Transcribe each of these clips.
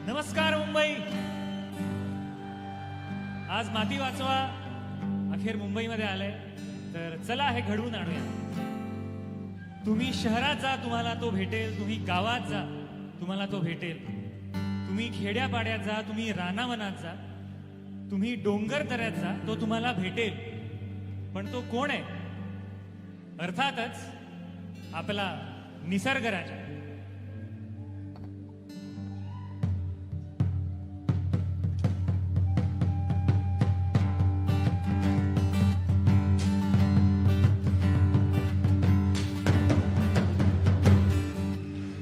नमस्कार मुंबई. आज माती वाचवा अखेर मुंबईमध्ये आलंय, तर चला हे घडवून आणूया. तुम्ही शहरात जा तुम्हाला तो भेटेल, तुम्ही गावात जा तुम्हाला तो भेटेल, तुम्ही खेड्यापाड्यात जा, तुम्ही रानावनात जा, तुम्ही डोंगर दऱ्यात जा, तो तुम्हाला भेटेल. पण तो कोण आहे? अर्थातच आपला निसर्ग राजा.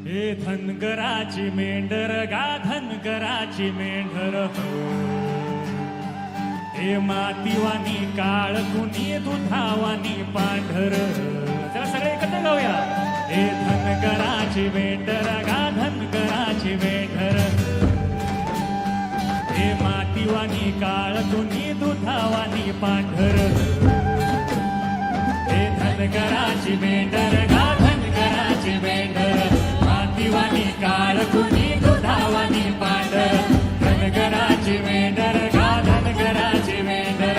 हे धनगराची मेंढर गा धनगराची मेंढर हो, हे मातीवानी काळ कुणी दुधावानी पांढर. चला सगळे एकत्र गाऊया. हे धनगराची मेंढर गा धनगराची मेंढर, हे मातीवानी काळ कुणी दुधावानी पांढर. हे धनगराची मेंढर गा धनगराची मेंढर, मातीवानी काळ कुणी दुधावानी पांढर. धनगराची मेंढर गा धनगराची मेंढर.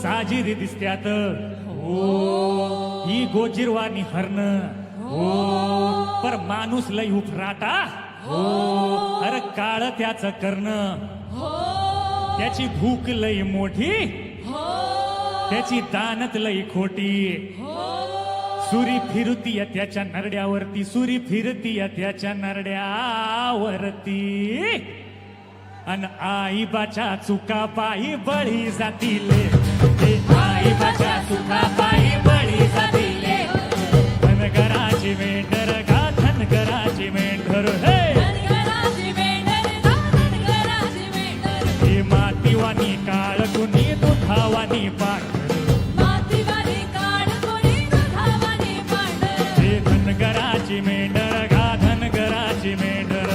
साजिरी दिसत्यात हो ही गोजिरवानी हरण हो, पर माणूस लय उफराटा हो. अरे काळ त्याच कर्ण, त्याची भूक लय मोठी, त्याची दानत लय खोटी. सुरी फिरतीय त्याच्या नरड्यावरती, सुरी फिरतीय त्याच्या नरड्यावरती. अन आईबाच्या चुका पायी बळी जातीले, आईबाच्या चुका पायी बळी जातीले. धनगराची मेंढर गा धनगराची मेंढर. हे मातीवानी काळ कुणी दुधावानी पांढर, हे धनगराची मेंढर गा धनगराची मेंढर.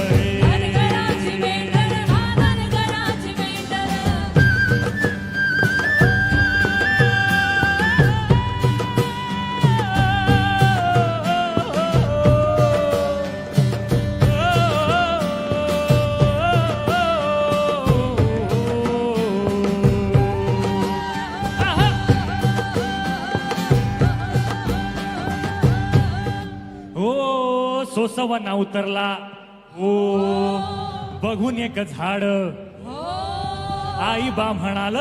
सोसवना उतरला हो बघून एक झाड. आई बा म्हणाल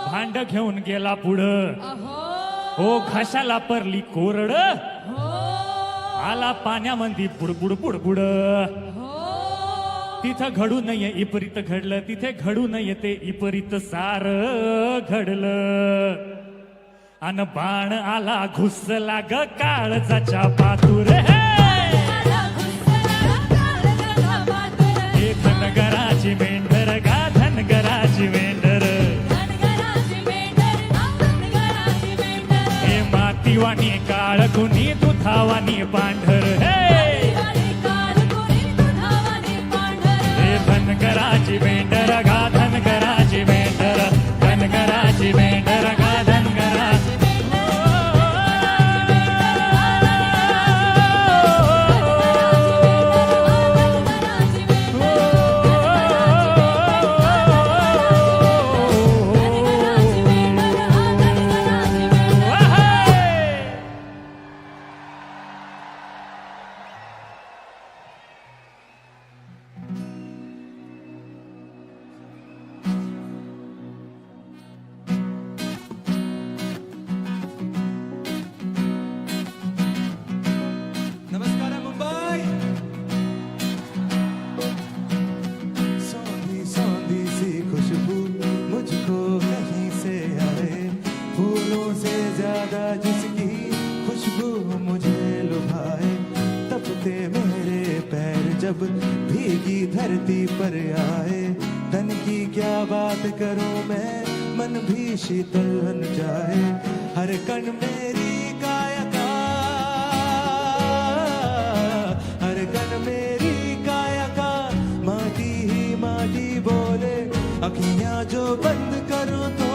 भांड घेऊन गेला पुढं हो, घाशाला परली कोरड, आला पाण्यामध्ये बुडबुड बुडबुड. तिथं घडू नये इपरीत घडलं, तिथे घडू नये ते इपरीत सार घडलं. अन बाण आला घुसला ग काळजाच्या पातूर. हे धनगराची मेंढर गा धनगराची मेंढर, हे मातीवानी काळ कुणी दुधावानी पांढर. हे धनगराची मेंढर गा धनगराची मेंढर, धनगराची मेंढर गा धनगराची. भीगी धरती पर आए। तन की क्या बात करूं मैं, मन भी शीतल बन जाए। हर कण मेरी काया का, हर कण मेरी काया का माटी ही माटी बोले। अखियां जो बंद करूं तो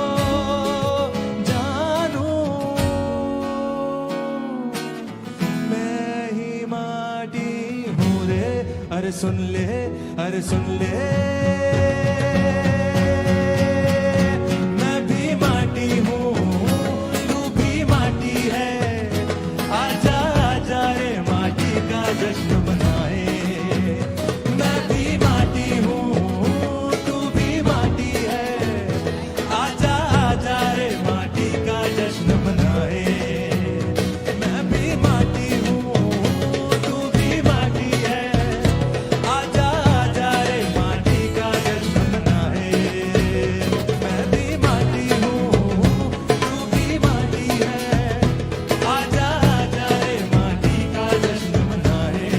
जानू मैं ही माटी हूँ रे। अरे सुन ले, अरे सुन ले, मैं भी माटी हूँ, तू भी माटी है। आजा आजा रे माटी का जश्न मनाए। मैं भी माटी हूँ, तू भी माटी है। आजा आजा रे माटी का जश्न मनाए। मैं भी माटी हूँ, तू भी माटी है। आजा आजा रे माटी का जश्न मनाए। मैं भी माटी हूँ, तू भी माटी है। आजा आजा रे माटी का जश्न मनाए।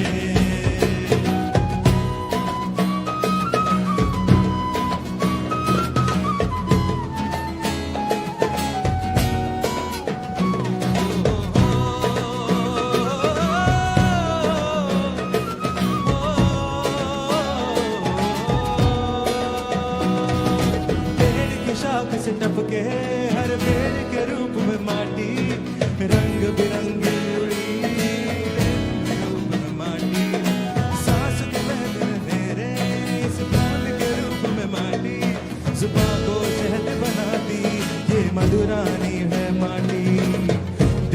पेड़ की शाख से टपके हर पेड़ के रूप में माटी। रंग बिरंगी उड़ी रूप में माटी। सांस के महल मेरे इस फूल के रूप में माटी। जुबां को शहद बनाती ये मधुरानी है माटी।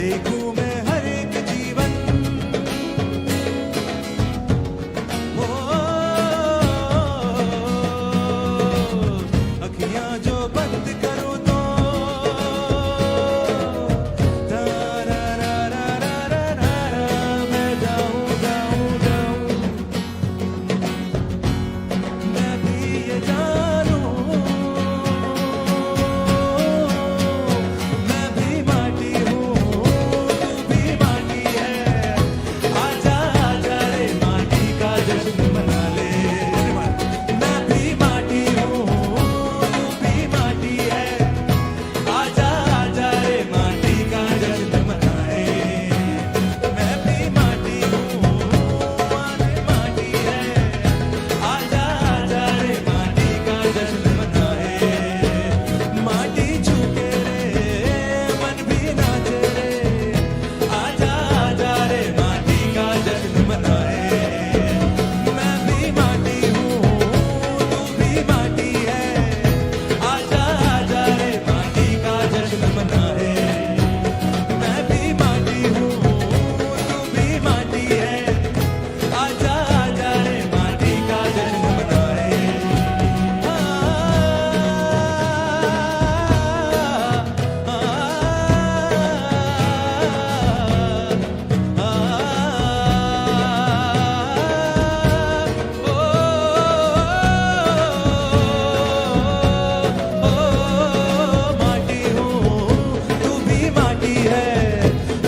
देखूं मैं हर एक जीवन, अखियां जो बंद करूं तो मैं जाऊं जाऊं जाऊं। मैं भी ये जानूं, मैं भी माटी हूँ, तू भी माटी है। आजा आजा रे माटी का जश्न मना ले। मैं भी माटी हूँ, तू भी माटी है। आजा आजा रे माटी का जश्न मनाए। मैं भी माटी हूँ, माटी माटी है। आजा आजा रे माटी का जश्न मनाए। माटी छूके रे मन भी नाचे रे। आजा आजा रे माटी का जश्न मनाए। मैं भी माटी हूँ, तू भी माटी है। आजा आजा रे माटी का जश्न मनाए। मैं भी माटी हूँ, तू भी माटी है। आजा आजा रे माटी का जश्न मनाए। माटी हूँ, तू भी माटी है।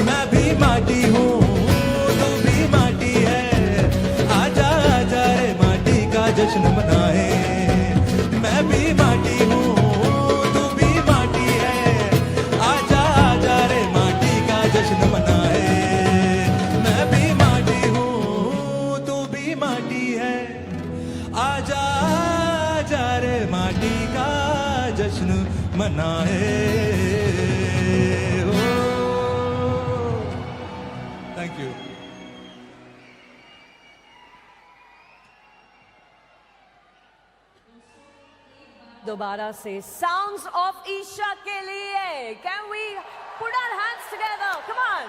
मैं भी माटी हूँ, तू भी माटी है। आजा आजा रे माटी का जश्न मनाए। मैं भी माटी हूँ, तू भी माटी है। आजा आजा रे माटी का जश्न मनाए। मैं भी माटी हूँ, तू भी माटी है। आजा आजा रे माटी का जश्न मनाए। Thank you. दोबारा से Sounds of Isha के लिए can we put our hands together? Come on.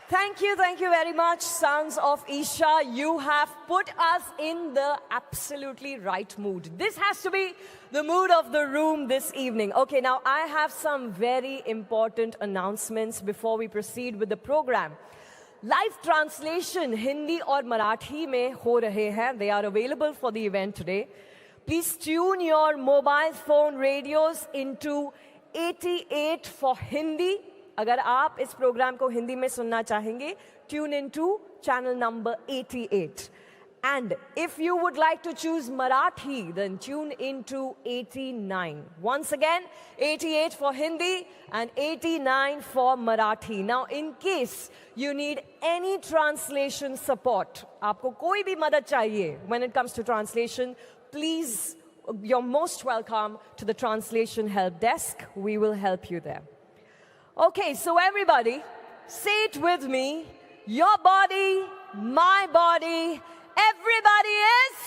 Thank you very much, Sons of Isha. You have put us in the absolutely right mood. This has to be the mood of the room this evening. Okay, now I have some very important announcements before we proceed with the program. Live translation Hindi और Marathi में हो रहे हैं. They are available for the event today. Please tune your mobile phone radios into 88 for Hindi. अगर आप इस programme को हिंदी में सुनना चाहेंगे tune into channel number 88. And if you would like to choose Marathi, then tune into 89. Once again, 88 for Hindi and 89 for Marathi. Now, in case you need any translation support, aapko koi bhi madad chahiye when it comes to translation, please, you're most welcome to the translation help desk. We will help you there. Okay, so everybody, say it with me. Your body, my body, everybody is.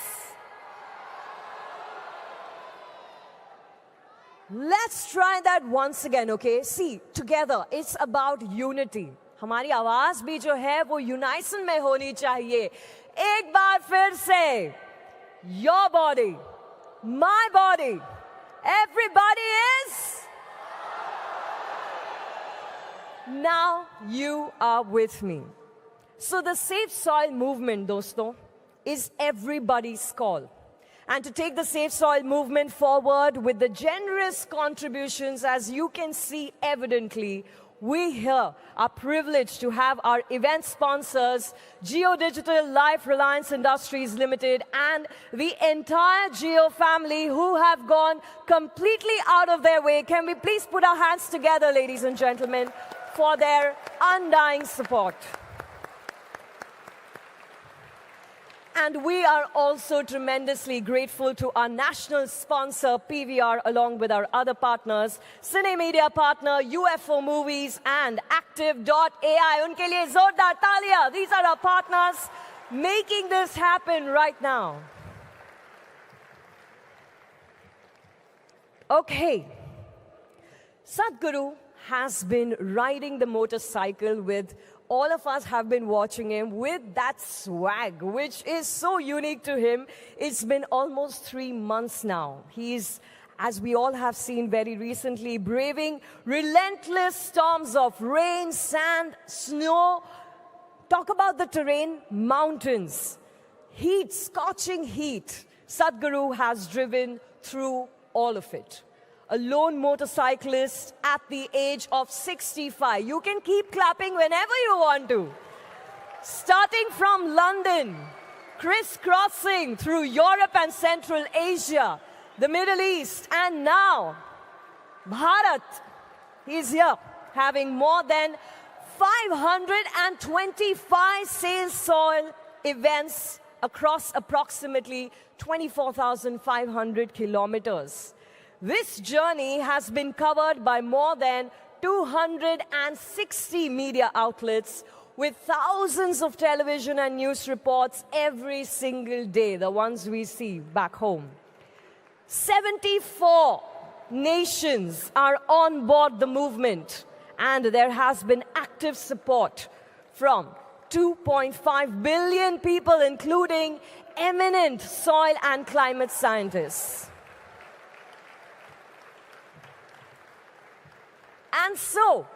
Let's try that once again, okay? See, together, it's about unity. हमारी आवाज भी जो है वो यूनाइसन में होनी चाहिए. एक बार फिर से. Your body, my body, everybody is. Now you are with me. So the Safe Soil movement, dosto, is everybody's call. And to take the Safe Soil movement forward with the generous contributions, as you can see evidently, we here are privileged to have our event sponsors, Geo Digital Life Reliance Industries Limited, and the entire Geo family who have gone completely out of their way. Can we please put our hands together, ladies and gentlemen, for their undying support. And we are also tremendously grateful to our national sponsor, PVR, along with our other partners, Cine Media Partner, UFO Movies, and Active.ai. Unke liye zordar taaliya. These are our partners making this happen right now. Okay. Sadhguru has been riding the motorcycle with all of us have been watching him with that swag, which is so unique to him. It's been almost 3 months now. He's, as we all have seen very recently, braving relentless storms of rain, sand, snow. Talk about the terrain, mountains, heat, scorching heat. Sadhguru has driven through all of it. A lone motorcyclist at the age of 65. You can keep clapping whenever you want to. Starting from London, crisscrossing through Europe and Central Asia, the Middle East, and now Bharat. He's here having more than 525 Safe Soil events across approximately 24,500 kilometers. This journey has been covered by more than 260 media outlets with thousands of television and news reports every single day, the ones we see back home. 74 nations are on board the movement, and there has been active support from 2.5 billion people, including eminent soil and climate scientists. And so,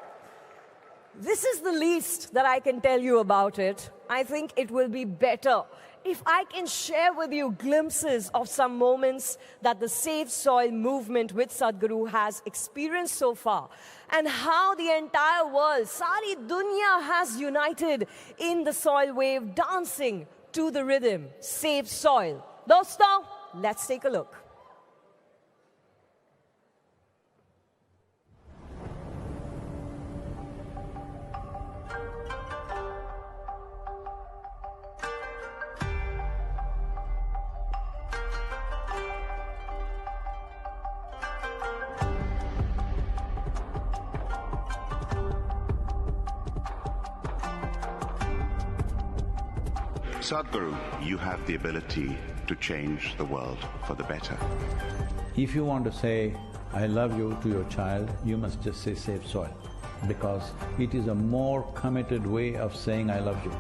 this is the least that I can tell you about it. I think it will be better if I can share with you glimpses of some moments that the Safe Soil movement with Sadhguru has experienced so far, and how the entire world, sari dunya, has united in the soil wave, dancing to the rhythm, Safe Soil. Dosto, let's take a look. Sadhguru, you have the ability to change the world for the better. If you want to say, I love you to your child, you must just say Safe Soil, because it is a more committed way of saying I love you.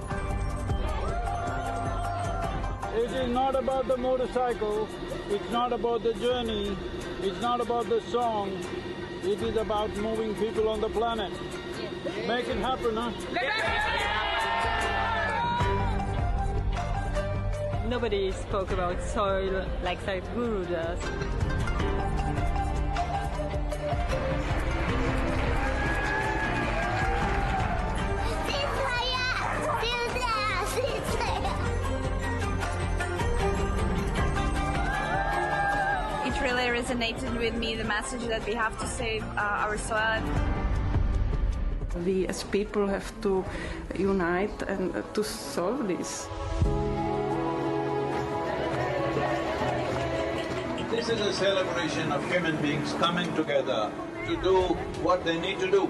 It is not about the motorcycle, it's not about the journey, it's not about the song, it is about moving people on the planet. Make it happen, huh? Nobody spoke about soil like Sadhguru does. resonated with me, the message that we have to save our soil. We as people have to unite and to solve this. This is a celebration of human beings coming together to do what they need to do.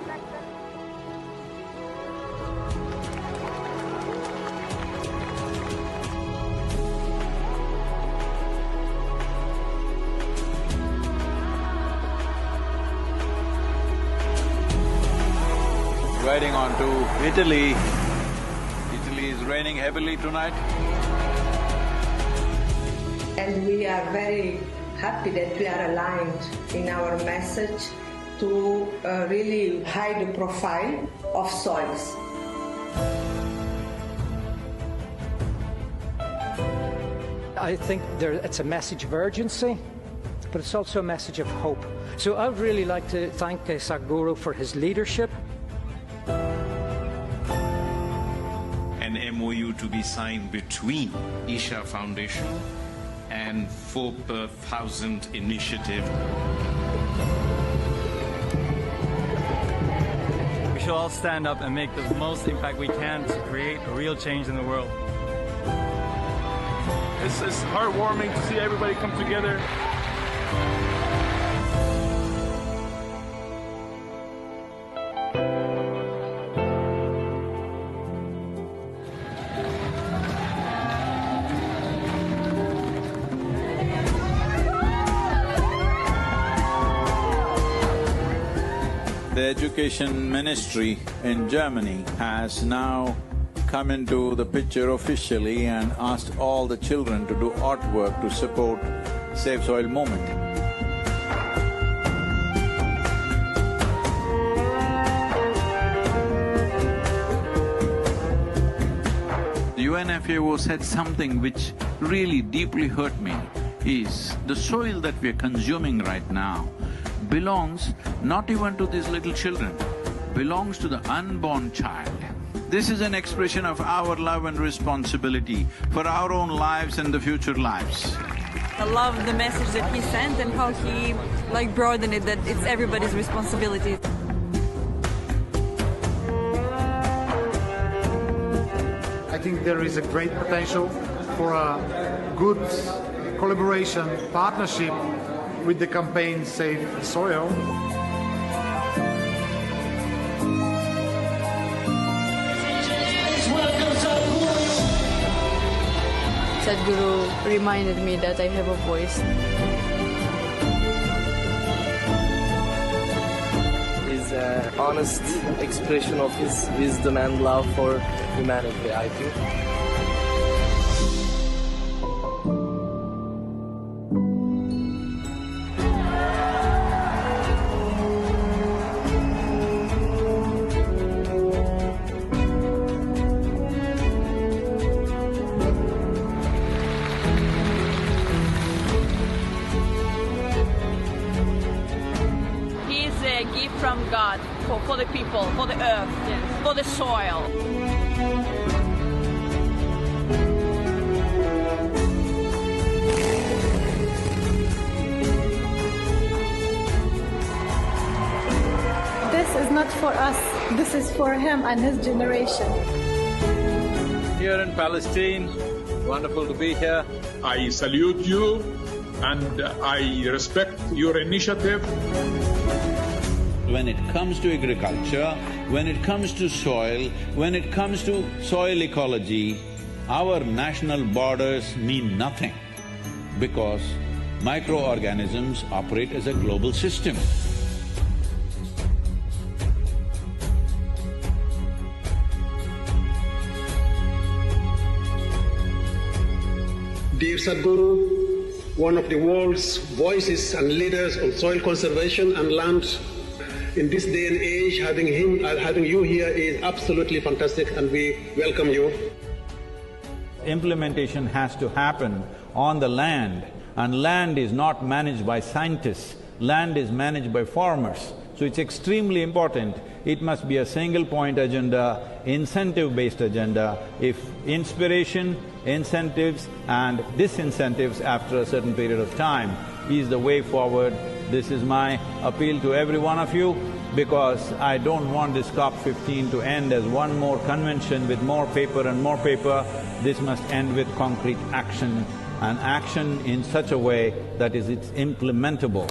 Riding on to Italy. Italy is raining heavily tonight. And we are very happy that we are aligned in our message to really hide the profile of soils. I think it's a message of urgency, but it's also a message of hope. So I would really like to thank Sadhguru for his leadership. An MOU to be signed between Isha Foundation and 4,000 Initiative. We should all stand up and make the most impact we can to create a real change in the world. It's heartwarming to see everybody come together. The Education Ministry in Germany has now come into the picture officially and asked all the children to do artwork to support Save Soil movement. The UNFAO said something which really deeply hurt me, is the soil that we are consuming right now belongs not even to these little children, belongs to the unborn child. This is an expression of our love and responsibility for our own lives and the future lives. I love the message that he sent and how he broadened it, that it's everybody's responsibility. I think there is a great potential for a good collaboration, partnership with the campaign Save Soil. Sadhguru reminded me that I have a voice. Is an honest expression of his wisdom and love for humanity, I think. From God, for the people, for the earth, for the soil. This is not for us, this is for him and his generation. Here in Palestine, wonderful to be here. I salute you and I respect your initiative. When it comes to agriculture, when it comes to soil, when it comes to soil ecology, our national borders mean nothing because microorganisms operate as a global system. Dear Sadhguru, one of the world's voices and leaders on soil conservation and land, in this day and age, having you here is absolutely fantastic and we welcome you. Implementation has to happen on the land, and land is not managed by scientists, land is managed by farmers. So it's extremely important. It must be a single point agenda, incentive-based agenda. If inspiration, incentives and disincentives after a certain period of time is the way forward. This is my appeal to every one of you, because I don't want this COP15 to end as one more convention with more paper and more paper. This must end with concrete action, and action in such a way that it's implementable.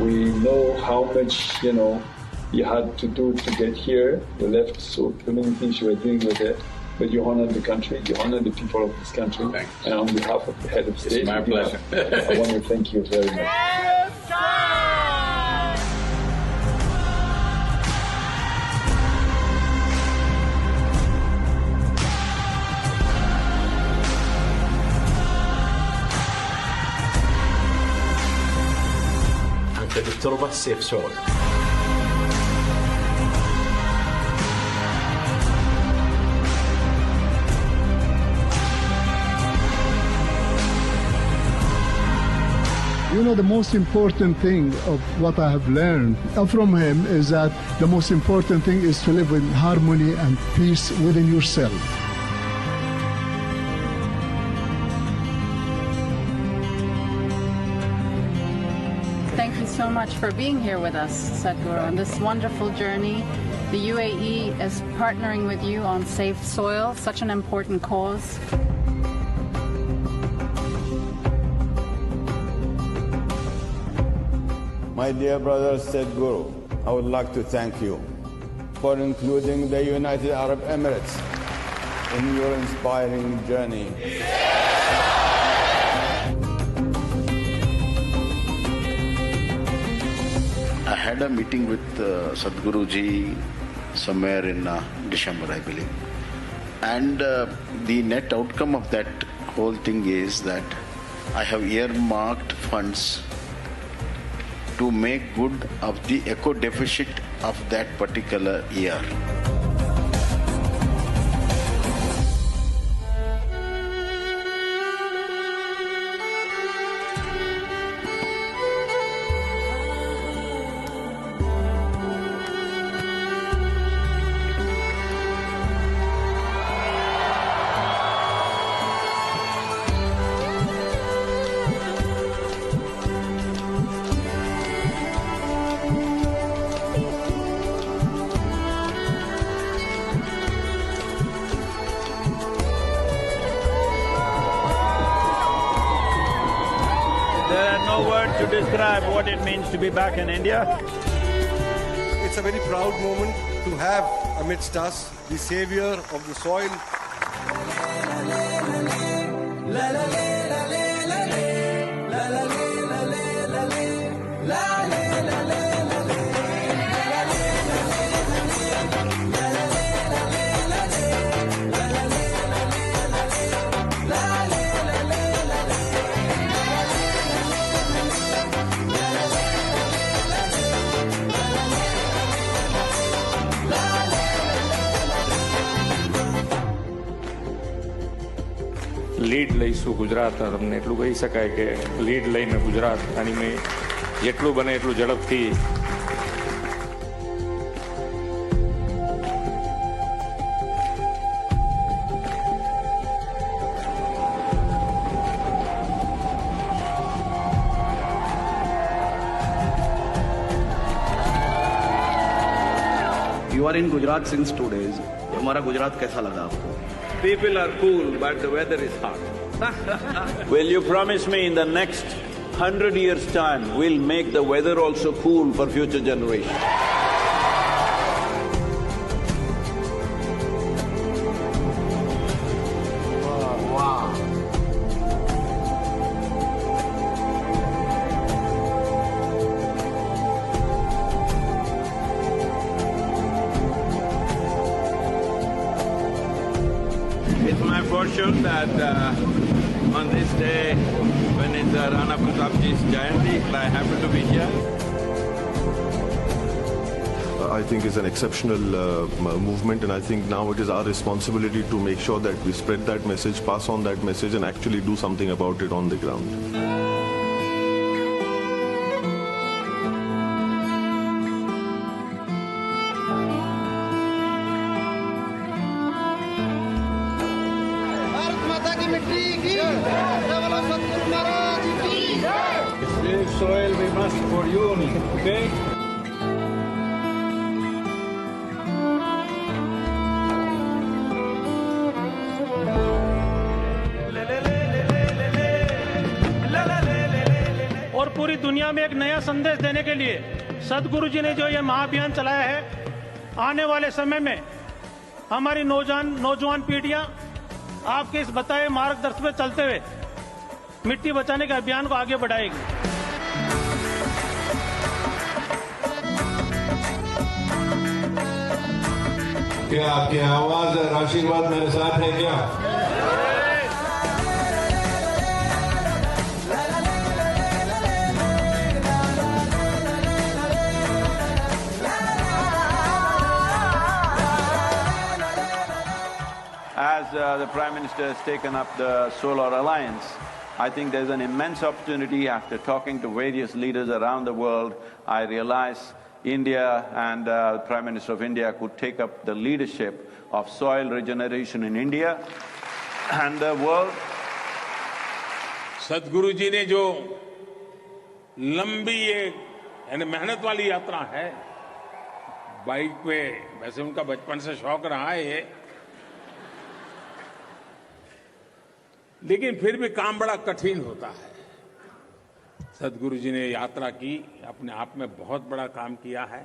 We know how much, you had to do to get here. You left so many things you were doing with it, but you honored the country, you honored the people of this country. Thanks. And on behalf of the head of state, it's my pleasure. I want to thank you very much. Anche دكتور safe soul. The most important thing of what I have learned from him is that the most important thing is to live in harmony and peace within yourself. Thank you so much for being here with us, Sadhguru, on this wonderful journey. The UAE is partnering with you on safe soil, such an important cause. My dear brother Sadhguru, I would like to thank you for including the United Arab Emirates in your inspiring journey. I had a meeting with Sadhguru Ji somewhere in December, I believe. And the net outcome of that whole thing is that I have earmarked funds to make good of the eco deficit of that particular year. To describe what it means to be back in India. It's a very proud moment to have amidst us the savior of the soil. Lead લઈશું ગુજરાત તમને એટલું કહી શકાય કે lead લઈને ગુજરાત અને મેં જેટલું બને એટલું ઝડપથી You are in Gujarat since 2 days. हमारा गुजरात कैसा लगा आपको? People are cool, but the weather is hot. Will you promise me in the next 100 years' time, we'll make the weather also cool for future generations? It's my fortune that on this day, when it's Rana Pratapji's Jayanti, I happen to be here. I think it's an exceptional movement, and I think now it is our responsibility to make sure that we spread that message, pass on that message, and actually do something about it on the ground. Save soil we must for unity, okay? और पूरी दुनिया में एक नया संदेश देने के लिए सदगुरु जी ने जो ये महाअभियान चलाया है, आने वाले समय में हमारी नौजवान पीढ़ियां आपके इस बताए मार्गदर्शन पे चलते हुए मिट्टी बचाने के अभियान को आगे बढ़ाएगी। क्या आपकी आवाज और आशीर्वाद मेरे साथ है क्या? As the Prime Minister has taken up the Solar Alliance, I think there's an immense opportunity. After talking to various leaders around the world, I realize India and the Prime Minister of India could take up the leadership of soil regeneration in India and the world. सदगुरु जी ने जो लंबी यानी मेहनत वाली यात्रा है, bike पे, वैसे उनका बचपन से शौक रहा है ये, लेकिन फिर भी काम बड़ा कठिन होता है। सदगुरु जी ने यात्रा की, अपने आप में बहुत बड़ा काम किया है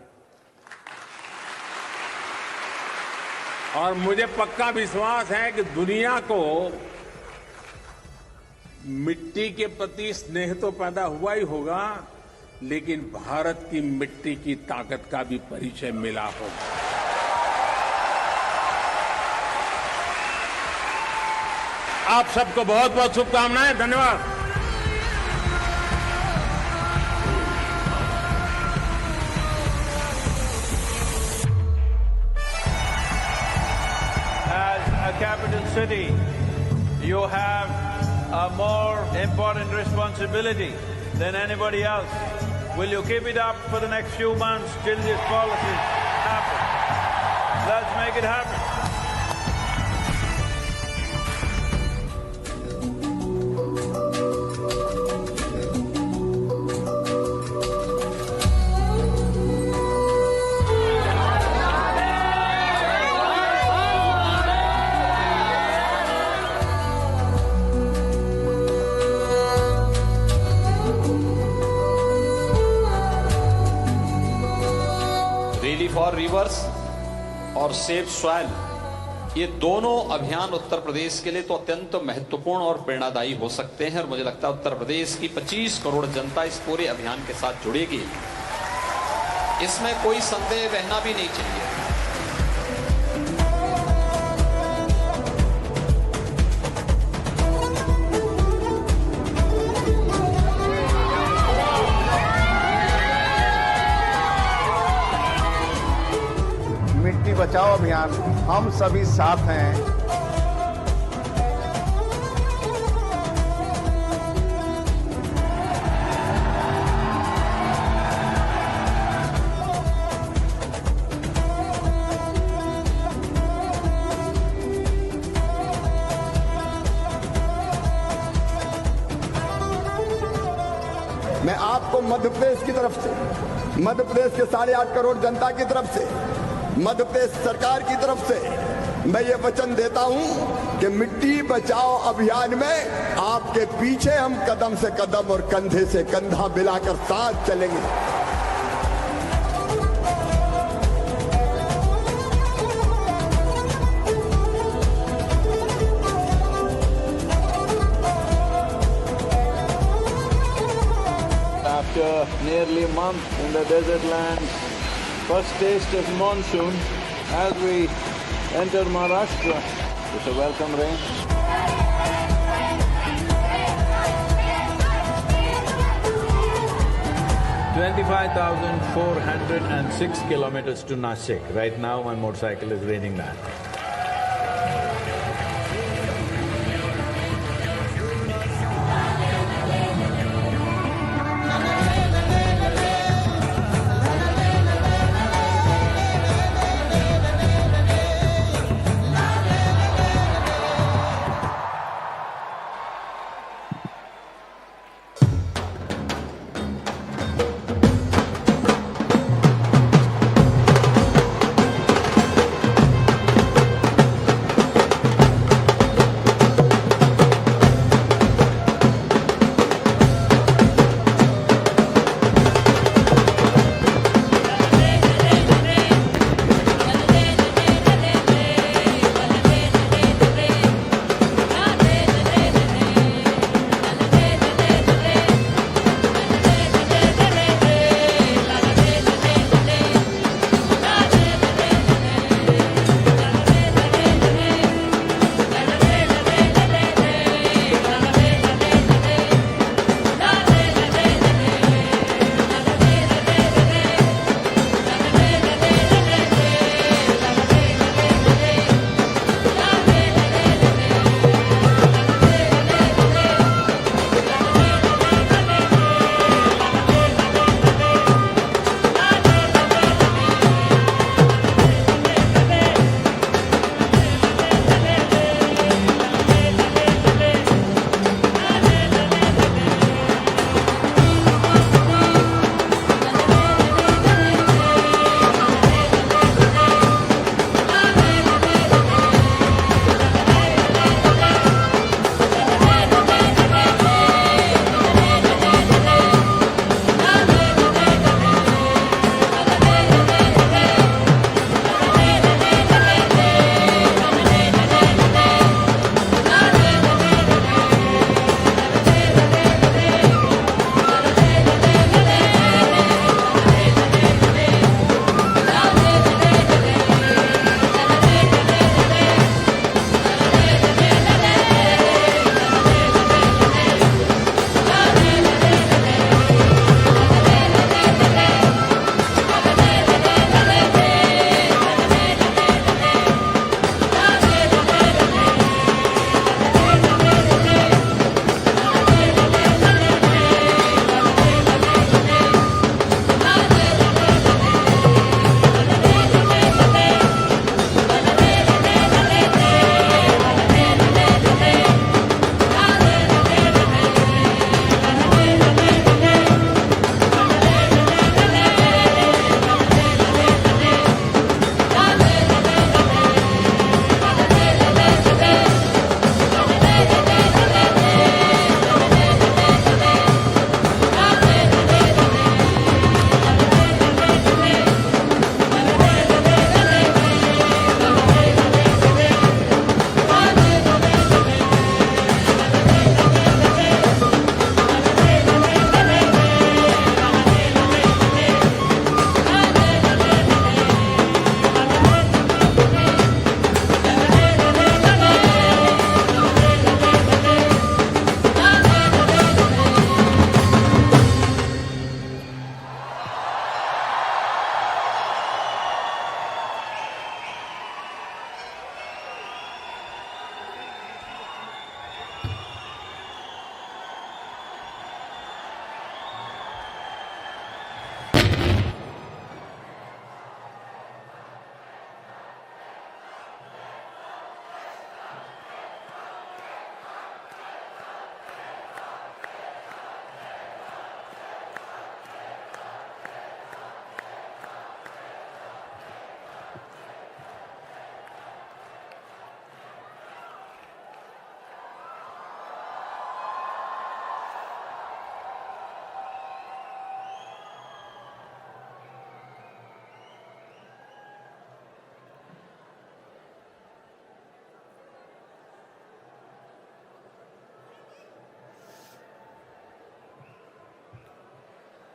और मुझे पक्का विश्वास है कि दुनिया को मिट्टी के प्रति स्नेह तो पैदा हुआ ही होगा, लेकिन भारत की मिट्टी की ताकत का भी परिचय मिला होगा। आप सबको बहुत बहुत शुभकामनाएं। धन्यवाद। As a capital city, you have a more important responsibility than anybody else. Will you keep it up for the next few months till these policies happen? Let's make it happen. For reverse और safe soil, ये दोनों अभियान उत्तर प्रदेश के लिए तो अत्यंत महत्वपूर्ण और प्रेरणादायी हो सकते हैं और मुझे लगता है उत्तर प्रदेश की 25 करोड़ जनता इस पूरे अभियान के साथ जुड़ेगी, इसमें कोई संदेह रहना भी नहीं चाहिए। बचाओ अभियान, हम सभी साथ हैं। मैं आपको मध्य प्रदेश की तरफ से, मध्य प्रदेश के 8.5 करोड़ जनता की तरफ से, मध्य प्रदेश सरकार की तरफ से मैं ये वचन देता हूं कि मिट्टी बचाओ अभियान में आपके पीछे हम कदम से कदम और कंधे से कंधा मिलाकर साथ चलेंगे। After nearly a month in the desert lands, first taste of monsoon as we enter Maharashtra. It's a welcome rain. (25,406 kilometers to Nashik. Right now my motorcycle is raining that.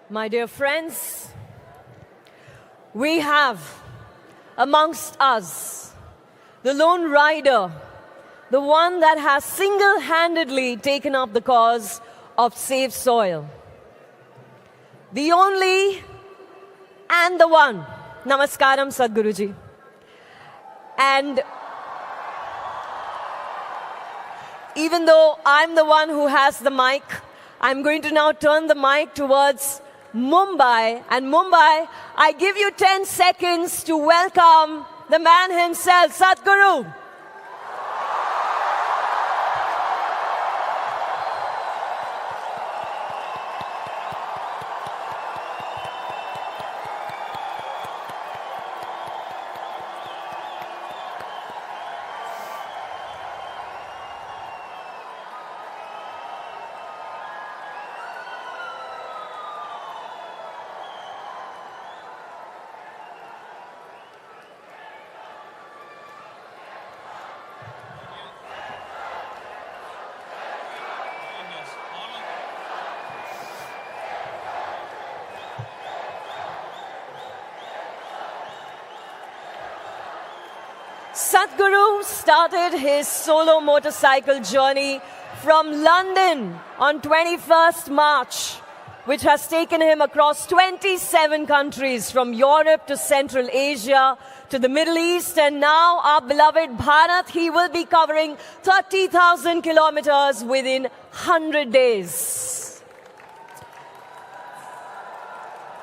My dear friends, we have amongst us the lone rider, the one that has single-handedly taken up the cause of Save Soil. The only and the one. Namaskaram, Sadhguruji. And even though I'm the one who has the mic, I'm going to now turn the mic towards Mumbai. And Mumbai, I give you 10 seconds to welcome the man himself, Sadhguru. Sadhguru started his solo motorcycle journey from London on 21st March, which has taken him across 27 countries from Europe to Central Asia to the Middle East, and now our beloved Bharat, he will be covering 30,000 kilometers within 100 days.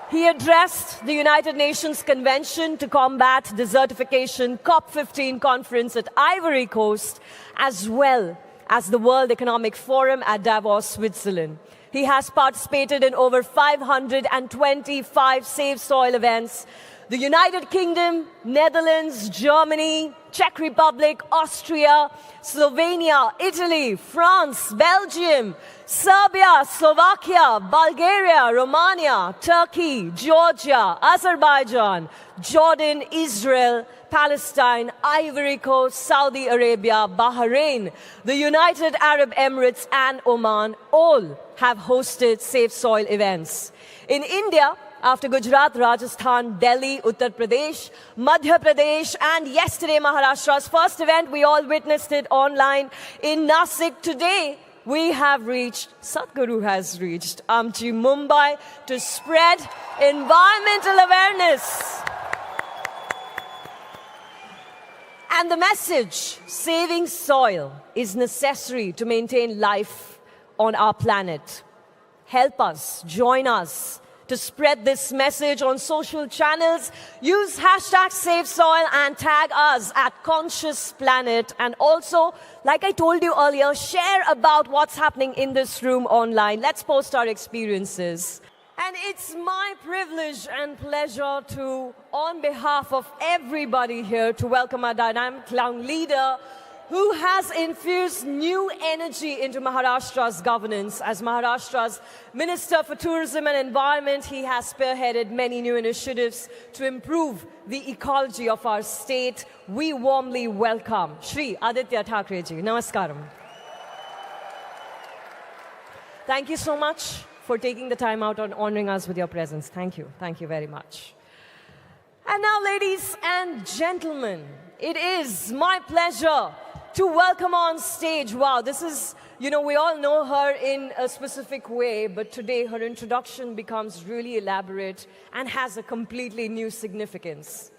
He addressed the United Nations Convention to Combat Desertification COP15 conference at Ivory Coast, as well as the World Economic Forum at Davos, Switzerland. He has participated in over 525 Save Soil events. The United Kingdom, Netherlands, Germany, Czech Republic, Austria, Slovenia, Italy, France, Belgium, Serbia, Slovakia, Bulgaria, Romania, Turkey, Georgia, Azerbaijan, Jordan, Israel, Palestine, Ivory Coast, Saudi Arabia, Bahrain, the United Arab Emirates, and Oman all have hosted Save Soil events. In India, after Gujarat, Rajasthan, Delhi, Uttar Pradesh, Madhya Pradesh, and yesterday Maharashtra's first event, we all witnessed it online in Nasik. Today, we have reached, Sadhguru has reached Amchi, Mumbai to spread environmental awareness. And the message, saving soil, is necessary to maintain life on our planet. Help us, join us to spread this message on social channels. Use hashtag Save Soil and tag us at Conscious Planet. And also, like I told you earlier, share about what's happening in this room online. Let's post our experiences. And it's my privilege and pleasure to, on behalf of everybody here, to welcome our dynamic young leader who has infused new energy into Maharashtra's governance. As Maharashtra's Minister for Tourism and Environment, he has spearheaded many new initiatives to improve the ecology of our state. We warmly welcome Shri Aditya Thackeray ji. Namaskaram. Thank you so much for taking the time out and honoring us with your presence. Thank you. Thank you very much. And now, ladies and gentlemen, it is my pleasure to welcome on stage. Wow, this is, we all know her in a specific way, but today her introduction becomes really elaborate and has a completely new significance.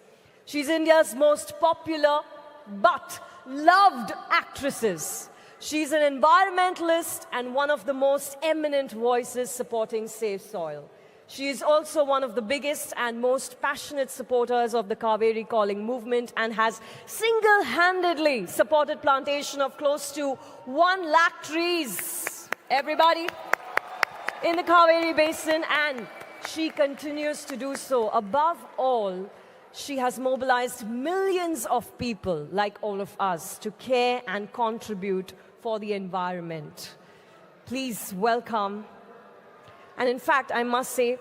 She's India's most popular but loved actresses. She's an environmentalist and one of the most eminent voices supporting Save Soil. She is also one of the biggest and most passionate supporters of the Kaveri Calling movement and has single-handedly supported plantation of close to 1 lakh trees, everybody, in the Kaveri Basin, and she continues to do so. Above all, she has mobilized millions of people, like all of us, to care and contribute for the environment. Please welcome. And in fact, I must say,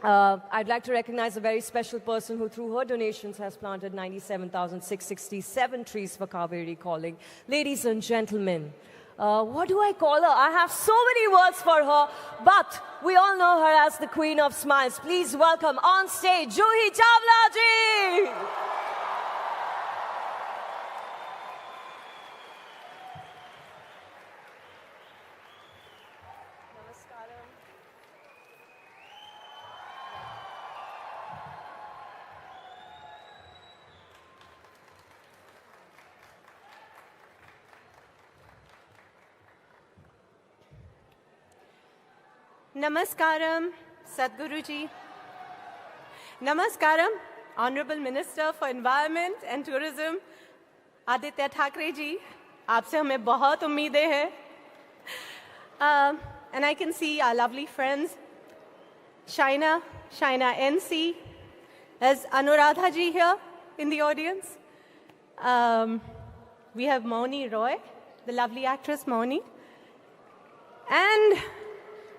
I'd like to recognize a very special person who, through her donations, has planted 97,667 trees for Kaveri Calling. Ladies and gentlemen, What do I call her? I have so many words for her, but we all know her as the Queen of Smiles. Please welcome on stage Juhi Chawla ji. Namaskaram, Sadhguru ji. Namaskaram, Honorable Minister for Environment and Tourism, Aditya Thackeray ji. आपसे हमें बहुत उम्मीदें हैं. And I can see our lovely friends, Shaina NC, as Anuradha ji here in the audience. We have Moni Roy, the lovely actress Moni, and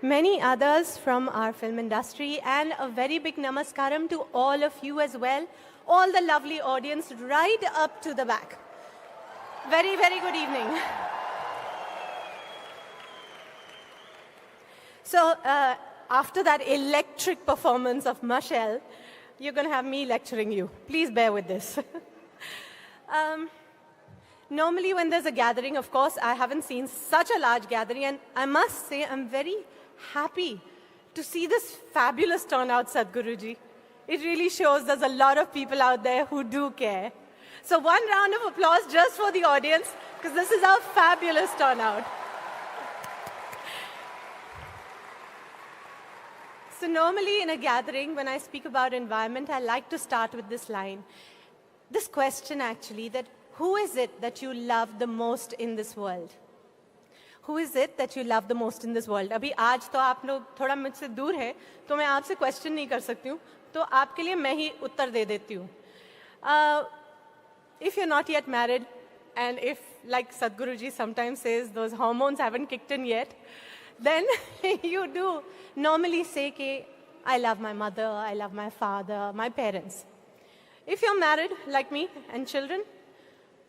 many others from our film industry, and a very big namaskaram to all of you as well, all the lovely audience right up to the back. Very, very good evening. So after that electric performance of Michelle, you're going to have me lecturing you. Please bear with this. Normally when there's a gathering, of course, I haven't seen such a large gathering, and I must say I'm very happy to see this fabulous turnout, Sadhguruji. It really shows there's a lot of people out there who do care. So one round of applause just for the audience, because this is a fabulous turnout. So normally in a gathering, when I speak about environment, I like to start with this line. This question actually, that who is it that you love the most in this world? Who is it that you love the most in this world? अभी आज तो आप लोग थोड़ा मुझसे दूर है, तो मैं आपसे क्वेश्चन नहीं कर सकती हूँ, तो आपके लिए मैं ही उत्तर दे देती हूँ. If you're not yet married, and if, like Sadhguruji sometimes says, those hormones haven't kicked in yet, then you do normally say कि I love my mother, I love my father, my parents. If you're married, like me, and children,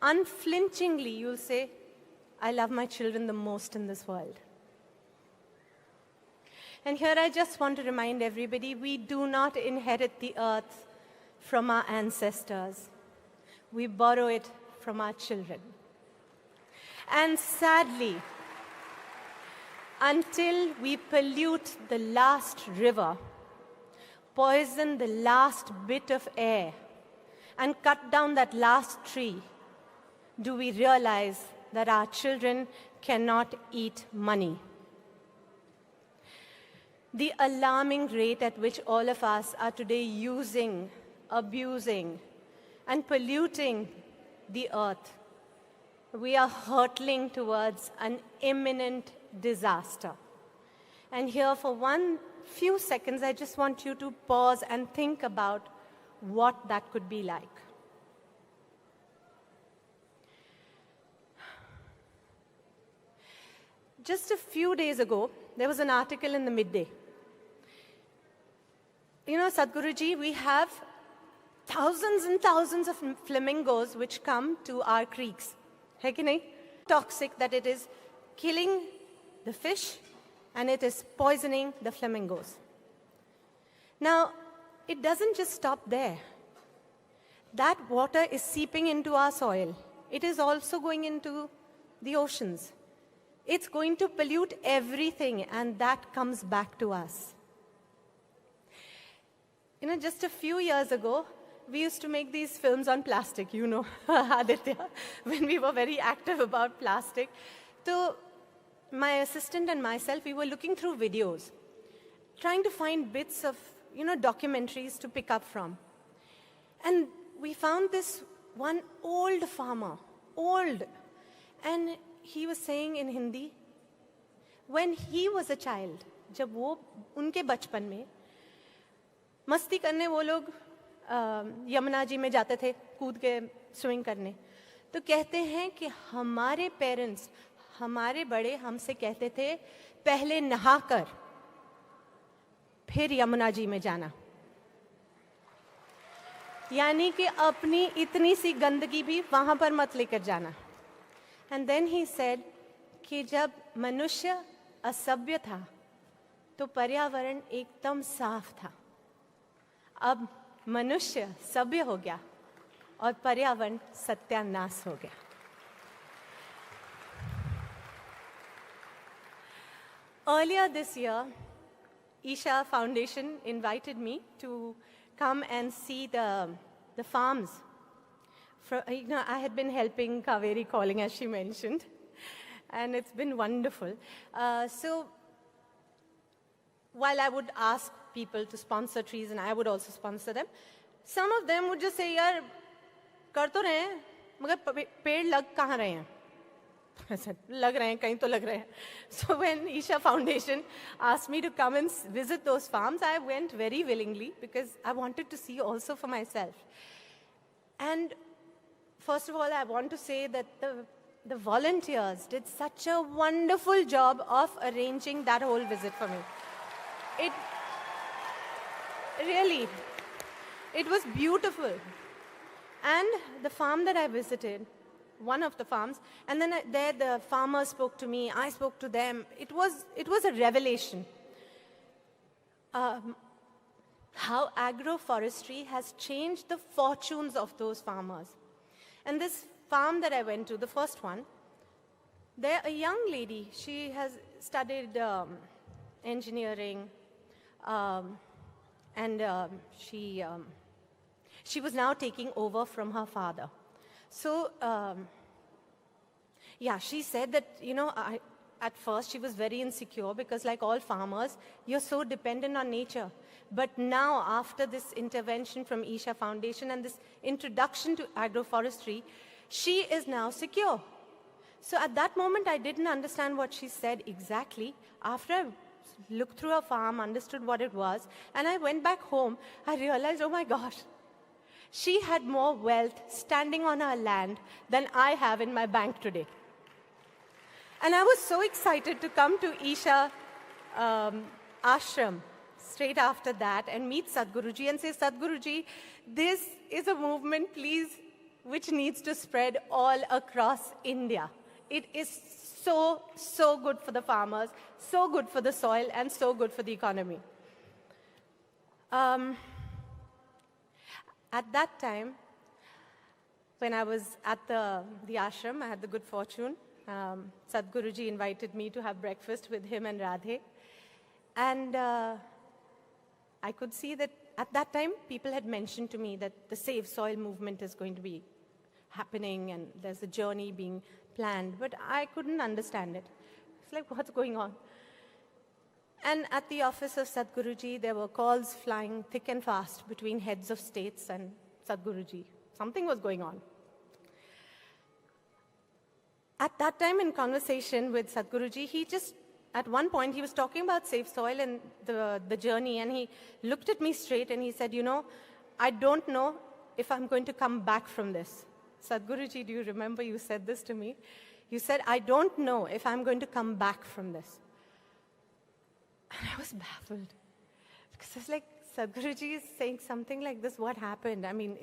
unflinchingly you'll say, I love my children the most in this world. And here I just want to remind everybody, we do not inherit the earth from our ancestors. We borrow it from our children. And sadly, until we pollute the last river, poison the last bit of air, and cut down that last tree, do we realize that our children cannot eat money. The alarming rate at which all of us are today using, abusing, and polluting the earth, we are hurtling towards an imminent disaster. And here for one few seconds, I just want you to pause and think about what that could be like. Just a few days ago, there was an article in the Midday. You know, Sadhguruji, we have thousands and thousands of flamingos which come to our creeks. Hai ki nahi? Toxic that it is killing the fish and it is poisoning the flamingos. Now, it doesn't just stop there. That water is seeping into our soil. It is also going into the oceans. It's going to pollute everything, and that comes back to us. You know, just a few years ago, we used to make these films on plastic, you know, Aditya, when we were very active about plastic. So my assistant and myself, we were looking through videos, trying to find bits of, you know, documentaries to pick up from. And we found this one old farmer, old, and he was saying in Hindi, when he was a child, जब वो उनके बचपन में मस्ती करने वो लोग यमुना जी में जाते थे कूद के स्विमिंग करने, तो कहते हैं कि हमारे पेरेंट्स, हमारे बड़े हमसे कहते थे पहले नहाकर फिर यमुना जी में जाना, यानी कि अपनी इतनी सी गंदगी भी वहां पर मत लेकर जाना. And then he said कि जब मनुष्य असभ्य था तो पर्यावरण एकदम साफ था। अब मनुष्य सभ्य हो गया और पर्यावरण सत्यानाश हो गया। Earlier this year, Isha Foundation invited me to come and see the farms. I had been helping Kaveri calling, as she mentioned, and it's been wonderful. So while I would ask people to sponsor trees, and I would also sponsor them, some of them would just say, "Yaar, kar to rahe hain, magar ped lag kahan rahe hain?" I said, "Lag rahe hain, kahin to lag rahe hain." So when Isha Foundation asked me to come and visit those farms, I went very willingly because I wanted to see also for myself. And first of all, I want to say that the volunteers did such a wonderful job of arranging that whole visit for me. It was beautiful. And the farm that I visited, one of the farms, and then there the farmers spoke to me, I spoke to them. It was a revelation. How agroforestry has changed the fortunes of those farmers. And this farm that I went to, the first one, there a young lady, she has studied engineering, and she was now taking over from her father. So, she said that, at first she was very insecure because like all farmers, you're so dependent on nature. But now, after this intervention from Isha Foundation and this introduction to agroforestry, she is now secure. So at that moment, I didn't understand what she said exactly. After I looked through her farm, understood what it was, and I went back home, I realized, oh my gosh, she had more wealth standing on her land than I have in my bank today. And I was so excited to come to Isha Ashram straight after that and meet Sadhguruji and say, "Sadhguruji, this is a movement, please, which needs to spread all across India. It is so, so good for the farmers, so good for the soil, and so good for the economy." At that time, when I was at the ashram, I had the good fortune. Sadhguruji invited me to have breakfast with him and Radhe. And I could see that at that time, people had mentioned to me that the Save Soil movement is going to be happening and there's a journey being planned, but I couldn't understand it. It's like, what's going on? And at the office of Sadhguruji, there were calls flying thick and fast between heads of states and Sadhguruji. Something was going on. At that time, in conversation with Sadhguruji, at one point, he was talking about Save Soil and the journey, and he looked at me straight and he said, I don't know if I'm going to come back from this. Sadhguruji, do you remember you said this to me? You said, "I don't know if I'm going to come back from this." And I was baffled. Because it's like, Sadhguruji is saying something like this, what happened? I mean,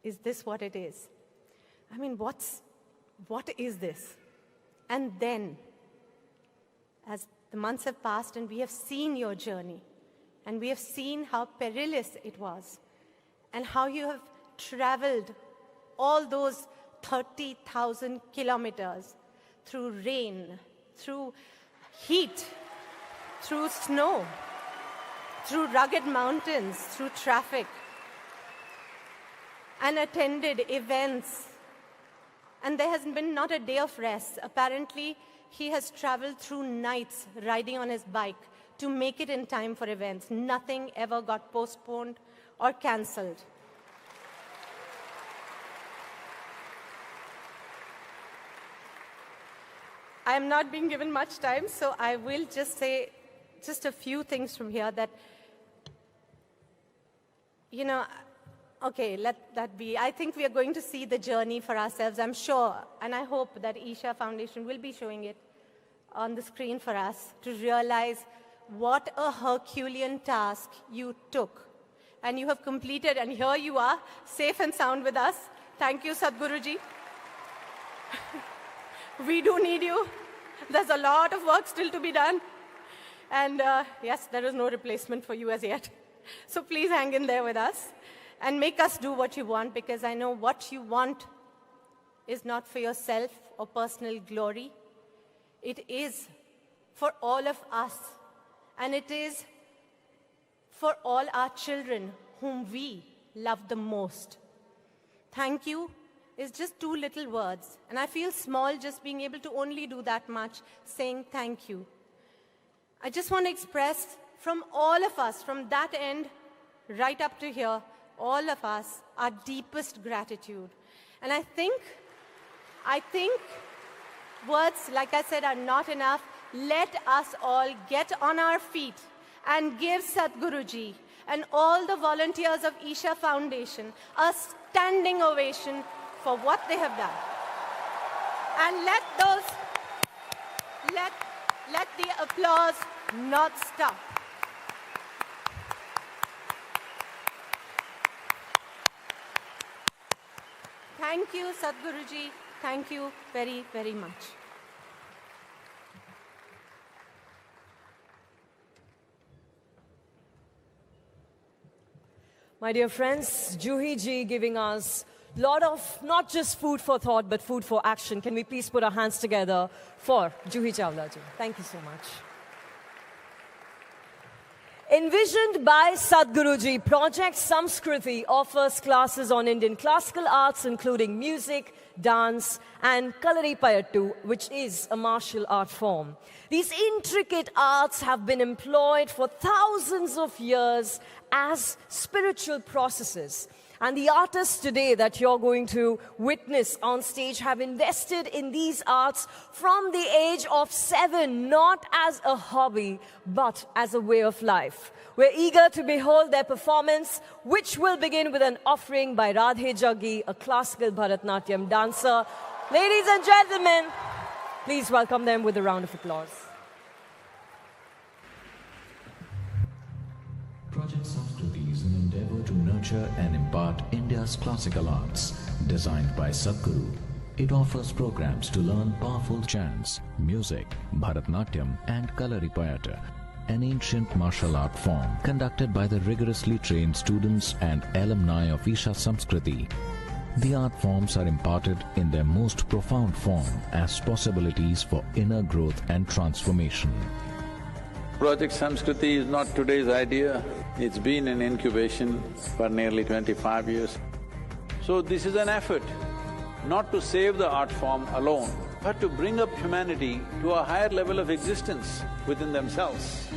is this what it is? I mean, what is this? And then, as the months have passed and we have seen your journey, and we have seen how perilous it was, and how you have traveled all those 30,000 kilometers through rain, through heat, through snow, through rugged mountains, through traffic, and attended events. And there has been not a day of rest. Apparently, he has traveled through nights riding on his bike to make it in time for events. Nothing ever got postponed or cancelled. I am not being given much time, so I will just say just a few things from here that, okay, let that be. I think we are going to see the journey for ourselves, I'm sure, and I hope that Isha Foundation will be showing it on the screen for us to realize what a Herculean task you took. And you have completed, and here you are, safe and sound with us. Thank you, Sadhguruji. We do need you. There's a lot of work still to be done. And yes, there is no replacement for you as yet. So please hang in there with us and make us do what you want, because I know what you want is not for yourself or personal glory. It is for all of us, and it is for all our children whom we love the most. Thank you is just 2 little words, and I feel small just being able to only do that much, saying thank you. I just want to express from all of us, from that end right up to here, all of us, our deepest gratitude. And I think words, like I said, are not enough. Let us all get on our feet and give Sadhguruji and all the volunteers of Isha Foundation a standing ovation for what they have done. And let the applause not stop. Thank you, Sadhguruji. Thank you very, very much. My dear friends, Juhi ji giving us a lot of not just food for thought, but food for action. Can we please put our hands together for Juhi Chawla ji? Thank you so much. Envisioned by Sadhguruji, Project Samskriti offers classes on Indian classical arts, including music, dance, and Kalaripayattu, which is a martial art form. These intricate arts have been employed for thousands of years as spiritual processes. And the artists today that you're going to witness on stage have invested in these arts from the age of 7, not as a hobby, but as a way of life. We're eager to behold their performance, which will begin with an offering by Radhe Jaggi, a classical Bharatnatyam dancer. Ladies and gentlemen, please welcome them with a round of applause. Project Samskriti is an endeavor to nurture and impart India's classical arts. Designed by Sadhguru, it offers programs to learn powerful chants, music, Bharatnatyam and Kalaripayattu, an ancient martial art form conducted by the rigorously trained students and alumni of Isha Samskriti. The art forms are imparted in their most profound form as possibilities for inner growth and transformation. Project Samskriti is not today's idea. It's been in incubation for nearly 25 years. So this is an effort not to save the art form alone, but to bring up humanity to a higher level of existence within themselves.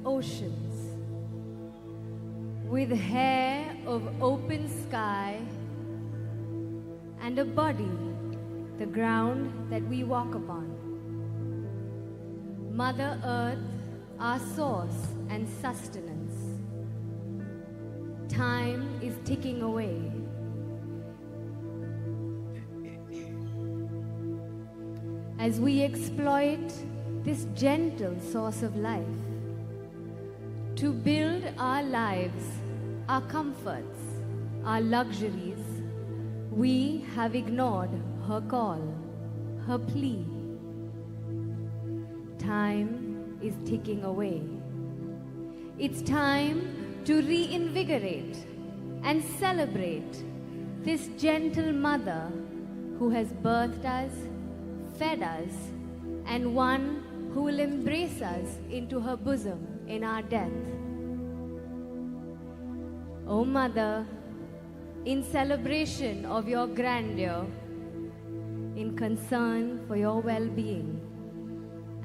Oceans, with hair of open sky and a body, the ground that we walk upon. Mother Earth, our source and sustenance. Time is ticking away. As we exploit this gentle source of life, to build our lives, our comforts, our luxuries, we have ignored her call, her plea. Time is ticking away. It's time to reinvigorate and celebrate this gentle mother who has birthed us, fed us, and one who will embrace us into her bosom in our death. O Mother, in celebration of your grandeur, in concern for your well-being,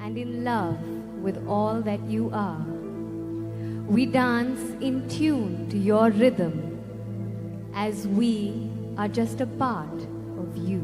and in love with all that you are, we dance in tune to your rhythm, as we are just a part of you.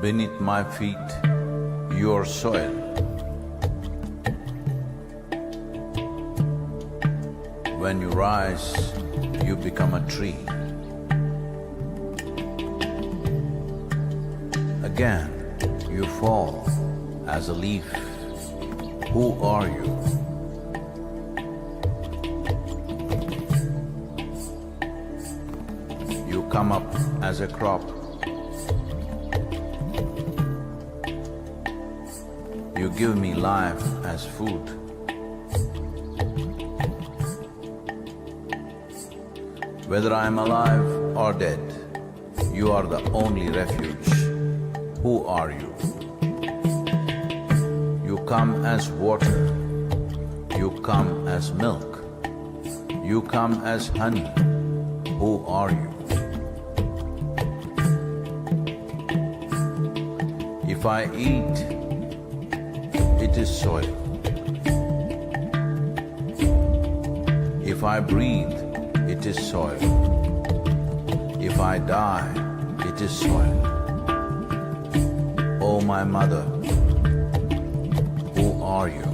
beneath my feet, your soil. When you rise, you become a tree. Again, you fall as a leaf. Who are you? You come up as a crop. You give me life as food. Whether I am alive or dead, you are the only refuge. Who are you? You come as water. You come as milk. You come as honey. Who are you? If I eat, it is soil. If I breathe, it is soil. If I die, it is soil. Oh, my mother, who are you?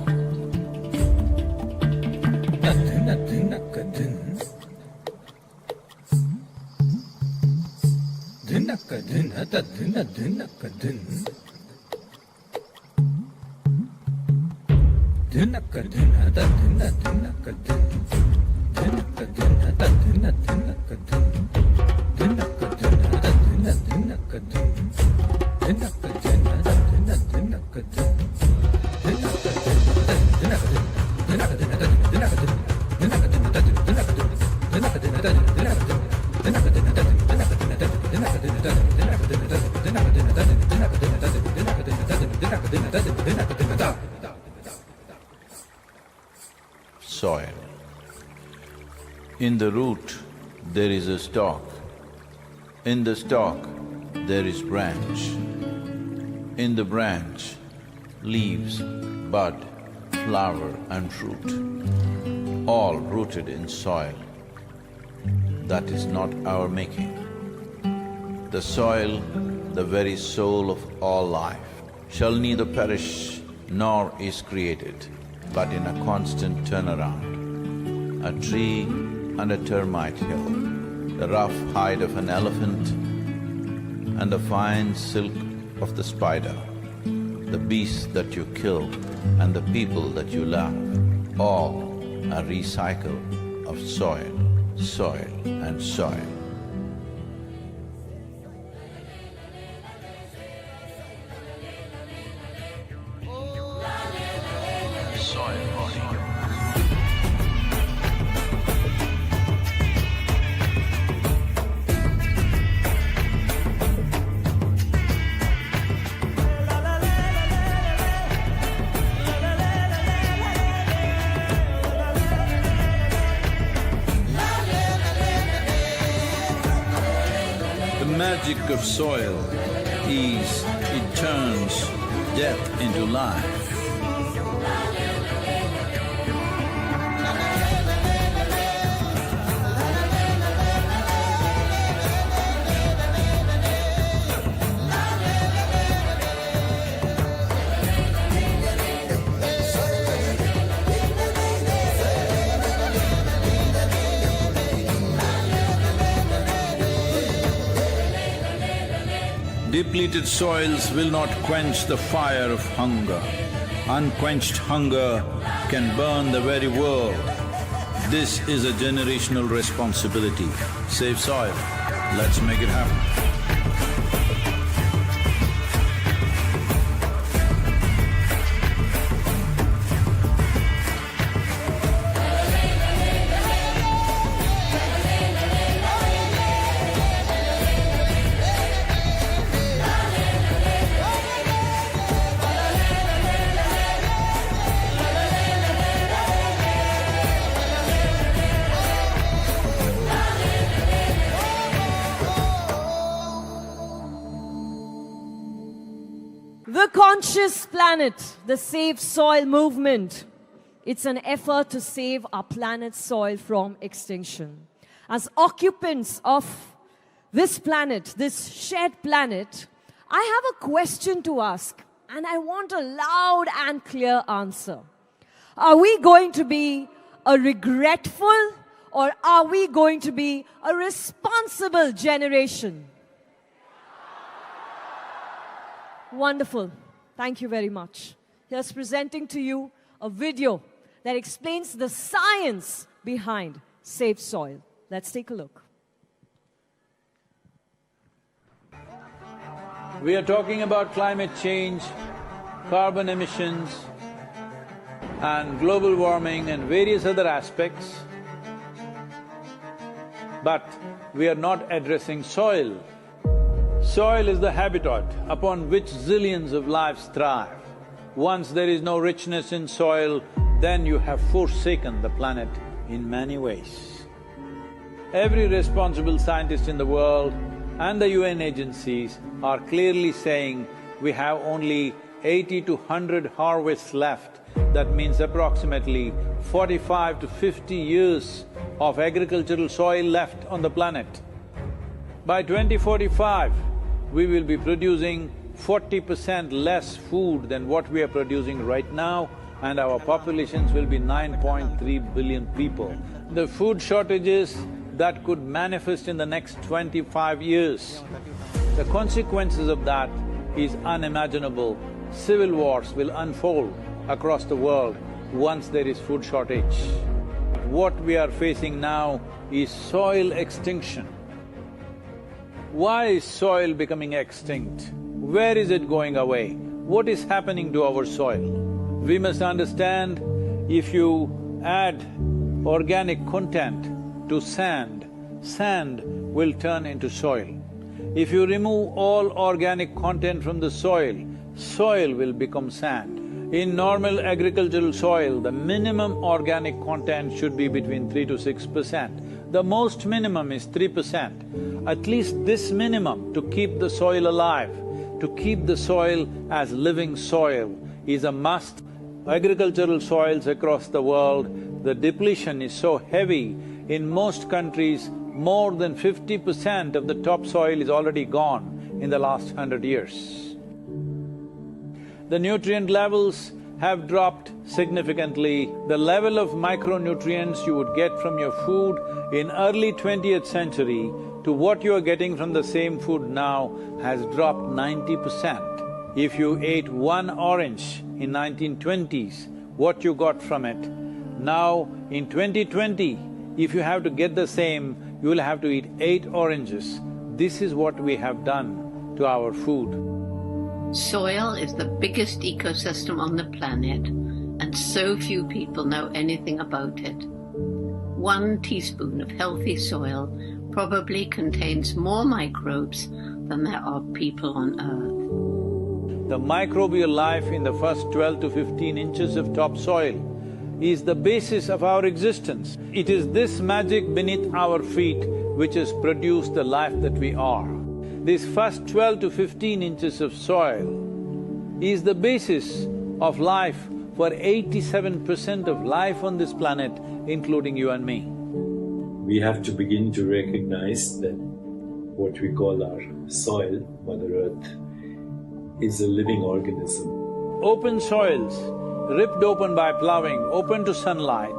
Soil. In the root, there is a stalk. In the stalk, there is branch. In the branch, leaves, bud, flower and fruit, all rooted in soil. That is not our making. The soil, the very soul of all life, shall neither perish nor is created, but in a constant turnaround. A tree and a termite hill, the rough hide of an elephant and the fine silk of the spider, the beasts that you kill and the people that you love, all a recycle of soil, soil and soil. The magic of soil is it turns death into life. Depleted soils will not quench the fire of hunger. Unquenched hunger can burn the very world. This is a generational responsibility. Save soil. Let's make it happen. The Conscious Planet, the Save Soil movement. It's an effort to save our planet's soil from extinction. As occupants of this planet, this shared planet, I have a question to ask, and I want a loud and clear answer. Are we going to be a regretful, or are we going to be a responsible generation? Wonderful. Thank you very much. Here's presenting to you a video that explains the science behind Save Soil. Let's take a look. We are talking about climate change, carbon emissions, and global warming and various other aspects, but we are not addressing soil. Soil is the habitat upon which zillions of lives thrive. Once there is no richness in soil, then you have forsaken the planet in many ways. Every responsible scientist in the world and the UN agencies are clearly saying we have only 80 to 100 harvests left. That means approximately 45 to 50 years of agricultural soil left on the planet. By 2045, we will be producing 40% less food than what we are producing right now, and our populations will be 9.3 billion people. The food shortages that could manifest in the next 25 years, the consequences of that is unimaginable. Civil wars will unfold across the world once there is food shortage. What we are facing now is soil extinction. Why is soil becoming extinct? Where is it going away? What is happening to our soil? We must understand, if you add organic content to sand, sand will turn into soil. If you remove all organic content from the soil, soil will become sand. In normal agricultural soil, the minimum organic content should be between 3 to 6%. The most minimum is 3%. At least this minimum to keep the soil alive, to keep the soil as living soil is a must. Agricultural soils across the world, the depletion is so heavy. In most countries, more than 50% of the topsoil is already gone in the last 100 years. The nutrient levels have dropped significantly. The level of micronutrients you would get from your food in early 20th century to what you are getting from the same food now has dropped 90%. If you ate one orange in 1920s, what you got from it, now in 2020, if you have to get the same, you will have to eat 8 oranges. This is what we have done to our food. Soil is the biggest ecosystem on the planet, and so few people know anything about it. 1 teaspoon of healthy soil probably contains more microbes than there are people on Earth. The microbial life in the first 12 to 15 inches of topsoil is the basis of our existence. It is this magic beneath our feet which has produced the life that we are. This first 12 to 15 inches of soil is the basis of life for 87% of life on this planet, including you and me. We have to begin to recognize that what we call our soil, Mother Earth, is a living organism. Open soils, ripped open by plowing, open to sunlight,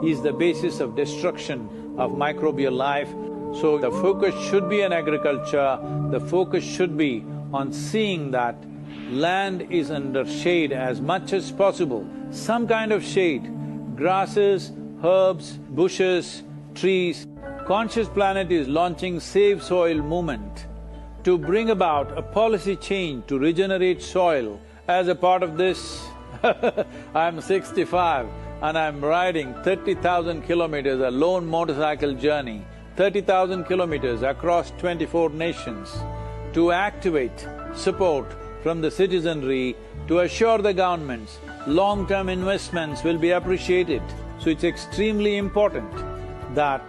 is the basis of destruction of microbial life. So the focus should be on agriculture, the focus should be on seeing that land is under shade as much as possible, some kind of shade, grasses, herbs, bushes, trees. Conscious Planet is launching Save Soil movement to bring about a policy change to regenerate soil. As a part of this, I'm 65 and I'm riding 30,000 kilometers, a lone motorcycle journey, 30,000 kilometers across 24 nations to activate support from the citizenry to assure the governments long-term investments will be appreciated. So it's extremely important that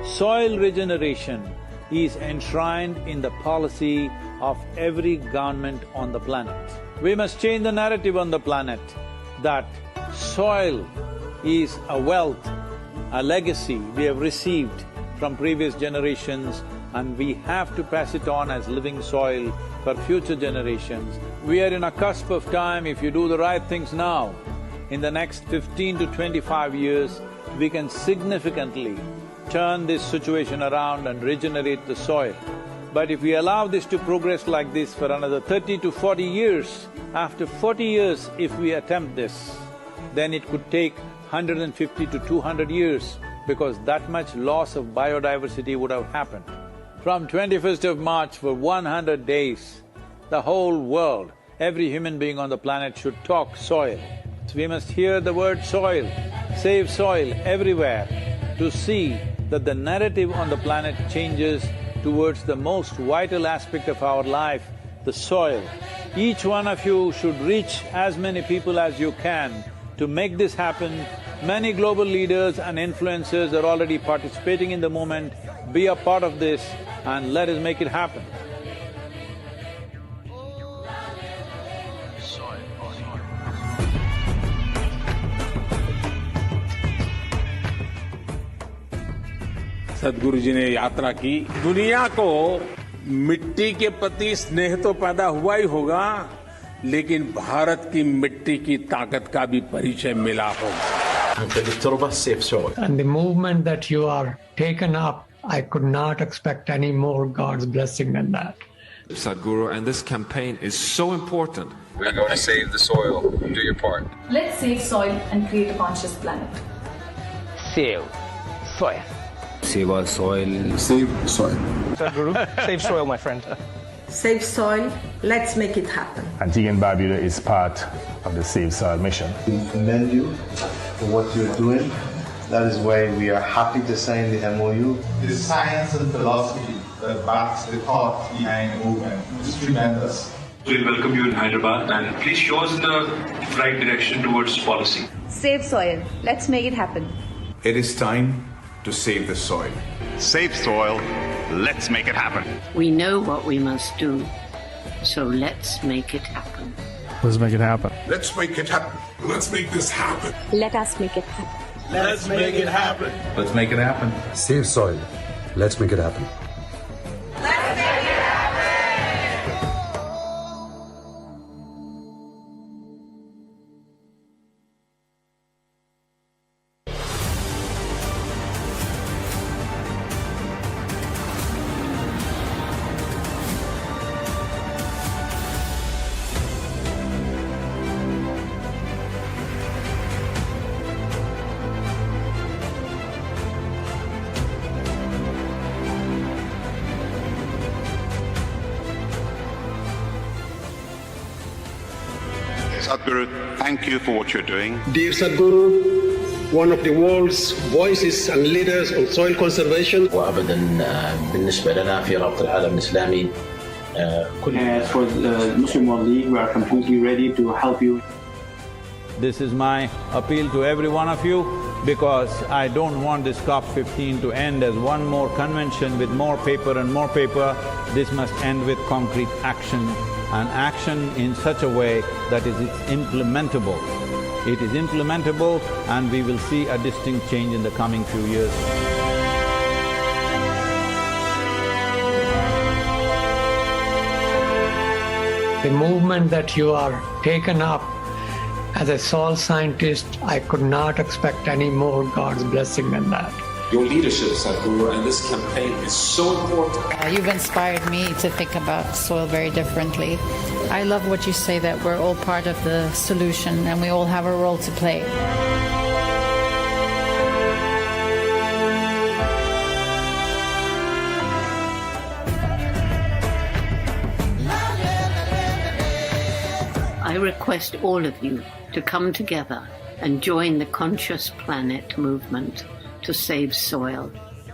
soil regeneration is enshrined in the policy of every government on the planet. We must change the narrative on the planet that soil is a wealth, a legacy we have received from previous generations, and we have to pass it on as living soil for future generations. We are in a cusp of time. If you do the right things now, in the next 15 to 25 years, we can significantly turn this situation around and regenerate the soil. But if we allow this to progress like this for another 30 to 40 years, after 40 years if we attempt this, then it could take 150 to 200 years because that much loss of biodiversity would have happened. From 21st of March for 100 days, the whole world, every human being on the planet should talk soil. So we must hear the word soil, save soil everywhere to see that the narrative on the planet changes towards the most vital aspect of our life, the soil. Each one of you should reach as many people as you can to make this happen. Many global leaders and influencers are already participating in the movement. Be a part of this and let us make it happen. सद्गुरु जी ने यात्रा की, दुनिया को मिट्टी के प्रति स्नेह तो पैदा हुआ ही होगा, लेकिन भारत की मिट्टी की ताकत का भी परिचय मिला होगा। And the movement that you are taken up, I could not expect any more God's blessing than that. Sadhguru, and this campaign is so important. We're going to save the soil. Do your part. Let's save soil and create a conscious planet. Save soil. Save our soil. Save soil. Sadhguru, save soil, my friend. Save soil, let's make it happen. Antigua and Barbuda is part of the Save Soil mission. We commend you for what you're doing. That is why we are happy to sign the MOU. The science and philosophy that backs the thought behind the movement is tremendous. We'll welcome you in Hyderabad and please show us the right direction towards policy. Save soil, let's make it happen. It is time to save the soil. Save soil, let's make it happen. We know what we must do, so let's make it happen. Let's make it happen. Let's make it happen. Let's make this happen. Let us make it happen. Let's make it happen. Let's make it happen. Save soil. Let's make it happen. Sadhguru, thank you for what you're doing. Dear Sadhguru, one of the world's voices and leaders on soil conservation. وأبدا بالنسبة لنا في رابطة العالم الإسلامي For the Muslim World League, we are completely ready to help you. This is my appeal to every one of you because I don't want this COP15 to end as one more convention with more paper and more paper. This must end with concrete action, and action in such a way that it's implementable. It is implementable and we will see a distinct change in the coming few years. The movement that you are taken up, as a soil scientist, I could not expect any more God's blessing than that. Your leadership, Sadhguru, and this campaign is so important. You've inspired me to think about soil very differently. I love what you say, that we're all part of the solution and we all have a role to play. I request all of you to come together and join the Conscious Planet movement to save soil.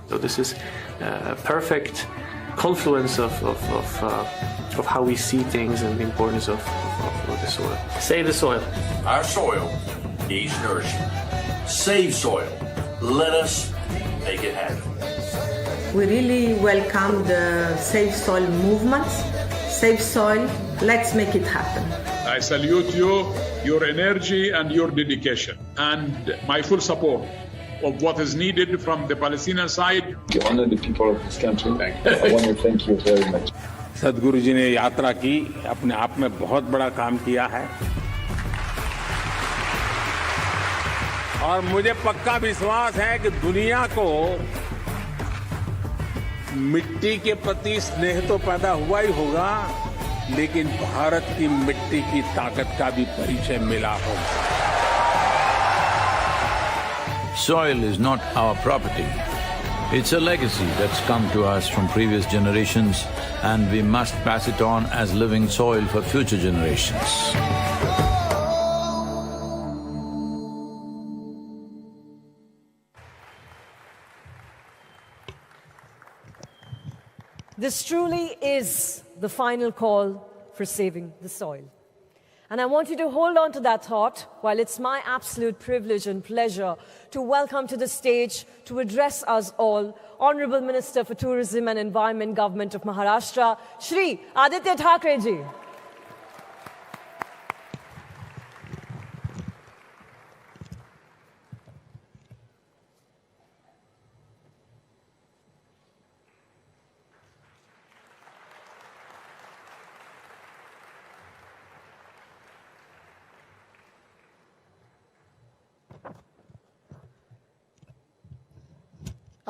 So this is a perfect confluence of how we see things and the importance of the soil. Save the soil. Our soil needs nourishment. Save soil. Let us make it happen. We really welcome the Save Soil movements. Save soil, let's make it happen. I salute you, your energy and your dedication, and my full support of what is needed from the Palestinian side. You honor the people of this country. I want to thank you very much. सद्गुरु जी ने यात्रा की, अपने आप में बहुत बड़ा काम किया है और मुझे पक्का विश्वास है कि दुनिया को मिट्टी के प्रति स्नेह तो पैदा हुआ ही होगा, लेकिन भारत की मिट्टी की ताकत का भी परिचय मिला होगा। Soil is not our property. It's a legacy that's come to us from previous generations, and we must pass it on as living soil for future generations. This truly is the final call for saving the soil. And I want you to hold on to that thought while it's my absolute privilege and pleasure to welcome to the stage, to address us all, Honorable Minister for Tourism and Environment, Government of Maharashtra, Shri Aditya Thackeray ji.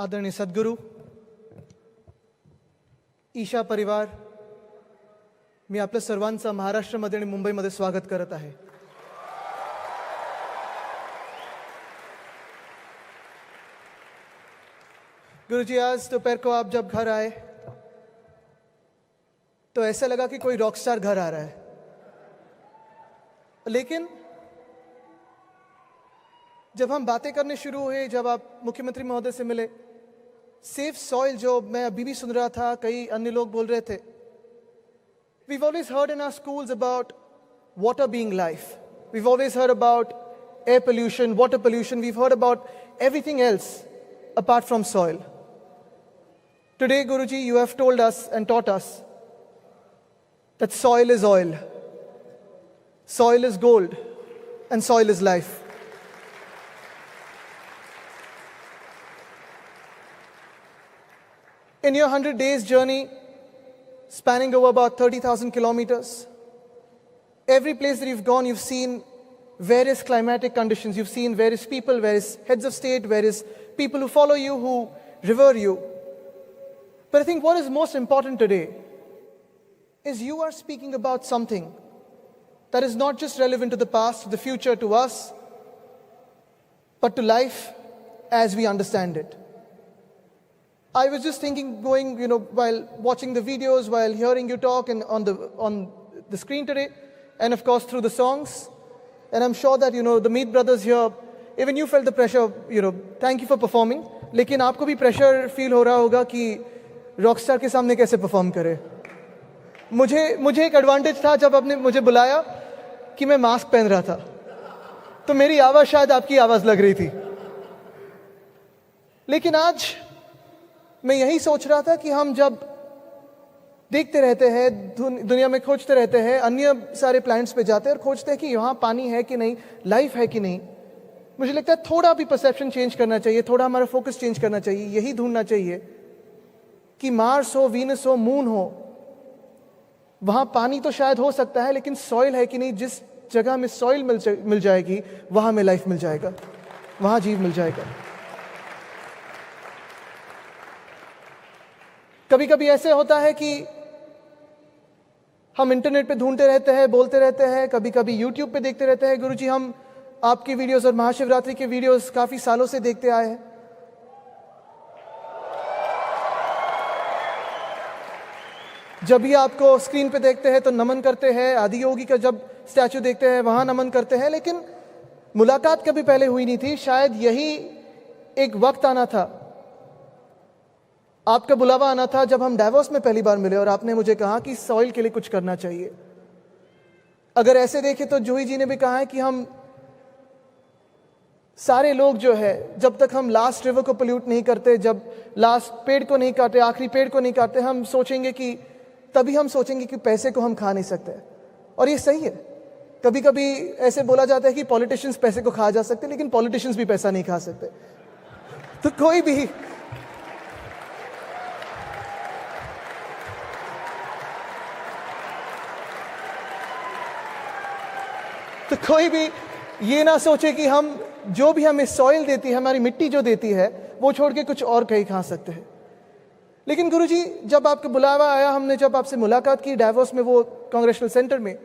आदरणीय सद्गुरू, ईशा परिवार, मी आपल्या सर्वांचं महाराष्ट्रामध्ये आणि मुंबईमध्ये स्वागत करत आहे. गुरुजी, आज दोपहर को आप जब घर आए तो ऐसा लगा कि कोई रॉकस्टार घर आ रहा है, लेकिन जब हम बातें करने शुरू हुए, जब आप मुख्यमंत्री महोदय से मिले, सेफ सॉइल जो मैं अभी भी सुन रहा था, कई अन्य लोग बोल रहे थे. We've always heard in our schools about water being life. We've always heard about air pollution, water pollution. We've heard about everything else apart from soil. Today, Guruji, you have told us and taught us that soil is oil, soil is gold, and soil is life. In your 100 days journey, spanning over about 30,000 kilometers, every place that you've gone, you've seen various climatic conditions. You've seen various people, various heads of state, various people who follow you, who revere you. But I think what is most important today is you are speaking about something that is not just relevant to the past, to the future, to us, but to life as we understand it. I was just thinking, while watching the videos, while hearing you talk and on the screen today, and of course through the songs, and I'm sure that, the Meet brothers here, even you felt the pressure, thank you for performing, लेकिन आपको भी pressure feel हो रहा होगा कि Rockstar के सामने कैसे perform करे. मुझे एक advantage था जब आपने मुझे बुलाया कि मैं मास्क पहन रहा था, तो मेरी आवाज़ शायद आपकी आवाज़ लग रही थी. लेकिन आज मैं यही सोच रहा था कि हम जब देखते रहते हैं, दुनिया में खोजते रहते हैं, अन्य सारे प्लैनेट्स पे जाते हैं और खोजते हैं कि यहाँ पानी है कि नहीं, लाइफ है कि नहीं, मुझे लगता है थोड़ा भी परसेप्शन चेंज करना चाहिए, थोड़ा हमारा फोकस चेंज करना चाहिए. यही ढूंढना चाहिए कि मार्स हो, वीनस हो, मून हो, वहाँ पानी तो शायद हो सकता है, लेकिन सॉइल है कि नहीं. जिस जगह में सॉइल मिल जाएगी, वहाँ में लाइफ मिल जाएगा, वहाँ जीव मिल जाएगा. कभी कभी ऐसे होता है कि हम इंटरनेट पे ढूंढते रहते हैं, बोलते रहते हैं, कभी कभी यूट्यूब पे देखते रहते हैं. गुरुजी, हम आपकी वीडियोस और महाशिवरात्रि के वीडियोस काफी सालों से देखते आए हैं. जब भी आपको स्क्रीन पे देखते हैं तो नमन करते हैं. आदि योगी का जब स्टैचू देखते हैं वहां नमन करते हैं. लेकिन मुलाकात कभी पहले हुई नहीं थी. शायद यही एक वक्त आना था, आपका बुलावा आना था, जब हम डाइवोर्स में पहली बार मिले और आपने मुझे कहा कि सॉइल के लिए कुछ करना चाहिए. अगर ऐसे देखें तो जूही जी ने भी कहा है कि हम सारे लोग जो है, जब तक हम लास्ट रिवर को पोल्यूट नहीं करते, जब लास्ट पेड़ को नहीं काटते, आखिरी पेड़ को नहीं काटते, हम सोचेंगे कि तभी हम सोचेंगे कि पैसे को हम खा नहीं सकते. और ये सही है. कभी कभी ऐसे बोला जाता है कि पॉलिटिशियंस पैसे को खा जा सकते, लेकिन पॉलिटिशियंस भी पैसा नहीं खा सकते. तो कोई भी तो कोई भी ये ना सोचे कि हम जो भी हमें सॉइल देती है, हमारी मिट्टी जो देती है, वो छोड़ के कुछ और कहीं खा सकते हैं। लेकिन गुरुजी, जब आपका बुलावा आया, हमने जब आपसे मुलाकात की डावोस में, वो कांग्रेशनल सेंटर में,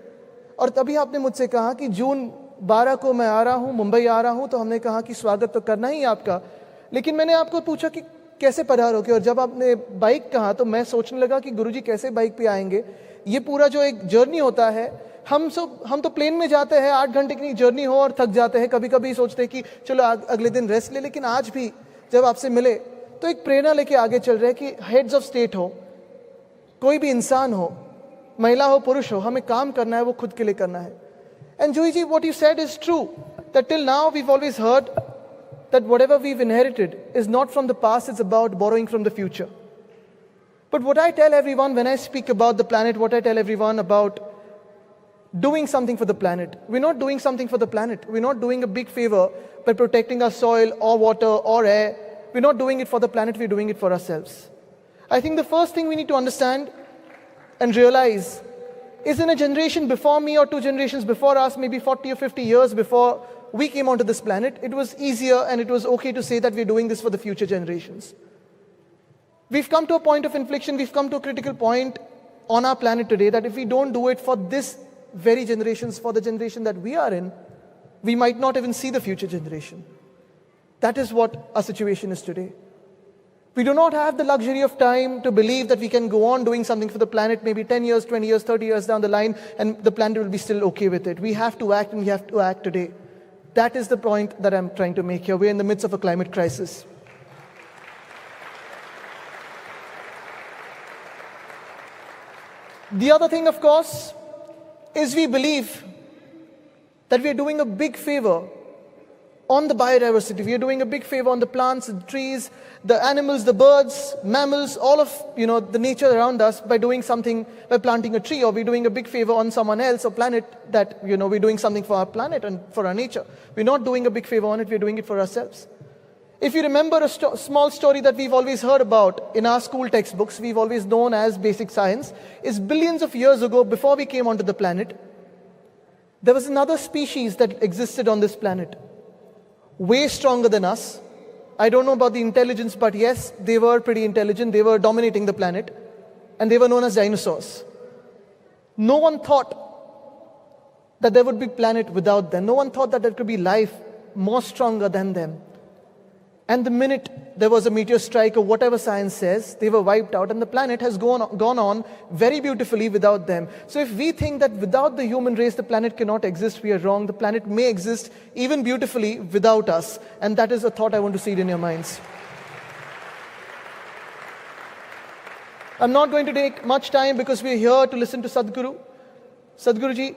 और तभी आपने मुझसे कहा कि जून 12 को मैं आ रहा हूँ, मुंबई आ रहा हूँ, तो हमने कहा कि स्वागत तो करना ही आपका। लेकिन मैंने आपको पूछा कि कैसे पधारोगे, और जब आपने बाइक कहा तो मैं सोचने लगा कि गुरुजी कैसे बाइक पे आएंगे। ये पूरा जो एक जर्नी होता है, हम तो प्लेन में जाते हैं, 8 घंटे की जर्नी हो और थक जाते हैं, कभी कभी सोचते हैं कि चलो अगले दिन रेस्ट ले। लेकिन आज भी जब आपसे मिले तो एक प्रेरणा लेके आगे चल रहे हैं कि हेड्स ऑफ स्टेट हो, कोई भी इंसान हो, महिला हो पुरुष हो, हमें काम करना है, वो खुद के लिए करना है। And Juhi ji, what you said is true, that till now we've always heard that whatever we've inherited is not from the past, it's about borrowing from the future. But what I tell everyone when I speak about the planet, what I tell everyone about doing something for the planet, we're not doing something for the planet. We're not doing a big favor by protecting our soil or water or air. We're not doing it for the planet, we're doing it for ourselves. I think the first thing we need to understand and realize is, in a generation before me or 2 generations before us, maybe 40 or 50 years before we came onto this planet, it was easier and it was okay to say that we're doing this for the future generations. We've come to a point of inflection, we've come to a critical point on our planet today that if we don't do it for this very generations, for the generation that we are in, we might not even see the future generation. That is what our situation is today. We do not have the luxury of time to believe that we can go on doing something for the planet maybe 10 years, 20 years, 30 years down the line and the planet will be still okay with it. We have to act, and we have to act today. That is the point that I'm trying to make here. We're in the midst of a climate crisis. The other thing, of course, is we believe that we are doing a big favor on the biodiversity. We are doing a big favor on the plants, the trees, the animals, the birds, mammals, all of the nature around us by doing something, by planting a tree, or we're doing a big favor on someone else or planet that we're doing something for our planet and for our nature. We're not doing a big favor on it, we're doing it for ourselves. If you remember a small story that we've always heard about in our school textbooks, we've always known as basic science, is billions of years ago, before we came onto the planet, there was another species that existed on this planet, way stronger than us. I don't know about the intelligence, but yes, they were pretty intelligent. They were dominating the planet, and they were known as dinosaurs. No one thought that there would be a planet without them. No one thought that there could be life more stronger than them. And the minute there was a meteor strike or whatever science says, they were wiped out, and the planet has gone on very beautifully without them. So if we think that without the human race the planet cannot exist, we are wrong. The planet may exist even beautifully without us, and that is a thought I want to seed in your minds. I'm not going to take much time because we're here to listen to Sadhguru. Sadhguruji,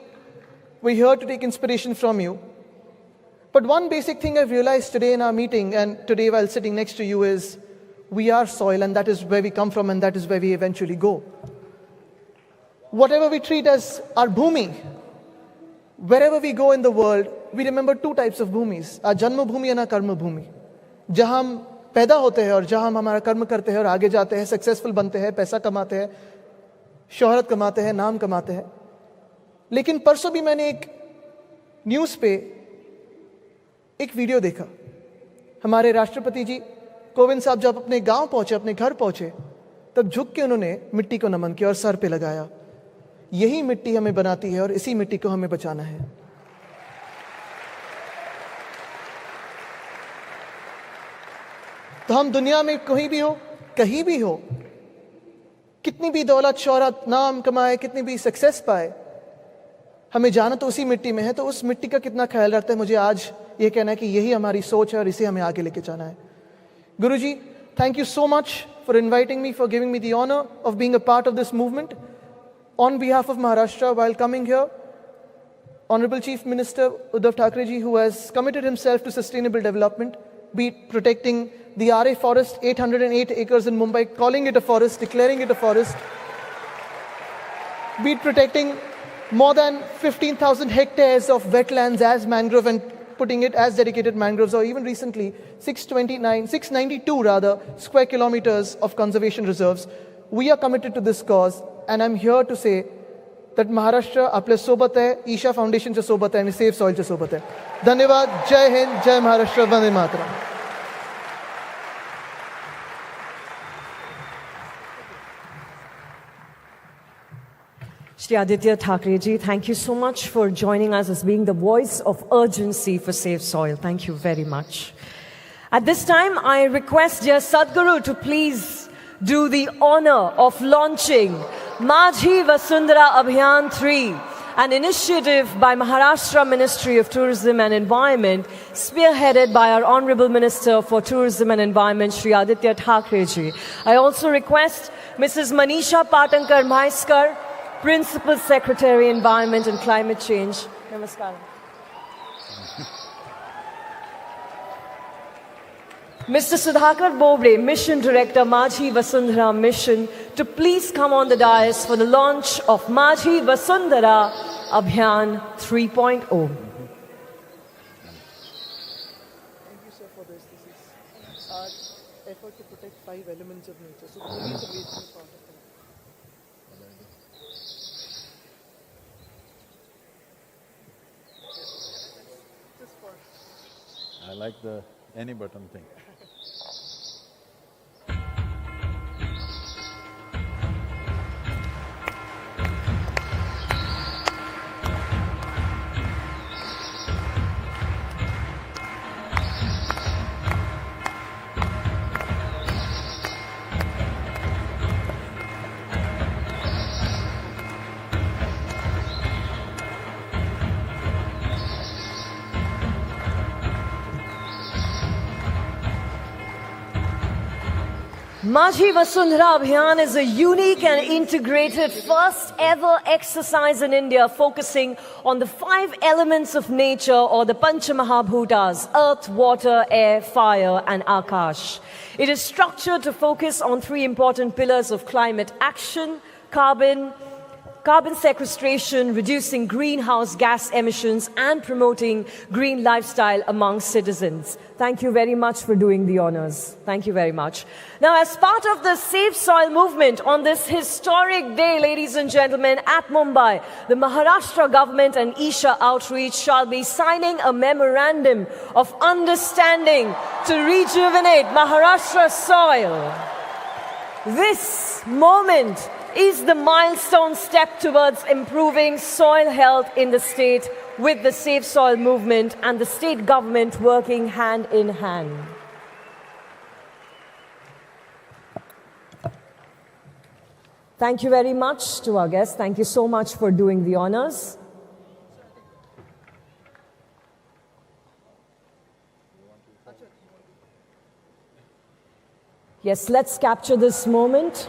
we're here to take inspiration from you. But one basic thing I've realized today in our meeting and today while sitting next to you is, we are soil, and that is where we come from, and that is where we eventually go. Whatever we treat as our bhumi, wherever we go in the world, we remember 2 types of bhumis, our janma bhumi and our karma bhumi. जहाँ हम पैदा होते हैं और जहाँ हम हमारा कर्म करते हैं और आगे जाते हैं, सक्सेसफुल बनते हैं, पैसा कमाते हैं, शोहरत कमाते हैं, नाम कमाते हैं. लेकिन परसों भी मैंने एक न्यूज़ पे एक वीडियो देखा. हमारे राष्ट्रपति जी कोविंद साहब जब अपने गांव पहुंचे, अपने घर पहुंचे, तब झुक के उन्होंने मिट्टी को नमन किया और सर पे लगाया. यही मिट्टी हमें बनाती है और इसी मिट्टी को हमें बचाना है. तो हम दुनिया में कहीं भी हो, कहीं भी हो, कितनी भी दौलत, शोहरत, नाम कमाए, कितनी भी सक्सेस पाए, हमें जाना तो उसी मिट्टी में है. तो उस मिट्टी का कितना ख्याल रखते हैं, मुझे आज ये कहना है कि यही हमारी सोच है और इसे हमें आगे लेके जाना है. गुरुजी, thank you so much for inviting me, for giving me the honor of being a part of this movement. On behalf of Maharashtra, while coming here, Honorable Chief Minister Uddhav Thackeray ji, who has committed himself to sustainable development, be it protecting the RA forest, 808 acres in Mumbai, calling it a forest, declaring it a forest, be it protecting more than 15,000 hectares of wetlands as mangrove and putting it as dedicated mangroves, or even recently 692 square kilometers of conservation reserves. We are committed to this cause, and I'm here to say that Maharashtra आपल्या सोबत आहे, ईशा फाउंडेशनच्या सोबत आहे आणि safe सॉइलच्या सोबत आहे. धन्यवाद. जय हिंद, जय Maharashtra, Vande Mataram. Shri Aditya Thackeray ji, thank you so much for joining us as being the voice of urgency for Safe Soil. Thank you very much. At this time, I request dear Sadhguru to please do the honor of launching Majhi Vasundhara Abhiyan 3, an initiative by Maharashtra Ministry of Tourism and Environment, spearheaded by our Honorable Minister for Tourism and Environment, Shri Aditya Thackeray ji. I also request Mrs. Manisha Patankar Maiskar, Principal Secretary, Environment and Climate Change. Namaskaram. Mr. Sudhakar Bobre, Mission Director, Majhi Vasundhara Mission, to please come on the dais for the launch of Majhi Vasundhara Abhiyan 3.0. Thank you, sir, for this. This is our effort to protect 5 elements of nature. So clearly it's a great part of it. I like the any button thing. Majhi Vasundhara Abhiyan is a unique and integrated first ever exercise in India focusing on the 5 elements of nature, or the Pancha Mahabhutas: earth, water, air, fire and akash. It is structured to focus on 3 important pillars of climate action: carbon sequestration, reducing greenhouse gas emissions and promoting green lifestyle among citizens. Thank you very much for doing the honors. Thank you very much. Now, as part of the Safe Soil movement on this historic day, ladies and gentlemen, at Mumbai, the Maharashtra government and Isha Outreach shall be signing a memorandum of understanding to rejuvenate Maharashtra soil. This moment is the milestone step towards improving soil health in the state, with the Safe Soil movement and the state government working hand in hand. Thank you very much to our guests. Thank you so much for doing the honors. Yes, let's capture this moment.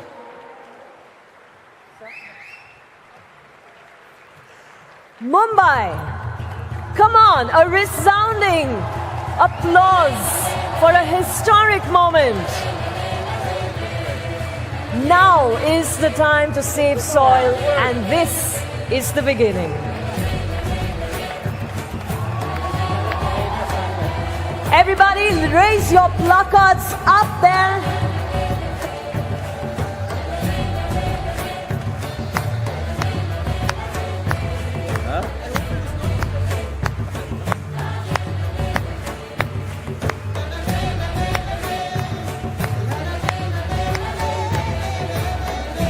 Mumbai, come on, a resounding applause for a historic moment. Now is the time to save soil, and this is the beginning. Everybody, raise your placards up there.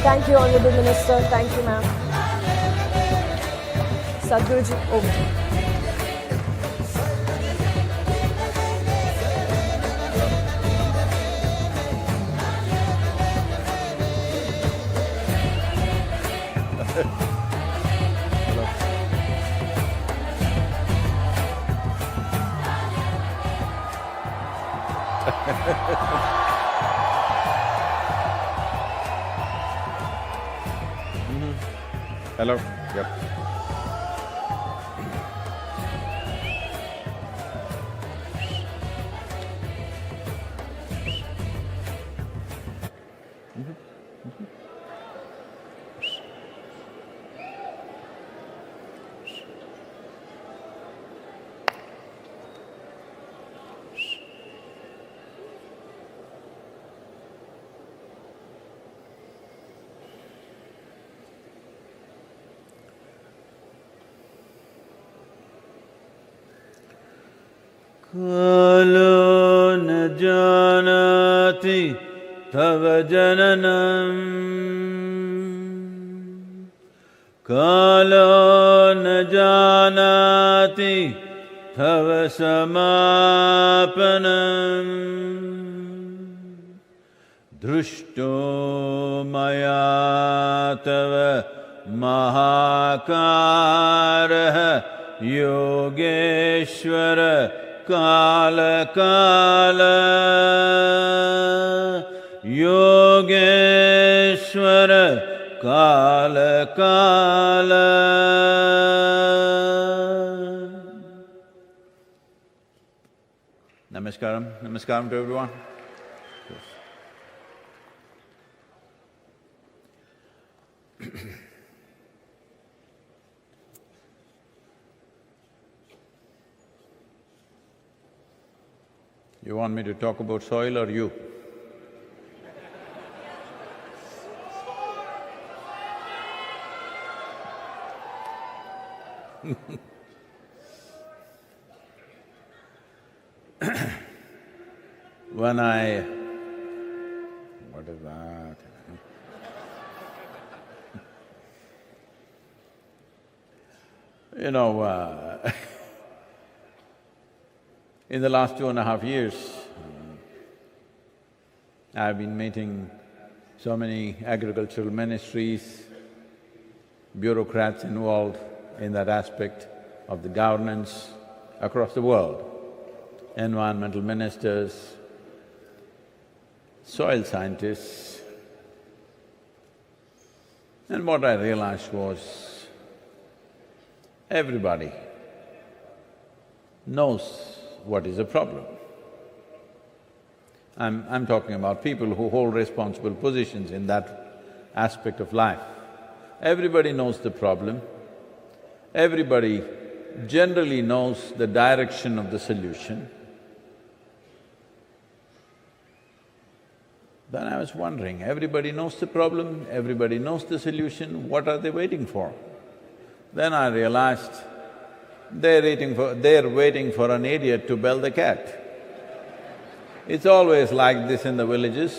Thank you, Honorable Minister. Thank you, ma'am. Sadhguru ji, over to you. Hello. Yep. Kalo n janati tava jananam Kalo n janati tava samapanam Drushto maya tava mahakaraha Yogeshwara Kala Kala Yogeshwara Kala Kala. Namaskaram. Namaskaram to everyone. You want me to talk about soil or you? What is that? You know, in the last 2.5 years, I've been meeting so many agricultural ministries, bureaucrats involved in that aspect of the governance across the world, environmental ministers, soil scientists. And what I realized was, everybody knows what is the problem. I'm talking about people who hold responsible positions in that aspect of life. Everybody knows the problem, everybody generally knows the direction of the solution. Then I was wondering, everybody knows the problem, everybody knows the solution, what are they waiting for? Then I realized, they're waiting for an idiot to bell the cat. It's always like this in the villages.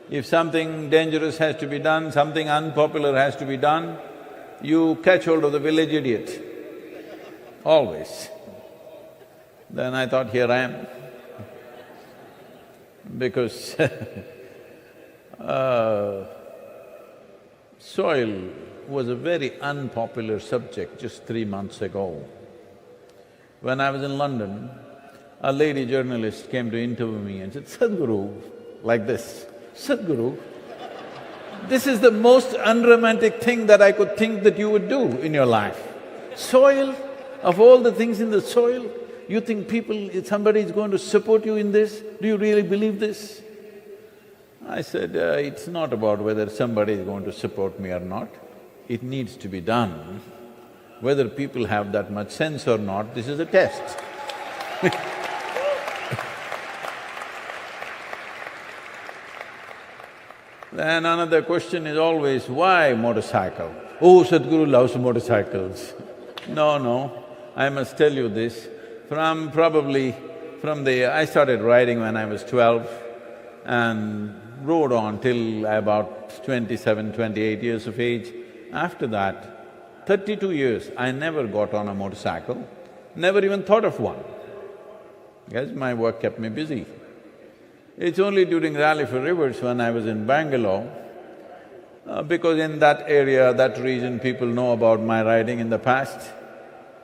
If something dangerous has to be done, something unpopular has to be done, you catch hold of the village idiot, always. Then I thought, here I am. Because soil was a very unpopular subject just 3 months ago. When I was in London, a lady journalist came to interview me and said, Sadhguru, like this, Sadhguru, this is the most unromantic thing that I could think that you would do in your life. Soil, of all the things in the soil, you think somebody is going to support you in this? Do you really believe this? I said, it's not about whether somebody is going to support me or not. It needs to be done. Whether people have that much sense or not, this is a test. Then another question is always, why motorcycle? Oh, Sadhguru loves motorcycles. No, I must tell you this, I started riding when I was 12 and rode on till about 27, 28 years of age. After that, 32 years, I never got on a motorcycle, never even thought of one, because my work kept me busy. It's only during Rally for Rivers when I was in Bangalore, because in that area, that region, people know about my riding in the past.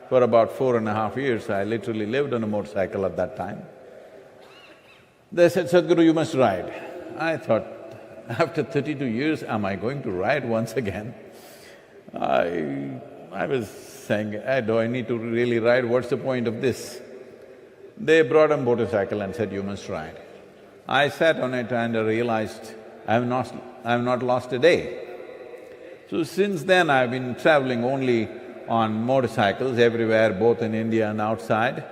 For about 4.5 years, I literally lived on a motorcycle at that time. They said, Sadhguru, you must ride. I thought, after 32 years, am I going to ride once again? I was saying, do I need to really ride? What's the point of this? They brought a motorcycle and said, you must ride. I sat on it and I realized I've not lost a day. So since then I've been traveling only on motorcycles everywhere, both in India and outside,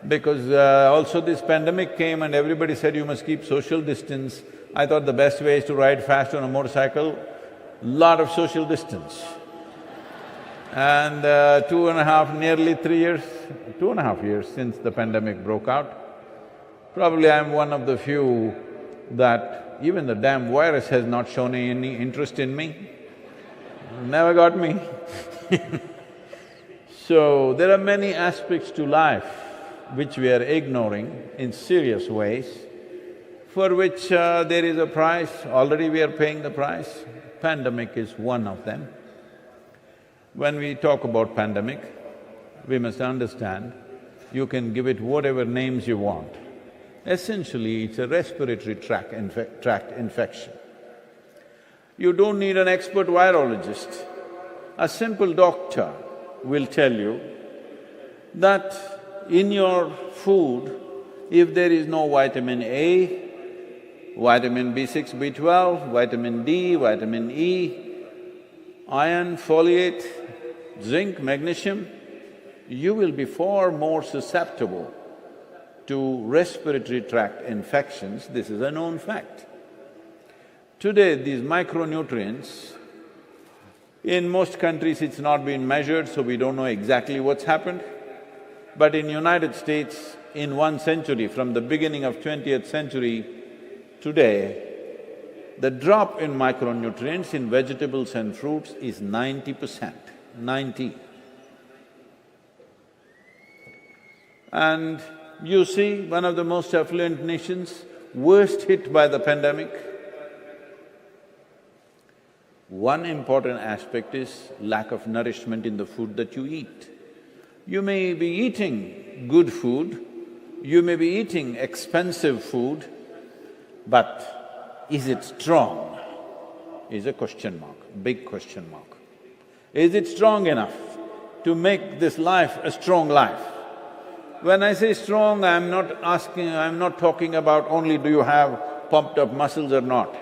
because also this pandemic came and everybody said you must keep social distance. I thought the best way is to ride fast on a motorcycle, lot of social distance. And 2.5 years since the pandemic broke out, probably I'm one of the few that even the damn virus has not shown any interest in me, never got me. So, there are many aspects to life which we are ignoring in serious ways, for which there is a price, already we are paying the price. Pandemic is one of them. When we talk about pandemic, we must understand, you can give it whatever names you want. Essentially, it's a respiratory tract infection. You don't need an expert virologist. A simple doctor will tell you that in your food, if there is no vitamin A, vitamin B6, B12, vitamin D, vitamin E, iron, folate, zinc, magnesium, you will be far more susceptible to respiratory tract infections. This is a known fact. Today, these micronutrients, in most countries it's not been measured, so we don't know exactly what's happened. But in United States, in 1 century, from the beginning of 20th century today, the drop in micronutrients in vegetables and fruits is 90%, 90. And you see, one of the most affluent nations, worst hit by the pandemic. One important aspect is lack of nourishment in the food that you eat. You may be eating good food, you may be eating expensive food, but is it strong? Is a question mark, big question mark. Is it strong enough to make this life a strong life? When I say strong, I'm not talking about only do you have pumped up muscles or not.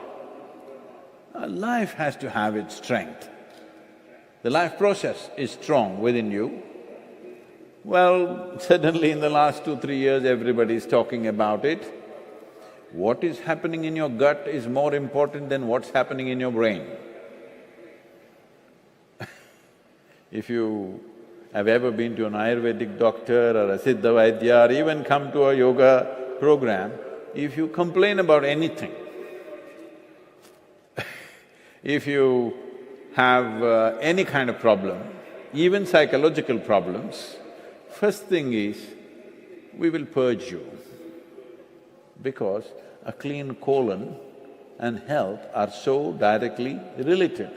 Life has to have its strength. The life process is strong within you. Well, suddenly in the last 2-3 years, everybody is talking about it. What is happening in your gut is more important than what's happening in your brain. If you have ever been to an Ayurvedic doctor or a Siddha Vaidya or even come to a yoga program, if you complain about anything, if you have any kind of problem, even psychological problems, first thing is, we will purge you, because a clean colon and health are so directly related.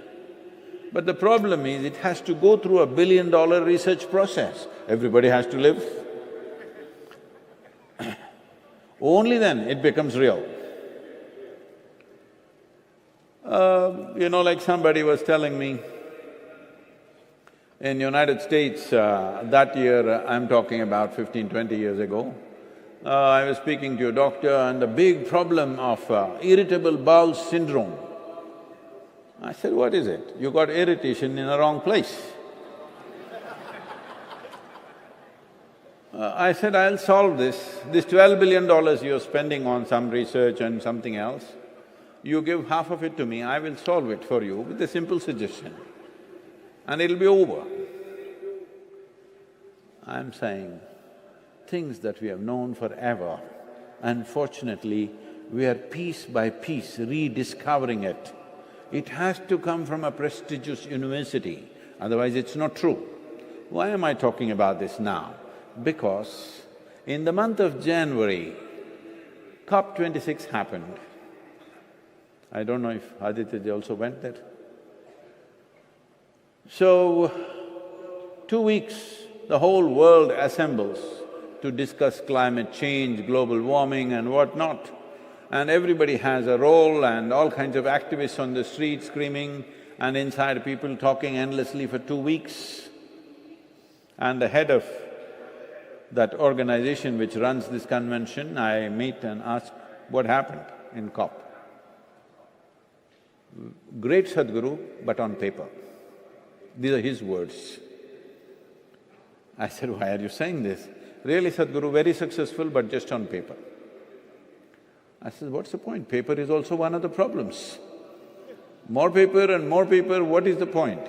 But the problem is, it has to go through $1 billion research process. Everybody has to live. Only then it becomes real. Like somebody was telling me, in United States, that year, I'm talking about 15-20 years ago, I was speaking to a doctor and the big problem of irritable bowel syndrome. I said, what is it? You got irritation in the wrong place. I said, I'll solve this. This $12 billion you're spending on some research and something else, you give half of it to me, I will solve it for you with a simple suggestion, and it'll be over. I'm saying, things that we have known forever, unfortunately, we are piece by piece rediscovering it. It has to come from a prestigious university, otherwise it's not true. Why am I talking about this now? Because in the month of January, COP26 happened. I don't know if Aditya also went there. So, 2 weeks, the whole world assembles to discuss climate change, global warming and whatnot. And everybody has a role and all kinds of activists on the street screaming, and inside people talking endlessly for 2 weeks. And the head of that organization which runs this convention, I meet and ask, what happened in COP? Great Sadhguru, but on paper. These are his words. I said, why are you saying this? Really, Sadhguru, very successful, but just on paper. I said, what's the point? Paper is also one of the problems. More paper and more paper, what is the point?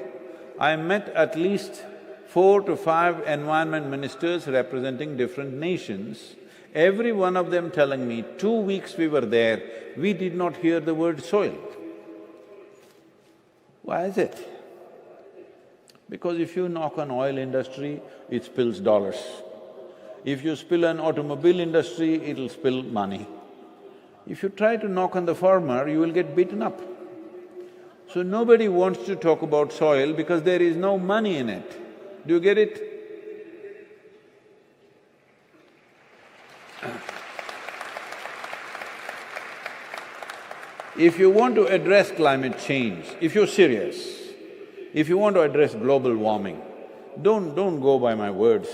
I met at least 4 to 5 environment ministers representing different nations, every one of them telling me, 2 weeks we were there, we did not hear the word soil. Why is it? Because if you knock on oil industry, it spills dollars. If you spill an automobile industry, it'll spill money. If you try to knock on the farmer, you will get beaten up. So nobody wants to talk about soil because there is no money in it. Do you get it? If you want to address climate change, if you're serious, if you want to address global warming, don't go by my words.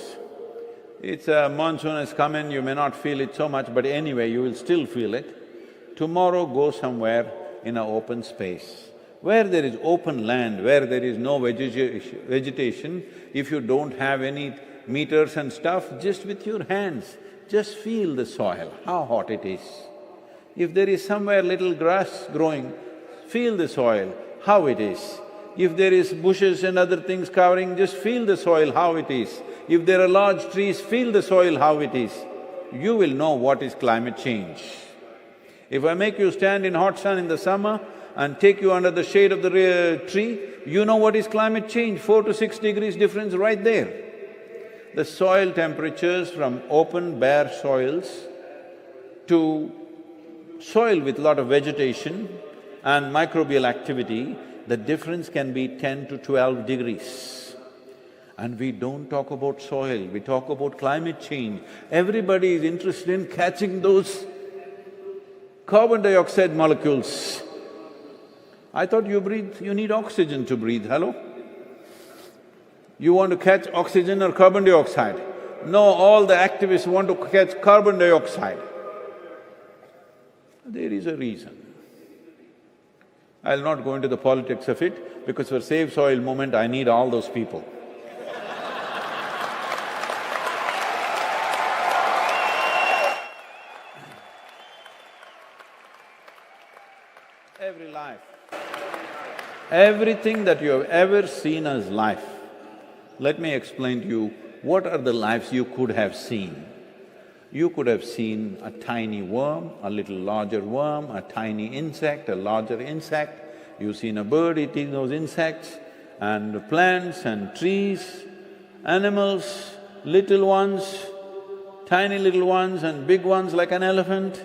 It's a monsoon has come in, you may not feel it so much, but anyway, you will still feel it. Tomorrow go somewhere in an open space. Where there is open land, where there is no vegetation, if you don't have any meters and stuff, just with your hands, just feel the soil, how hot it is. If there is somewhere little grass growing, feel the soil, how it is. If there is bushes and other things covering, just feel the soil, how it is. If there are large trees, feel the soil, how it is. You will know what is climate change. If I make you stand in hot sun in the summer and take you under the shade of the tree, you know what is climate change, 4 to 6 degrees difference right there. The soil temperatures from open bare soils to soil with lot of vegetation and microbial activity, the difference can be 10 to 12 degrees. And we don't talk about soil, we talk about climate change. Everybody is interested in catching those carbon dioxide molecules. I thought you need oxygen to breathe, hello? You want to catch oxygen or carbon dioxide? No, all the activists want to catch carbon dioxide. There is a reason. I'll not go into the politics of it, because for Save Soil movement, I need all those people. Every life, everything that you have ever seen as life, let me explain to you what are the lives you could have seen. You could have seen a tiny worm, a little larger worm, a tiny insect, a larger insect. You've seen a bird eating those insects, and plants and trees, animals, little ones, tiny little ones and big ones like an elephant,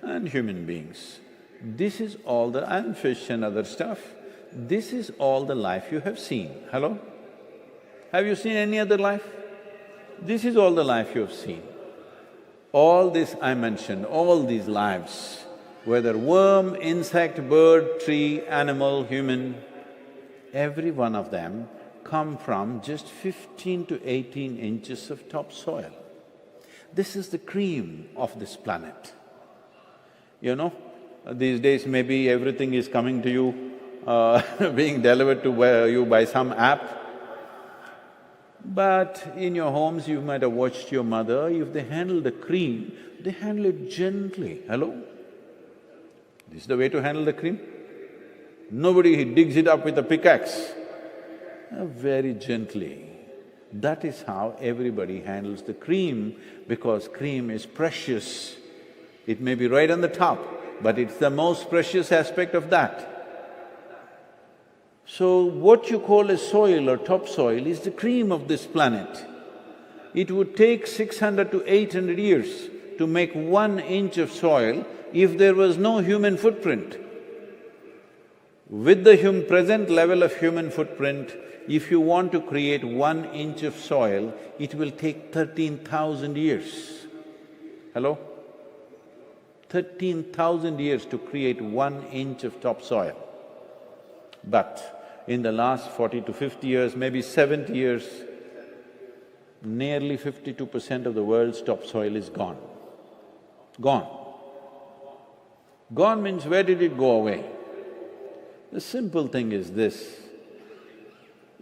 and human beings. This is all the… and fish and other stuff. This is all the life you have seen. Hello? Have you seen any other life? This is all the life you have seen. All this I mentioned, all these lives, whether worm, insect, bird, tree, animal, human, every one of them come from just 15 to 18 inches of topsoil. This is the cream of this planet. You know, these days maybe everything is coming to you, being delivered to you by some app. But in your homes, you might have watched your mother, if they handle the cream, they handle it gently. Hello? This is the way to handle the cream? Nobody digs it up with a pickaxe. Very gently. That is how everybody handles the cream, because cream is precious. It may be right on the top, but it's the most precious aspect of that. So what you call as soil or topsoil is the cream of this planet. It would take 600 to 800 years to make 1 inch of soil if there was no human footprint. With the present level of human footprint, if you want to create 1 inch of soil, it will take 13,000 years. Hello? 13,000 years to create 1 inch of topsoil. But in the last 40 to 50 years, maybe 70 years, nearly 52% of the world's topsoil is gone. Gone. Gone means where did it go away? The simple thing is this: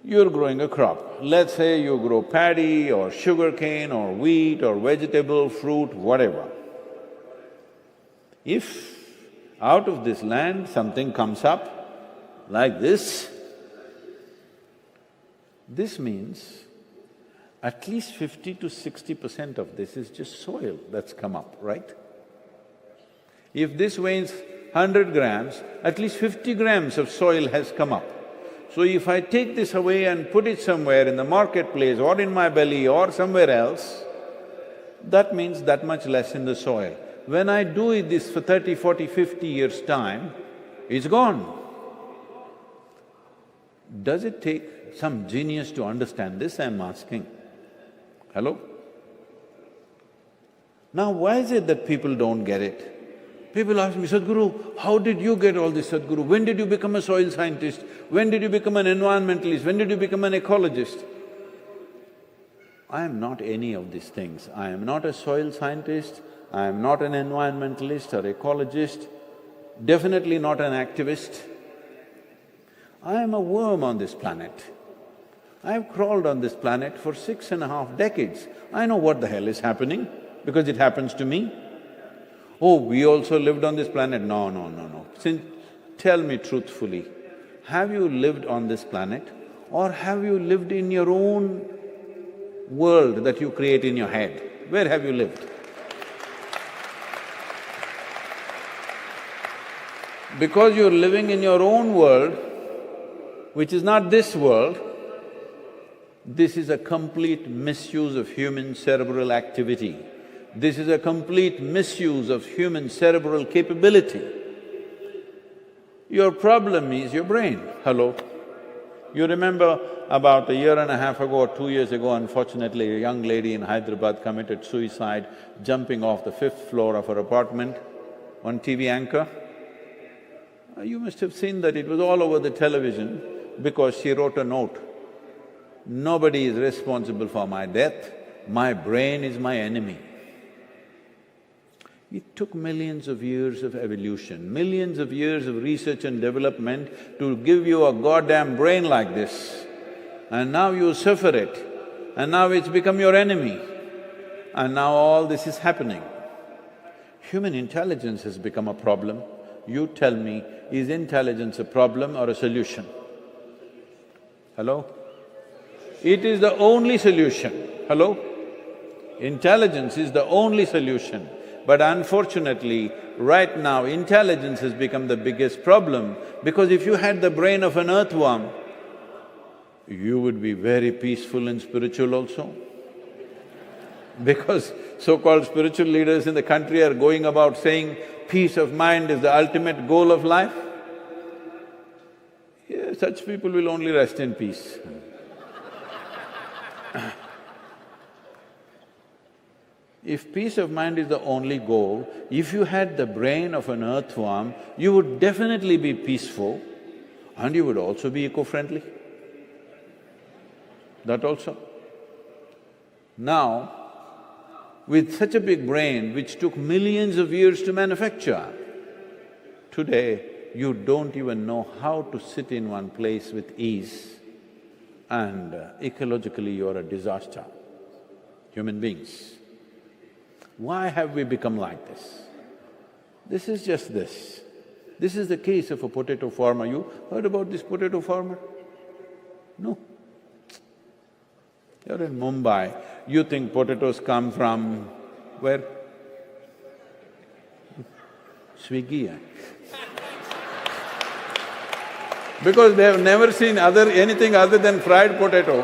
you're growing a crop. Let's say you grow paddy or sugarcane or wheat or vegetable, fruit, whatever. If out of this land something comes up like this, This means at least 50 to 60% of this is just soil that's come up, right? If this weighs 100 grams, at least 50 grams of soil has come up. So if I take this away and put it somewhere in the marketplace or in my belly or somewhere else, that means that much less in the soil. When I do this for 30, 40, 50 years' time, it's gone. Does it take some genius to understand this, I'm asking? Hello? Now why is it that people don't get it? People ask me, Sadhguru, how did you get all this, Sadhguru? When did you become a soil scientist? When did you become an environmentalist? When did you become an ecologist? I am not any of these things. I am not a soil scientist, I am not an environmentalist or ecologist, definitely not an activist. I am a worm on this planet. I have crawled on this planet for 6.5 decades. I know what the hell is happening because it happens to me. Oh, we also lived on this planet? No. Tell me truthfully, have you lived on this planet or have you lived in your own world that you create in your head? Where have you lived? Because you're living in your own world, which is not this world, this is a complete misuse of human cerebral activity. This is a complete misuse of human cerebral capability. Your problem is your brain. Hello? You remember about 1.5 years ago or 2 years ago, unfortunately, a young lady in Hyderabad committed suicide jumping off the 5th floor of her apartment, on TV anchor. You must have seen that, it was all over the television because she wrote a note. Nobody is responsible for my death, my brain is my enemy. It took millions of years of evolution, millions of years of research and development to give you a goddamn brain like this. And now you suffer it, and now it's become your enemy. And now all this is happening. Human intelligence has become a problem. You tell me, is intelligence a problem or a solution? Hello? It is the only solution. Hello? Intelligence is the only solution. But unfortunately, right now, intelligence has become the biggest problem because if you had the brain of an earthworm, you would be very peaceful and spiritual also. Because so-called spiritual leaders in the country are going about saying peace of mind is the ultimate goal of life. Yeah, such people will only rest in peace. If peace of mind is the only goal, if you had the brain of an earthworm, you would definitely be peaceful and you would also be eco-friendly. That also. Now, with such a big brain which took millions of years to manufacture, today you don't even know how to sit in one place with ease and ecologically you're a disaster, human beings. Why have we become like this? This is just this. This is the case of a potato farmer. You heard about this potato farmer? No. You're in Mumbai, you think potatoes come from where? Swiggy, because they have never seen anything other than fried potato.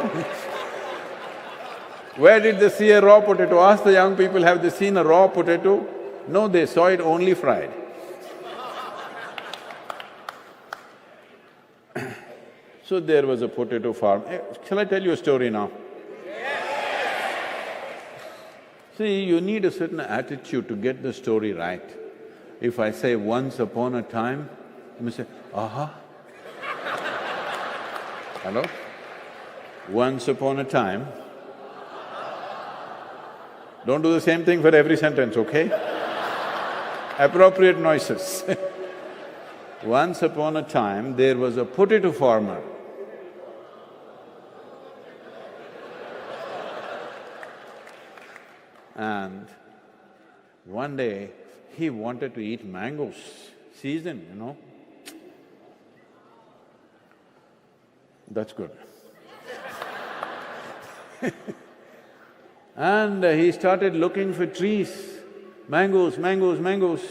Where did they see a raw potato? Ask the young people, have they seen a raw potato? No, they saw it only fried. So there was a potato farm. Shall I tell you a story now? See, you need a certain attitude to get the story right. If I say once upon a time, you must say, aha. Hello? Once upon a time. Don't do the same thing for every sentence, okay? Appropriate noises. Once upon a time, there was a potato farmer. And one day, he wanted to eat mangoes, season, you know. That's good. And he started looking for trees, mangoes, mangoes, mangoes.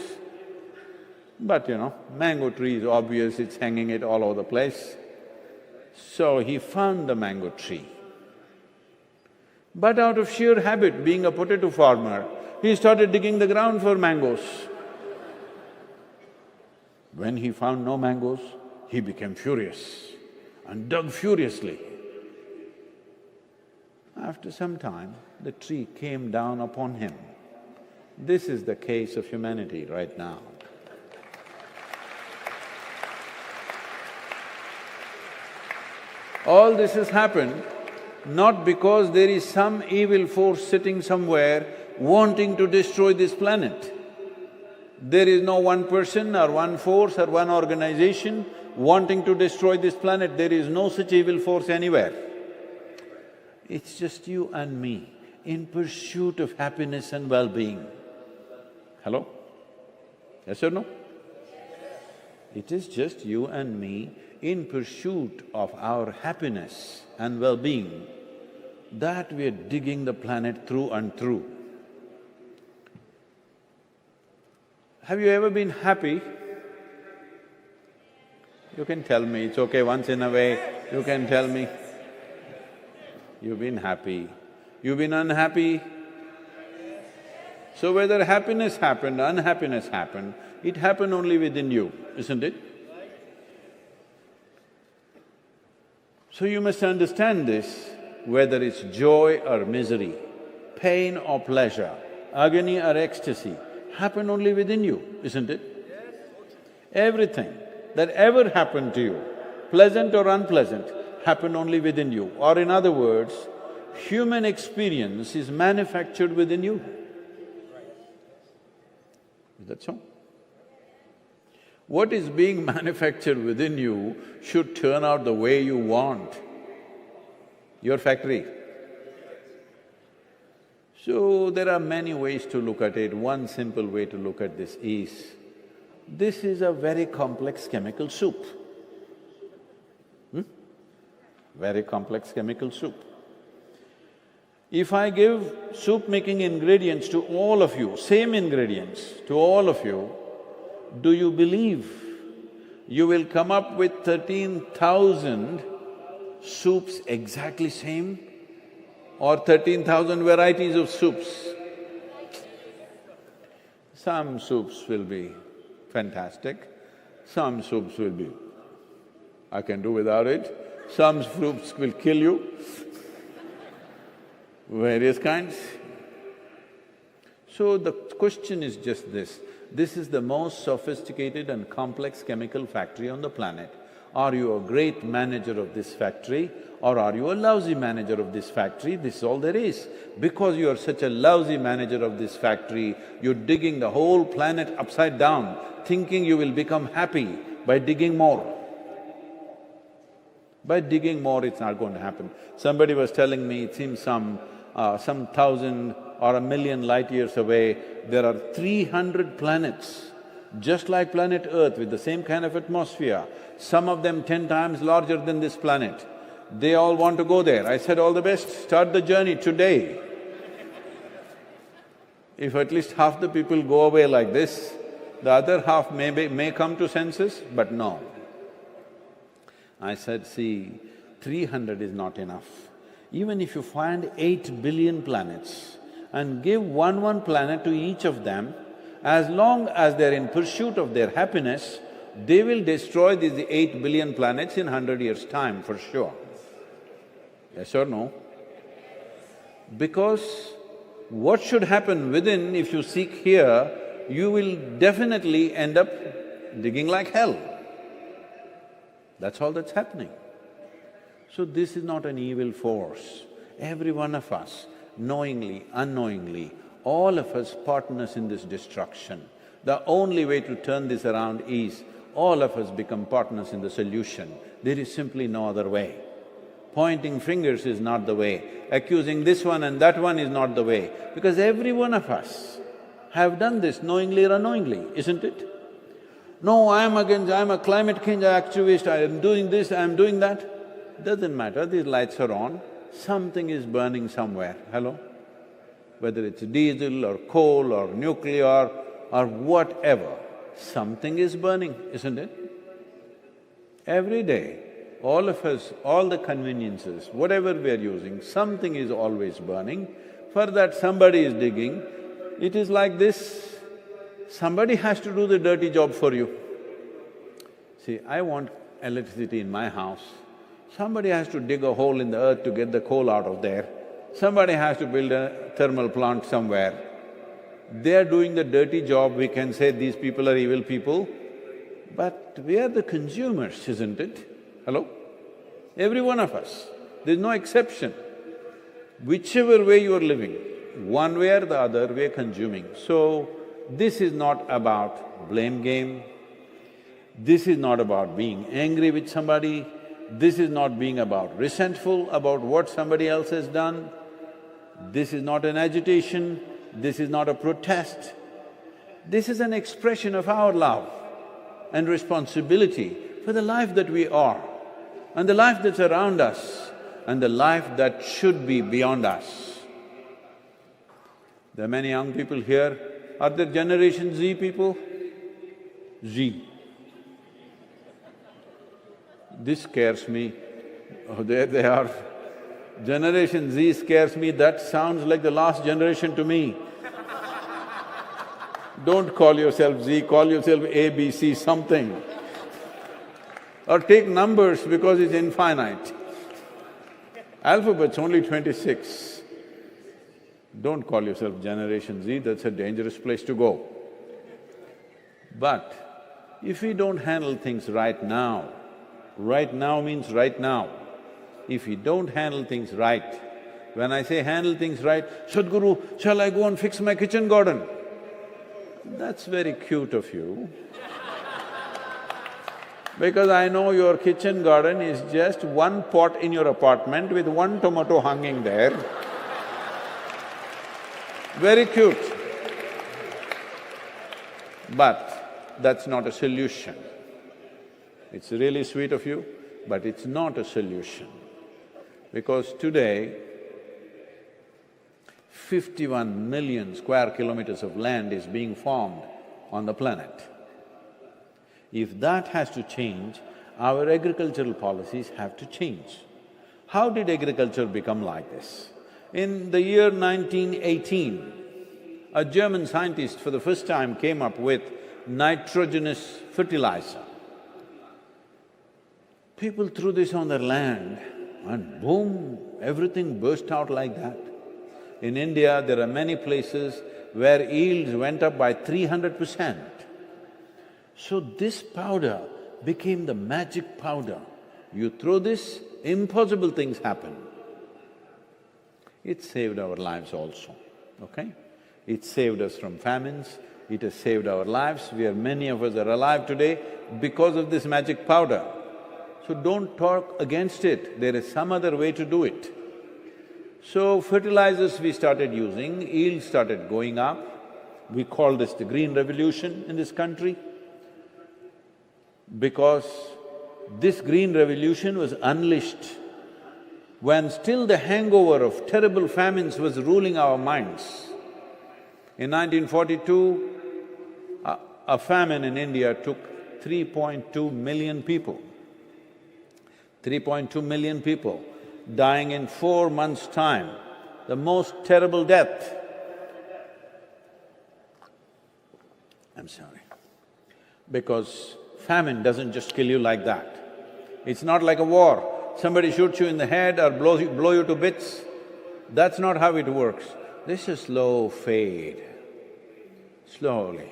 But mango tree is obvious, it's hanging it all over the place. So he found the mango tree. But out of sheer habit, being a potato farmer, he started digging the ground for mangoes. When he found no mangoes, he became furious and dug furiously. After some time, the tree came down upon him. This is the case of humanity right now. All this has happened not because there is some evil force sitting somewhere wanting to destroy this planet. There is no one person or one force or one organization wanting to destroy this planet. There is no such evil force anywhere. It's just you and me in pursuit of happiness and well-being. Hello? Yes or no? It is just you and me in pursuit of our happiness and well-being that we are digging the planet through and through. Have you ever been happy? You can tell me, it's okay, once in a way, you can tell me. You've been happy. You've been unhappy? So whether happiness happened, unhappiness happened, it happened only within you, isn't it? So you must understand this, whether it's joy or misery, pain or pleasure, agony or ecstasy, happen only within you, isn't it? Everything that ever happened to you, pleasant or unpleasant, happened only within you. Or in other words, human experience is manufactured within you. Is that so? What is being manufactured within you should turn out the way you want. Your factory. So there are many ways to look at it. One simple way to look at this is a very complex chemical soup. Very complex chemical soup. If I give soup-making ingredients to all of you, same ingredients to all of you, do you believe you will come up with 13,000 soups exactly same? Or 13,000 varieties of soups? Some soups will be fantastic, some soups will be, I can do without it, some soups will kill you, various kinds. So the question is just this is the most sophisticated and complex chemical factory on the planet. Are you a great manager of this factory or are you a lousy manager of this factory? This is all there is. Because you are such a lousy manager of this factory, you're digging the whole planet upside down, thinking you will become happy by digging more. By digging more, it's not going to happen. Somebody was telling me, it seems some 1,000 or 1,000,000 light years away, there are 300 planets, just like planet Earth with the same kind of atmosphere, some of them 10 times larger than this planet. They all want to go there. I said, all the best, start the journey today. If at least half the people go away like this, the other half may come to senses, but no. I said, see, 300 is not enough. Even if you find 8 billion planets and give one planet to each of them, as long as they're in pursuit of their happiness, they will destroy these 8 billion planets in 100 years' time for sure. Yes or no? Because what should happen within, if you seek here, you will definitely end up digging like hell. That's all that's happening. So this is not an evil force. Every one of us, knowingly, unknowingly, all of us partners in this destruction. The only way to turn this around is all of us become partners in the solution. There is simply no other way. Pointing fingers is not the way, accusing this one and that one is not the way, because every one of us have done this knowingly or unknowingly, isn't it? No, I'm a climate change activist, I am doing this, I am doing that. Doesn't matter, these lights are on, something is burning somewhere, hello? Whether it's diesel or coal or nuclear or whatever, something is burning, isn't it? Every day, all of us, all the conveniences, whatever we are using, something is always burning. For that somebody is digging. It is like this, somebody has to do the dirty job for you. See, I want electricity in my house. Somebody has to dig a hole in the earth to get the coal out of there. Somebody has to build a thermal plant somewhere. They are doing the dirty job, we can say these people are evil people, but we are the consumers, isn't it? Hello? Every one of us, there's no exception. Whichever way you are living, one way or the other, we are consuming. So, this is not about blame game, this is not about being angry with somebody, this is not being about resentful about what somebody else has done, this is not an agitation, this is not a protest. This is an expression of our love and responsibility for the life that we are, and the life that's around us, and the life that should be beyond us. There are many young people here. Are there Generation Z people? Z. This scares me. Oh, there they are. Generation Z scares me, that sounds like the last generation to me. Don't call yourself Z, call yourself A, B, C, something. Or take numbers because it's infinite. Alphabet's only 26. Don't call yourself Generation Z, that's a dangerous place to go. But if we don't handle things right now means right now. If we don't handle things right, when I say handle things right, Sadhguru, shall I go and fix my kitchen garden? That's very cute of you. Because I know your kitchen garden is just one pot in your apartment with one tomato hanging there. Very cute. But that's not a solution. It's really sweet of you, but it's not a solution. Because today, 51 million square kilometers of land is being formed on the planet. If that has to change, our agricultural policies have to change. How did agriculture become like this? In the year 1918, a German scientist for the first time came up with nitrogenous fertilizer. People threw this on their land and boom, everything burst out like that. In India, there are many places where yields went up by 300%. So this powder became the magic powder. You throw this, impossible things happen. It saved our lives also, okay? It saved us from famines, it has saved our lives. Many of us are alive today because of this magic powder. So don't talk against it, there is some other way to do it. So fertilizers we started using, yields started going up. We call this the green revolution in this country, because this green revolution was unleashed when still the hangover of terrible famines was ruling our minds. In 1942, a famine in India took 3.2 million people. 3.2 million people dying in 4 months' time, the most terrible death. I'm sorry. Because famine doesn't just kill you like that. It's not like a war. Somebody shoots you in the head or blow you to bits. That's not how it works. This is slow fade. Slowly,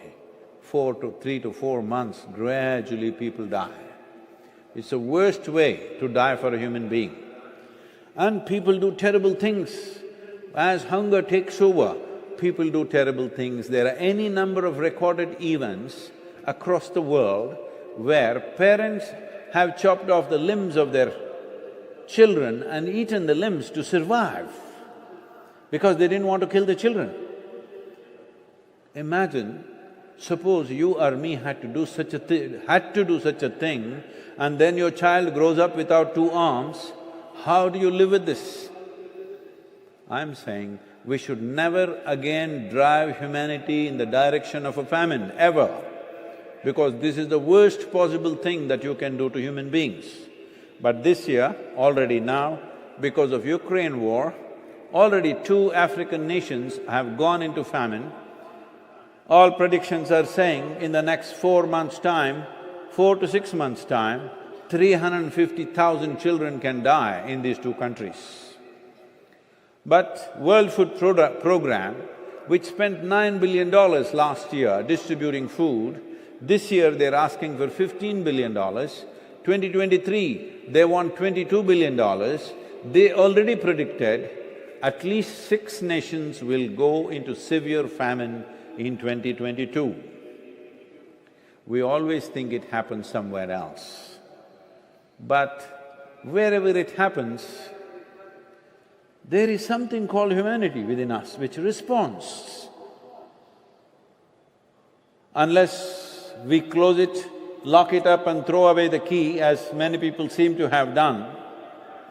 3 to 4 months, gradually people die. It's the worst way to die for a human being. And people do terrible things. As hunger takes over, people do terrible things. There are any number of recorded events across the world where parents have chopped off the limbs of their children and eaten the limbs to survive because they didn't want to kill the children. Imagine, suppose you or me had to do such a thing, and then your child grows up without 2 arms, how do you live with this? I'm saying we should never again drive humanity in the direction of a famine, ever, because this is the worst possible thing that you can do to human beings. But this year, already now, because of Ukraine war, already 2 African nations have gone into famine. All predictions are saying in the next 4 months' time, 4 to 6 months' time, 350,000 children can die in these 2 countries. But World Food Program, which spent $9 billion last year distributing food, this year they're asking for $15 billion. 2023, they want $22 billion. They already predicted at least 6 nations will go into severe famine in 2022. We always think it happens somewhere else. But wherever it happens, there is something called humanity within us which responds. Unless we close it, lock it up and throw away the key, as many people seem to have done,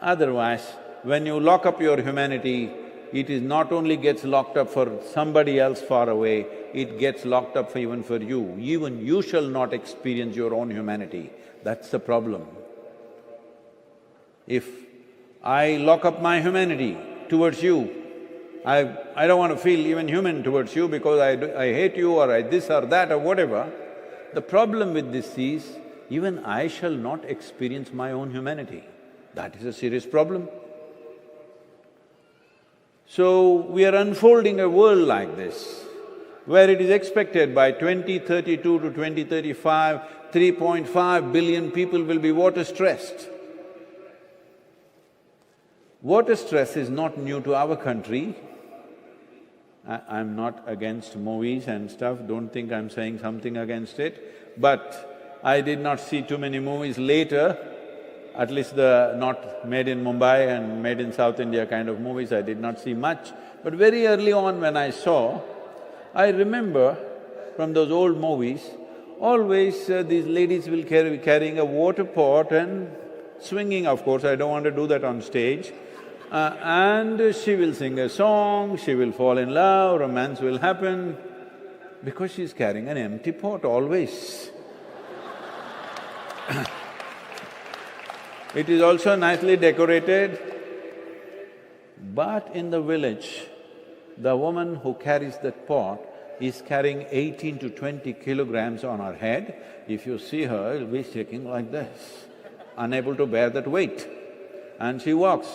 otherwise, when you lock up your humanity, it is not only gets locked up for somebody else far away, it gets locked up even for you. Even you shall not experience your own humanity. That's the problem. If I lock up my humanity towards you, I don't want to feel even human towards you because I hate you or I this or that or whatever. The problem with this is, even I shall not experience my own humanity. That is a serious problem. So, we are unfolding a world like this, where it is expected by 2032 to 2035, 3.5 billion people will be water-stressed. Water stress is not new to our country. I'm not against movies and stuff, don't think I'm saying something against it, but I did not see too many movies later, at least the not made in Mumbai and made in South India kind of movies, I did not see much. But very early on when I saw, I remember from those old movies, always these ladies will carrying a water pot and swinging, of course, I don't want to do that on stage. And she will sing a song, she will fall in love, romance will happen, because she's carrying an empty pot always. It is also nicely decorated, but in the village, the woman who carries that pot is carrying 18 to 20 kilograms on her head. If you see her, she'll be shaking like this, unable to bear that weight. And she walks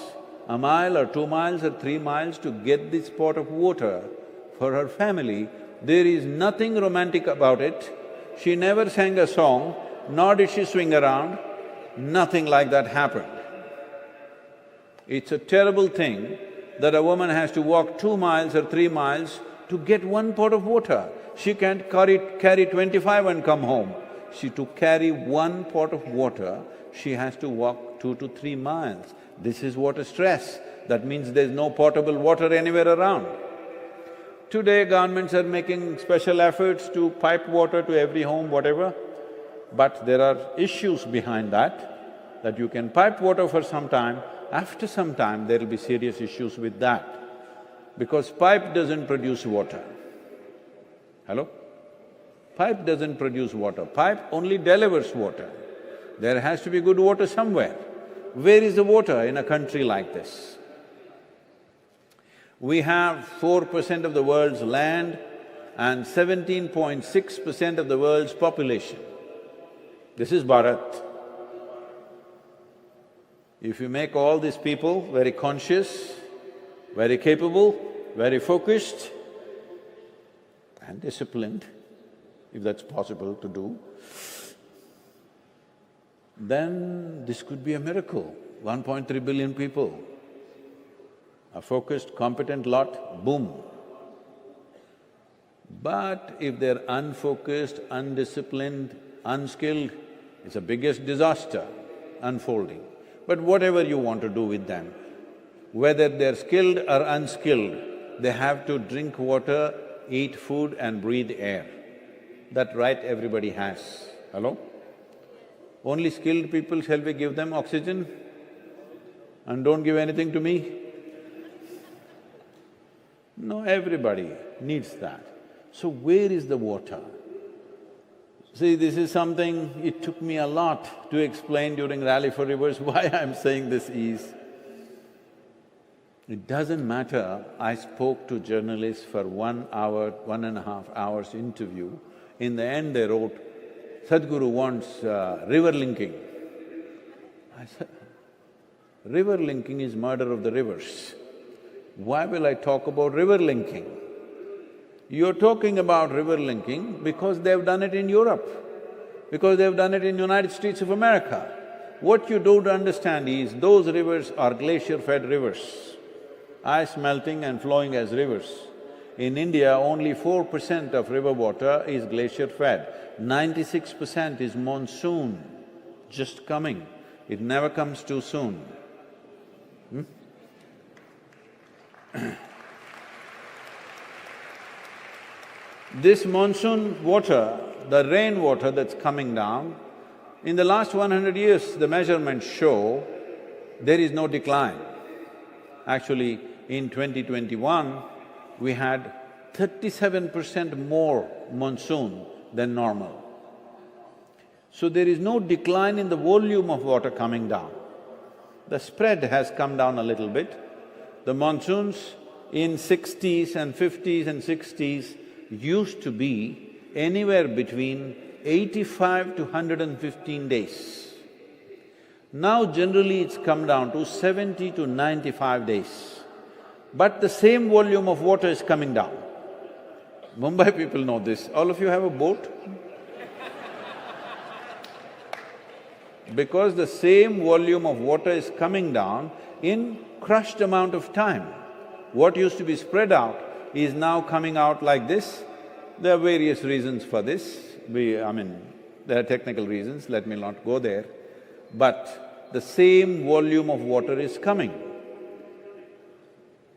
a mile or 2 miles or 3 miles to get this pot of water for her family. There is nothing romantic about it. She never sang a song, nor did she swing around, nothing like that happened. It's a terrible thing that a woman has to walk 2 miles or 3 miles to get 1 pot of water. She can't carry 25 and come home. To carry 1 pot of water, she has to walk 2 to 3 miles. This is water stress. That means there's no potable water anywhere around. Today, governments are making special efforts to pipe water to every home, whatever, but there are issues behind that you can pipe water for some time, after some time there will be serious issues with that, because pipe doesn't produce water. Hello? Pipe doesn't produce water, pipe only delivers water. There has to be good water somewhere. Where is the water in a country like this? We have 4% of the world's land and 17.6% of the world's population. This is Bharat. If you make all these people very conscious, very capable, very focused and disciplined, if that's possible to do, then this could be a miracle. 1.3 billion people, a focused, competent lot, boom. But if they're unfocused, undisciplined, unskilled, it's the biggest disaster unfolding. But whatever you want to do with them, whether they're skilled or unskilled, they have to drink water, eat food and breathe air. That right everybody has. Hello? Only skilled people shall we give them oxygen and don't give anything to me? No, everybody needs that. So where is the water? See, this is something it took me a lot to explain during Rally for Rivers. Why I'm saying this is, it doesn't matter, I spoke to journalists for 1 hour, 1.5 hours interview. In the end they wrote, Sadhguru wants river linking. I said, river linking is murder of the rivers. Why will I talk about river linking? You're talking about river linking because they've done it in Europe, because they've done it in United States of America. What you don't understand is those rivers are glacier-fed rivers, ice melting and flowing as rivers. In India, only 4% of river water is glacier-fed, 96% is monsoon, just coming. It never comes too soon. This monsoon water, the rainwater that's coming down, in the last 100 years, the measurements show there is no decline. Actually, in 2021, we had 37% more monsoon than normal. So there is no decline in the volume of water coming down. The spread has come down a little bit. The monsoons in 60s and 50s and 60s used to be anywhere between 85 to 115 days. Now generally it's come down to 70 to 95 days. But the same volume of water is coming down. Mumbai people know this. All of you have a boat? Because the same volume of water is coming down in crushed amount of time. What used to be spread out is now coming out like this. There are various reasons for this. There are technical reasons, let me not go there. But the same volume of water is coming.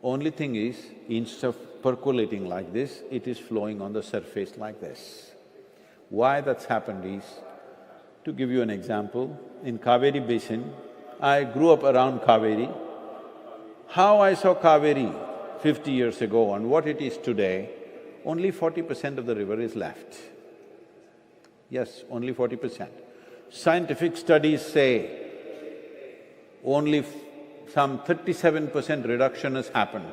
Only thing is, instead of percolating like this, it is flowing on the surface like this. Why that's happened is, to give you an example, in Kaveri basin, I grew up around Kaveri. How I saw Kaveri 50 years ago and what it is today, only 40% of the river is left. Yes, only 40%. Scientific studies say only some 37% reduction has happened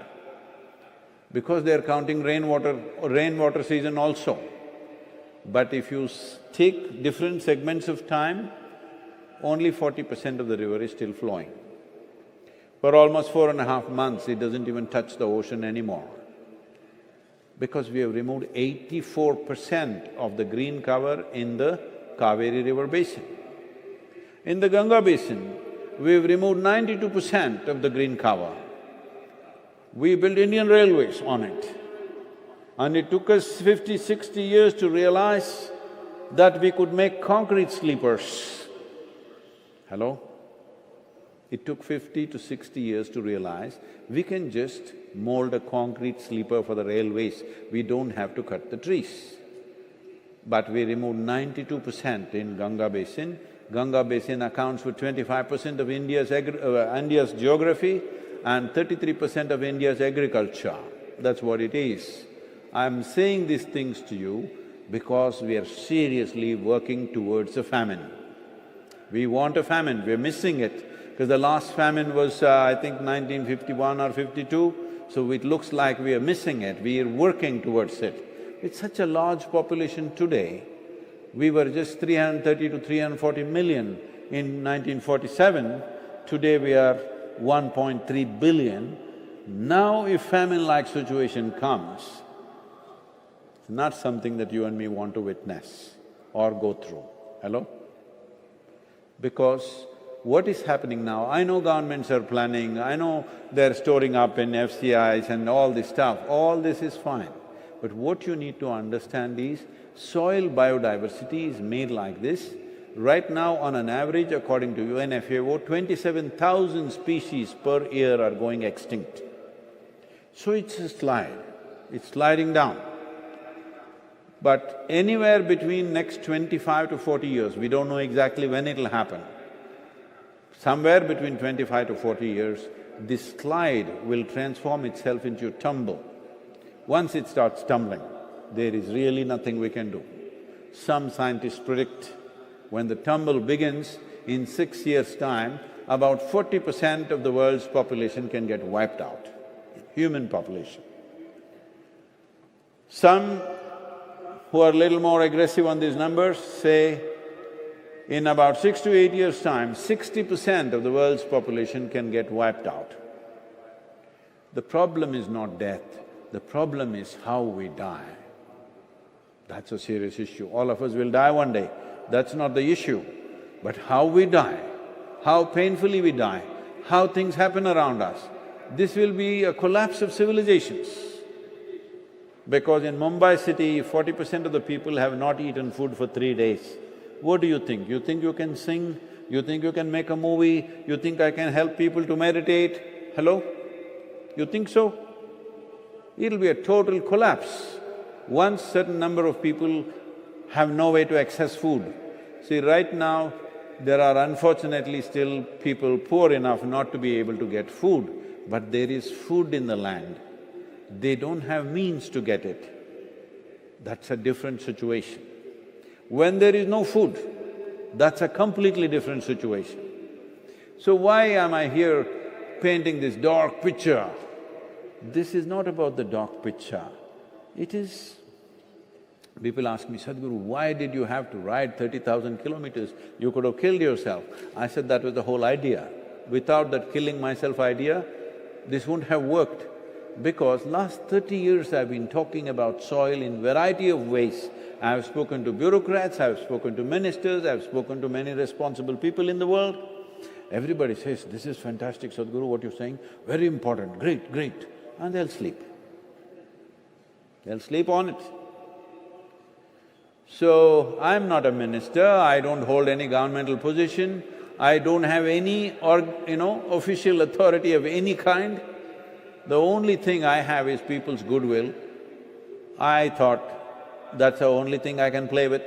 because they're counting rainwater season also. But if you take different segments of time, only 40% of the river is still flowing. For almost 4.5 months, it doesn't even touch the ocean anymore. Because we have removed 84% of the green cover in the Kaveri river basin. In the Ganga basin, we've removed 92% of the green cover. We built Indian railways on it. And it took us 50, 60 years to realize that we could make concrete sleepers. Hello? It took 50 to 60 years to realize we can just mold a concrete sleeper for the railways, we don't have to cut the trees. But we removed 92% in Ganga basin. Ganga basin accounts for 25% of India's geography and 33% of India's agriculture. That's what it is. I'm saying these things to you because we are seriously working towards a famine. We want a famine, we're missing it. Because the last famine was, I think 1951 or 52, so it looks like we are missing it, we are working towards it. It's such a large population today. We were just 330 to 340 million in 1947, today we are 1.3 billion. Now if famine-like situation comes, it's not something that you and me want to witness or go through. Hello? Because what is happening now, I know governments are planning, I know they're storing up in FCIs and all this stuff, all this is fine. But what you need to understand is, soil biodiversity is made like this. Right now, on an average, according to UNFAO, 27,000 species per year are going extinct. So it's a slide, it's sliding down. But anywhere between next 25 to 40 years, we don't know exactly when it'll happen, somewhere between 25 to 40 years, this slide will transform itself into a tumble. Once it starts tumbling, there is really nothing we can do. Some scientists predict when the tumble begins, in 6 years' time, about 40% of the world's population can get wiped out, human population. Some who are a little more aggressive on these numbers say in about 6 to 8 years' time, 60% of the world's population can get wiped out. The problem is not death, the problem is how we die. That's a serious issue. All of us will die one day, that's not the issue. But how we die, how painfully we die, how things happen around us, this will be a collapse of civilizations. Because in Mumbai city, 40% of the people have not eaten food for 3 days. What do you think? You think you can sing? You think you can make a movie? You think I can help people to meditate? Hello? You think so? It'll be a total collapse. Once certain number of people have no way to access food. See, right now, there are unfortunately still people poor enough not to be able to get food, but there is food in the land. They don't have means to get it. That's a different situation. When there is no food, that's a completely different situation. So why am I here painting this dark picture? This is not about the dark picture. It is… People ask me, Sadhguru, why did you have to ride 30,000 kilometers? You could have killed yourself. I said that was the whole idea. Without that killing myself idea, this wouldn't have worked. Because last 30 years I've been talking about soil in variety of ways. I've spoken to bureaucrats, I've spoken to ministers, I've spoken to many responsible people in the world. Everybody says, this is fantastic, Sadhguru, what you're saying, very important, great, great. And they'll sleep. They'll sleep on it. So, I'm not a minister, I don't hold any governmental position, I don't have any official authority of any kind. The only thing I have is people's goodwill. I thought that's the only thing I can play with.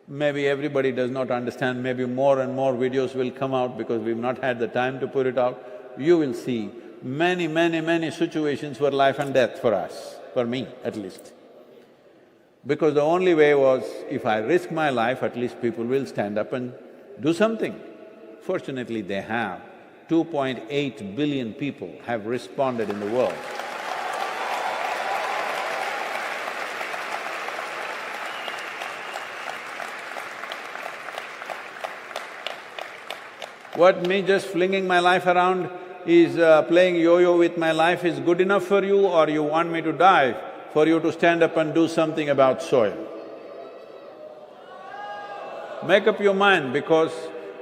Maybe everybody does not understand, maybe more and more videos will come out because we've not had the time to put it out. You will see many situations were life and death for us, for me at least. Because the only way was, if I risk my life, at least people will stand up and do something. Fortunately, they have. 2.8 billion people have responded in the world. What me just flinging my life around is playing yo-yo with my life is good enough for you, or you want me to die for you to stand up and do something about soil? Make up your mind, because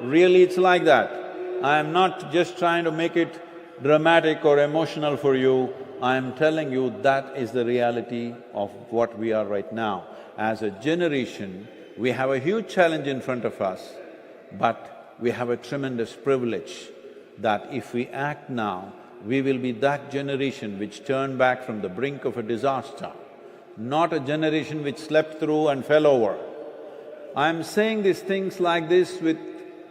really it's like that. I am not just trying to make it dramatic or emotional for you, I am telling you that is the reality of what we are right now. As a generation, we have a huge challenge in front of us, but we have a tremendous privilege that if we act now, we will be that generation which turned back from the brink of a disaster, not a generation which slept through and fell over. I'm saying these things like this with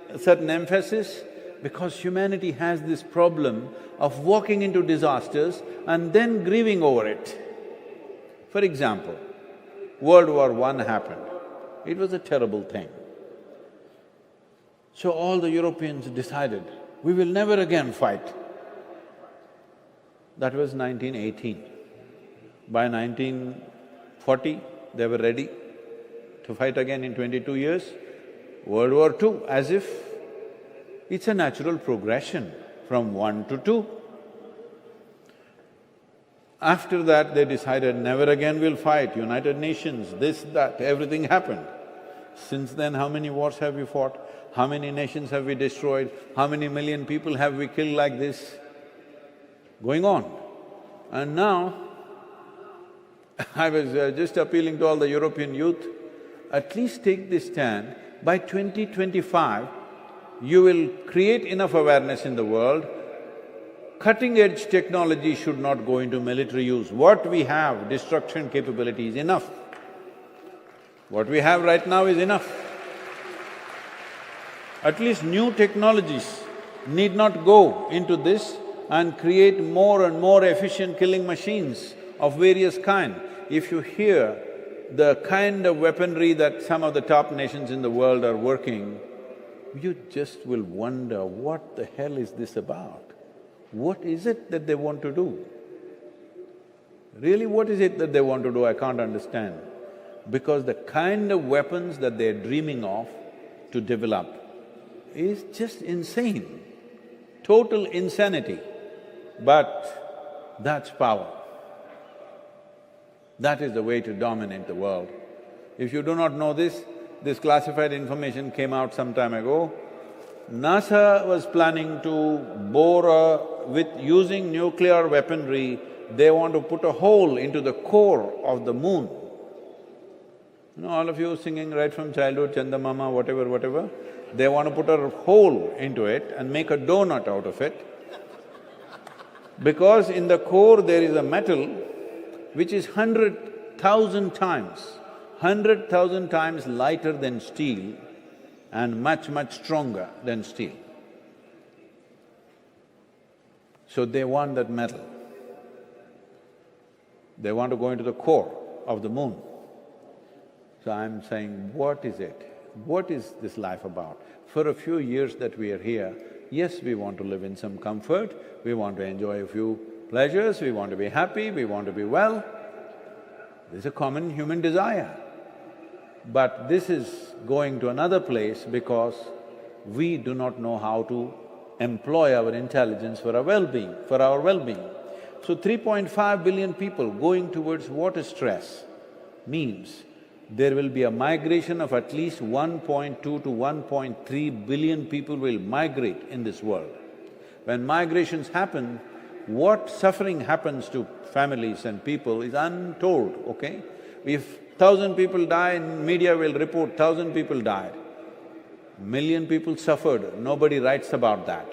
a certain emphasis because humanity has this problem of walking into disasters and then grieving over it. For example, World War I happened. It was a terrible thing. So all the Europeans decided, we will never again fight. That was 1918. By 1940, they were ready to fight again in 22 years. World War II, as if it's a natural progression from 1 to 2. After that, they decided, never again we'll fight, United Nations, this, that, everything happened. Since then, how many wars have we fought? How many nations have we destroyed? How many million people have we killed like this? Going on. And now, I was just appealing to all the European youth, at least take this stand, by 2025, you will create enough awareness in the world, cutting-edge technology should not go into military use. What we have, destruction capability, is enough. What we have right now is enough. At least new technologies need not go into this, and create more and more efficient killing machines of various kind. If you hear the kind of weaponry that some of the top nations in the world are working, you just will wonder, what the hell is this about? What is it that they want to do? Really, what is it that they want to do? I can't understand. Because the kind of weapons that they're dreaming of to develop is just insane, total insanity. But that's power. That is the way to dominate the world. If you do not know this classified information came out some time ago. NASA was planning to bore with using nuclear weaponry, they want to put a hole into the core of the moon. You know, all of you singing right from childhood, Chanda Mama, whatever, they want to put a hole into it and make a donut out of it. Because in the core there is a metal which is 100,000 times lighter than steel and much, much stronger than steel. So they want that metal. They want to go into the core of the moon. So I'm saying, what is it? What is this life about? For a few years that we are here, yes, we want to live in some comfort, we want to enjoy a few pleasures, we want to be happy, we want to be well. This is a common human desire. But this is going to another place because we do not know how to employ our intelligence for our well-being, So 3.5 billion people going towards water stress means there will be a migration of at least 1.2 to 1.3 billion people will migrate in this world. When migrations happen, what suffering happens to families and people is untold, okay? If 1,000 people die, media will report 1,000 people died. Million people suffered, nobody writes about that.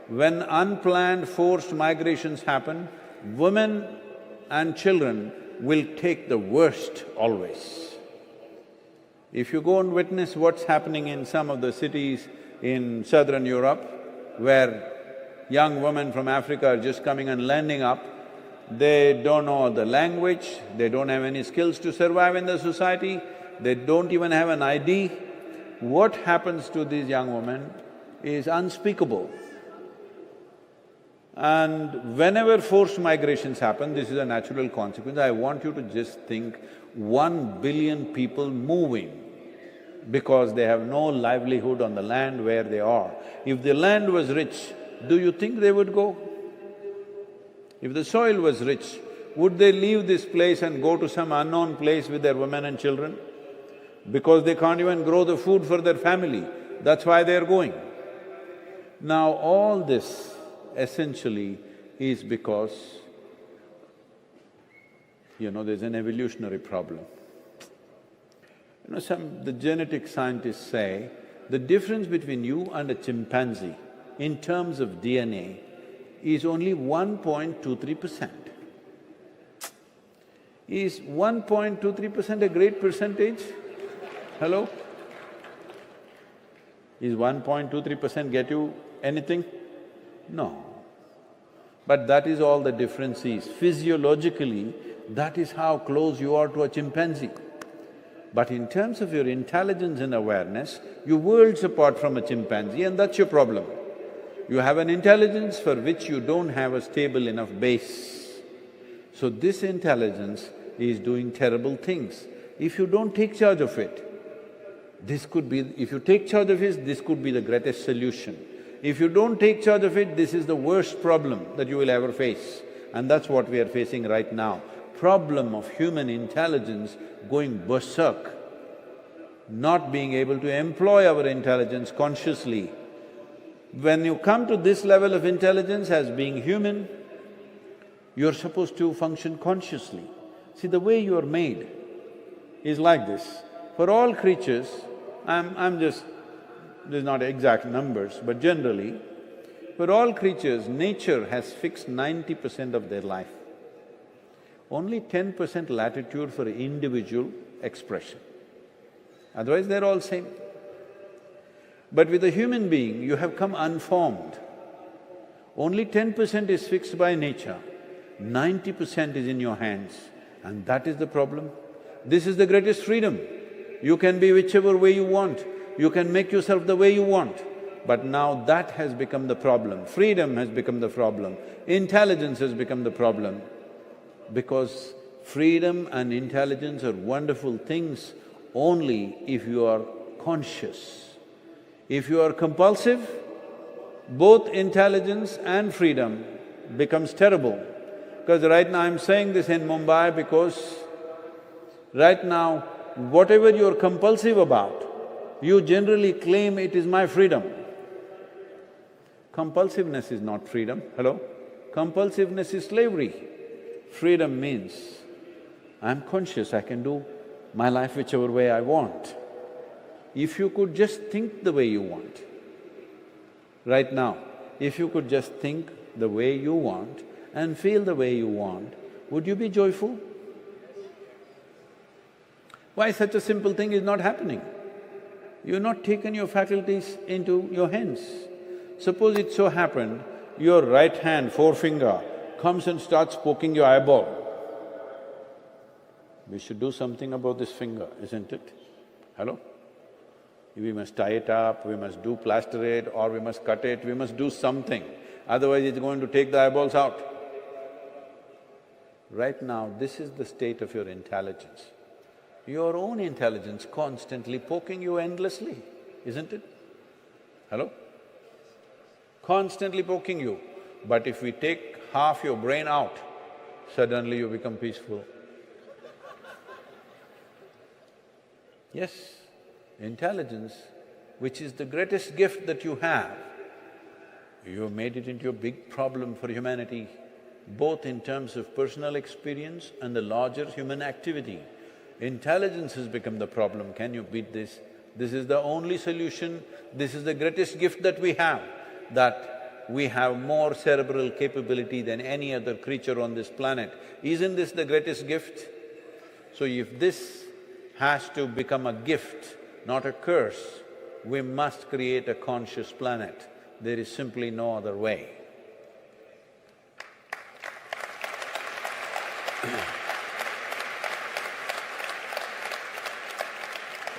When unplanned forced migrations happen, women and children will take the worst always. If you go and witness what's happening in some of the cities in southern Europe, where young women from Africa are just coming and landing up, they don't know the language, they don't have any skills to survive in the society, they don't even have an ID. What happens to these young women is unspeakable. And whenever forced migrations happen, this is a natural consequence. I want you to just think 1 billion people moving because they have no livelihood on the land where they are. If the land was rich, do you think they would go? If the soil was rich, would they leave this place and go to some unknown place with their women and children? Because they can't even grow the food for their family, that's why they're going. Now all this essentially is because, there's an evolutionary problem. The genetic scientists say the difference between you and a chimpanzee in terms of DNA is only 1.23%. Is 1.23% a great percentage? Hello? Is 1.23% get you anything? No. But that is all the difference is. Physiologically, that is how close you are to a chimpanzee. But in terms of your intelligence and awareness, you're worlds apart from a chimpanzee, and that's your problem. You have an intelligence for which you don't have a stable enough base. So this intelligence is doing terrible things. If you don't take charge of it, if you take charge of it, this could be the greatest solution. If you don't take charge of it, this is the worst problem that you will ever face. And that's what we are facing right now. Problem of human intelligence going berserk, not being able to employ our intelligence consciously. When you come to this level of intelligence as being human, you're supposed to function consciously. See, the way you are made is like this. For all creatures, there's not exact numbers, but generally, for all creatures, nature has fixed 90% of their life. Only 10% latitude for individual expression. Otherwise, they're all same. But with a human being, you have come unformed. Only 10% is fixed by nature, 90% is in your hands, and that is the problem. This is the greatest freedom. You can be whichever way you want, you can make yourself the way you want. But now that has become the problem, freedom has become the problem, intelligence has become the problem. Because freedom and intelligence are wonderful things only if you are conscious. If you are compulsive, both intelligence and freedom becomes terrible. Because right now I'm saying this in Mumbai because right now, whatever you're compulsive about, you generally claim it is my freedom. Compulsiveness is not freedom, hello? Compulsiveness is slavery. Freedom means I'm conscious, I can do my life whichever way I want. If you could just think the way you want, right now, if you could just think the way you want and feel the way you want, would you be joyful? Why such a simple thing is not happening? You've not taken your faculties into your hands. Suppose it so happened, your right hand, forefinger, comes and starts poking your eyeball. We should do something about this finger, isn't it? Hello? We must tie it up, we must do plaster it, or we must cut it, we must do something, otherwise it's going to take the eyeballs out. Right now, this is the state of your intelligence. Your own intelligence constantly poking you endlessly, isn't it? Hello? Constantly poking you. But if we take half your brain out, suddenly you become peaceful. Yes, intelligence, which is the greatest gift that you have, you have made it into a big problem for humanity, both in terms of personal experience and the larger human activity. Intelligence has become the problem, can you beat this? This is the only solution, this is the greatest gift that we have, that we have more cerebral capability than any other creature on this planet. Isn't this the greatest gift? So if this has to become a gift, not a curse, we must create a conscious planet. There is simply no other way.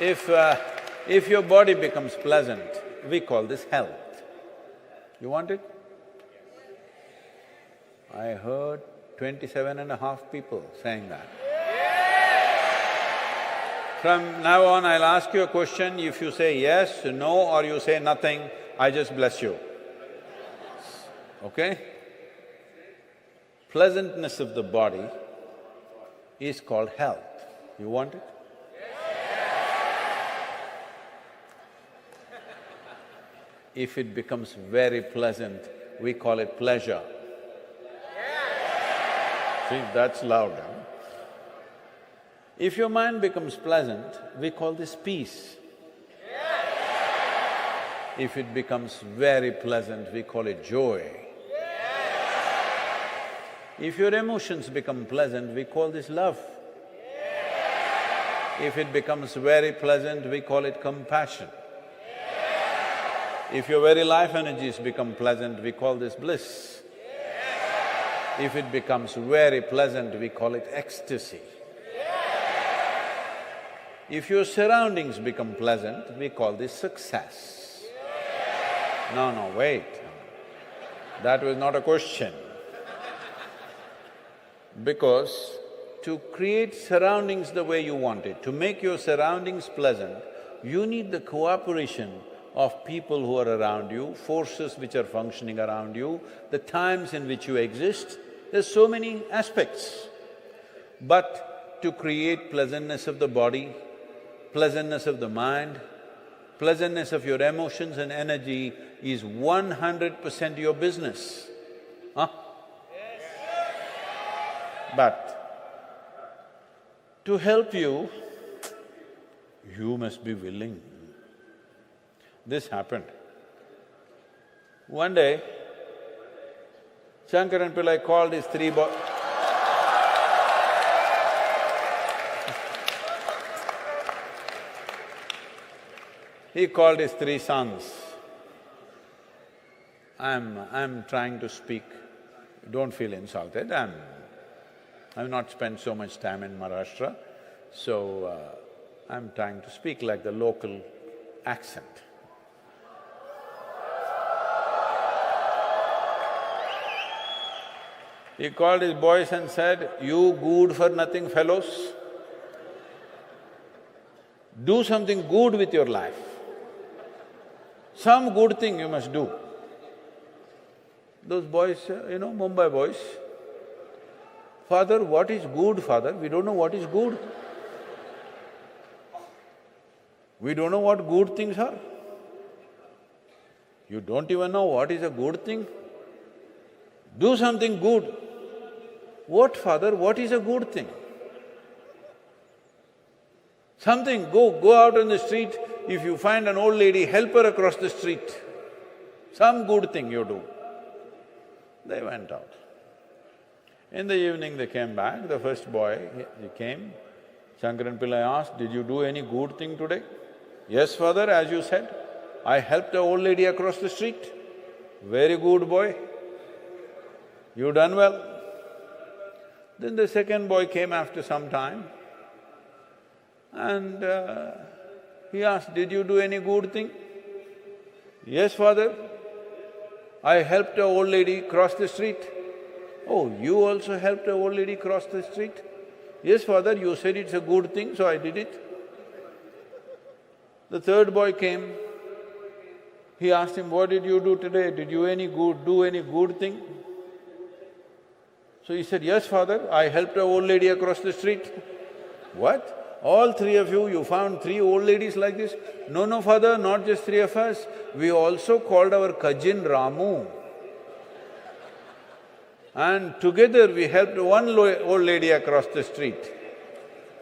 If your body becomes pleasant, we call this health. You want it? I heard 27.5 people saying that. From now on, I'll ask you a question, if you say yes, no, or you say nothing, I just bless you. Okay? Pleasantness of the body is called health. You want it? If it becomes very pleasant, we call it pleasure. See, that's loud, huh? If your mind becomes pleasant, we call this peace. If it becomes very pleasant, we call it joy. If your emotions become pleasant, we call this love. If it becomes very pleasant, we call it compassion. If your very life energies become pleasant, we call this bliss. If it becomes very pleasant, we call it ecstasy. If your surroundings become pleasant, we call this success. No, wait. That was not a question. Because to create surroundings the way you want it, to make your surroundings pleasant, you need the cooperation of people who are around you, forces which are functioning around you, the times in which you exist. There's so many aspects. But to create pleasantness of the body, pleasantness of the mind, pleasantness of your emotions and energy is 100% your business. Huh? But to help you, you must be willing. This happened. One day, Shankaran Pillai called his three He called his three sons. I'm trying to speak, don't feel insulted, I've not spent so much time in Maharashtra, so I'm trying to speak like the local accent. He called his boys and said, "You good-for-nothing fellows, do something good with your life. Some good thing you must do." Those boys, Mumbai boys, "Father, what is good, Father? We don't know what is good. We don't know what good things are. You don't even know what is a good thing? Do something good." "What, Father? What is a good thing?" "Something, go out on the street, if you find an old lady, help her across the street. Some good thing you do." They went out. In the evening they came back, the first boy, he came. Shankaran Pillai asked, "Did you do any good thing today?" "Yes, Father, as you said, I helped an old lady across the street." "Very good, boy. You done well." Then the second boy came after some time and he asked, "Did you do any good thing?" "Yes, Father, I helped an old lady cross the street." "Oh, you also helped an old lady cross the street?" "Yes, Father, you said it's a good thing, so I did it." The third boy came. He asked him, "What did you do today? Did you do any good thing?" So he said, "Yes, Father, I helped an old lady across the street." "What? All three of you found three old ladies like this?" No, Father, not just three of us, we also called our cousin Ramu. And together we helped one old lady across the street.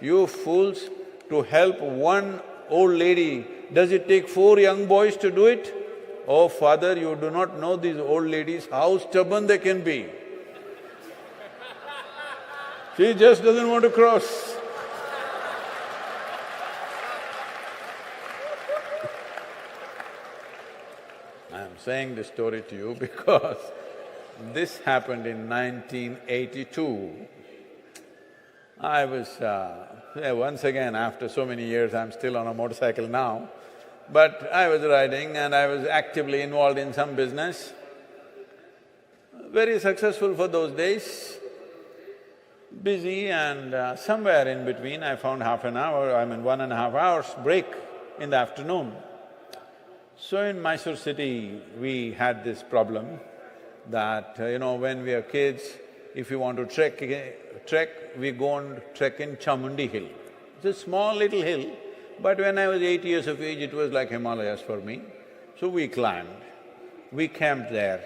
You fools, to help one old lady, does it take 4 young boys to do it? Oh, Father, you do not know these old ladies, how stubborn they can be. She just doesn't want to cross. I'm saying this story to you because this happened in 1982. I was… once again, after so many years, I'm still on a motorcycle now, but I was riding and I was actively involved in some business, very successful for those days, busy, and somewhere in between I found 1.5 hours break in the afternoon. So in Mysore city, we had this problem that, when we are kids, if you want to trek, we go and trek in Chamundi Hill. It's a small little hill, but when I was 8 years of age, it was like Himalayas for me. So we climbed, we camped there.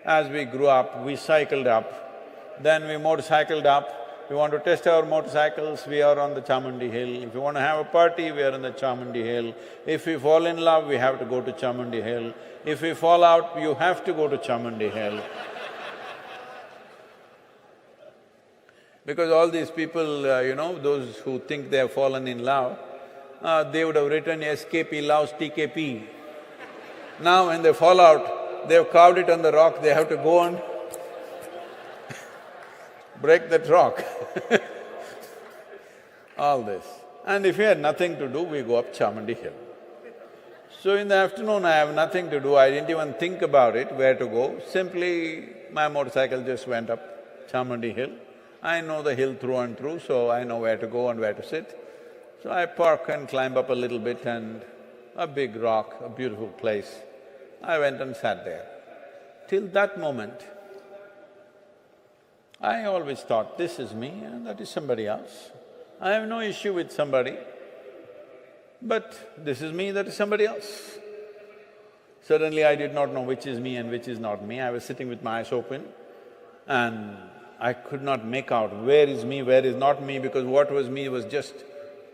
As we grew up, we cycled up, then we motorcycled up. We want to test our motorcycles, we are on the Chamundi Hill. If we want to have a party, we are on the Chamundi Hill. If we fall in love, we have to go to Chamundi Hill. If we fall out, you have to go to Chamundi Hill. Because all these people, those who think they have fallen in love, they would have written SKP loves TKP. Now when they fall out, they have carved it on the rock, they have to go and break that rock. All this. And if we had nothing to do, we go up Chamundi Hill. So in the afternoon, I have nothing to do, I didn't even think about it, where to go. Simply, my motorcycle just went up Chamundi Hill. I know the hill through and through, so I know where to go and where to sit. So I park and climb up a little bit, and a big rock, a beautiful place. I went and sat there. Till that moment, I always thought, this is me and that is somebody else. I have no issue with somebody, but this is me, that is somebody else. Suddenly I did not know which is me and which is not me. I was sitting with my eyes open and I could not make out where is me, where is not me, because what was me was just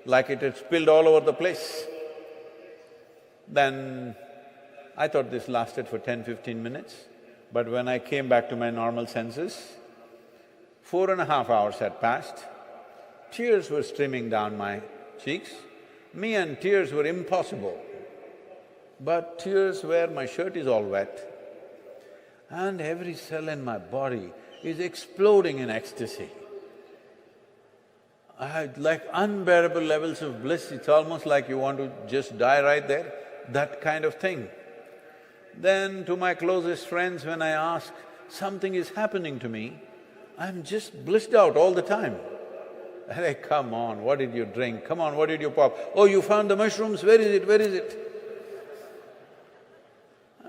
like it had spilled all over the place. Then I thought this lasted for 10–15 minutes, but when I came back to my normal senses, 4.5 hours had passed, tears were streaming down my cheeks. Me and tears were impossible, but tears where my shirt is all wet. and every cell in my body is exploding in ecstasy. I had like unbearable levels of bliss, it's almost like you want to just die right there, that kind of thing. Then to my closest friends, when I ask, something is happening to me, I'm just blissed out all the time. Hey, come on, what did you drink? Come on, what did you pop? Oh, you found the mushrooms, where is it, where is it?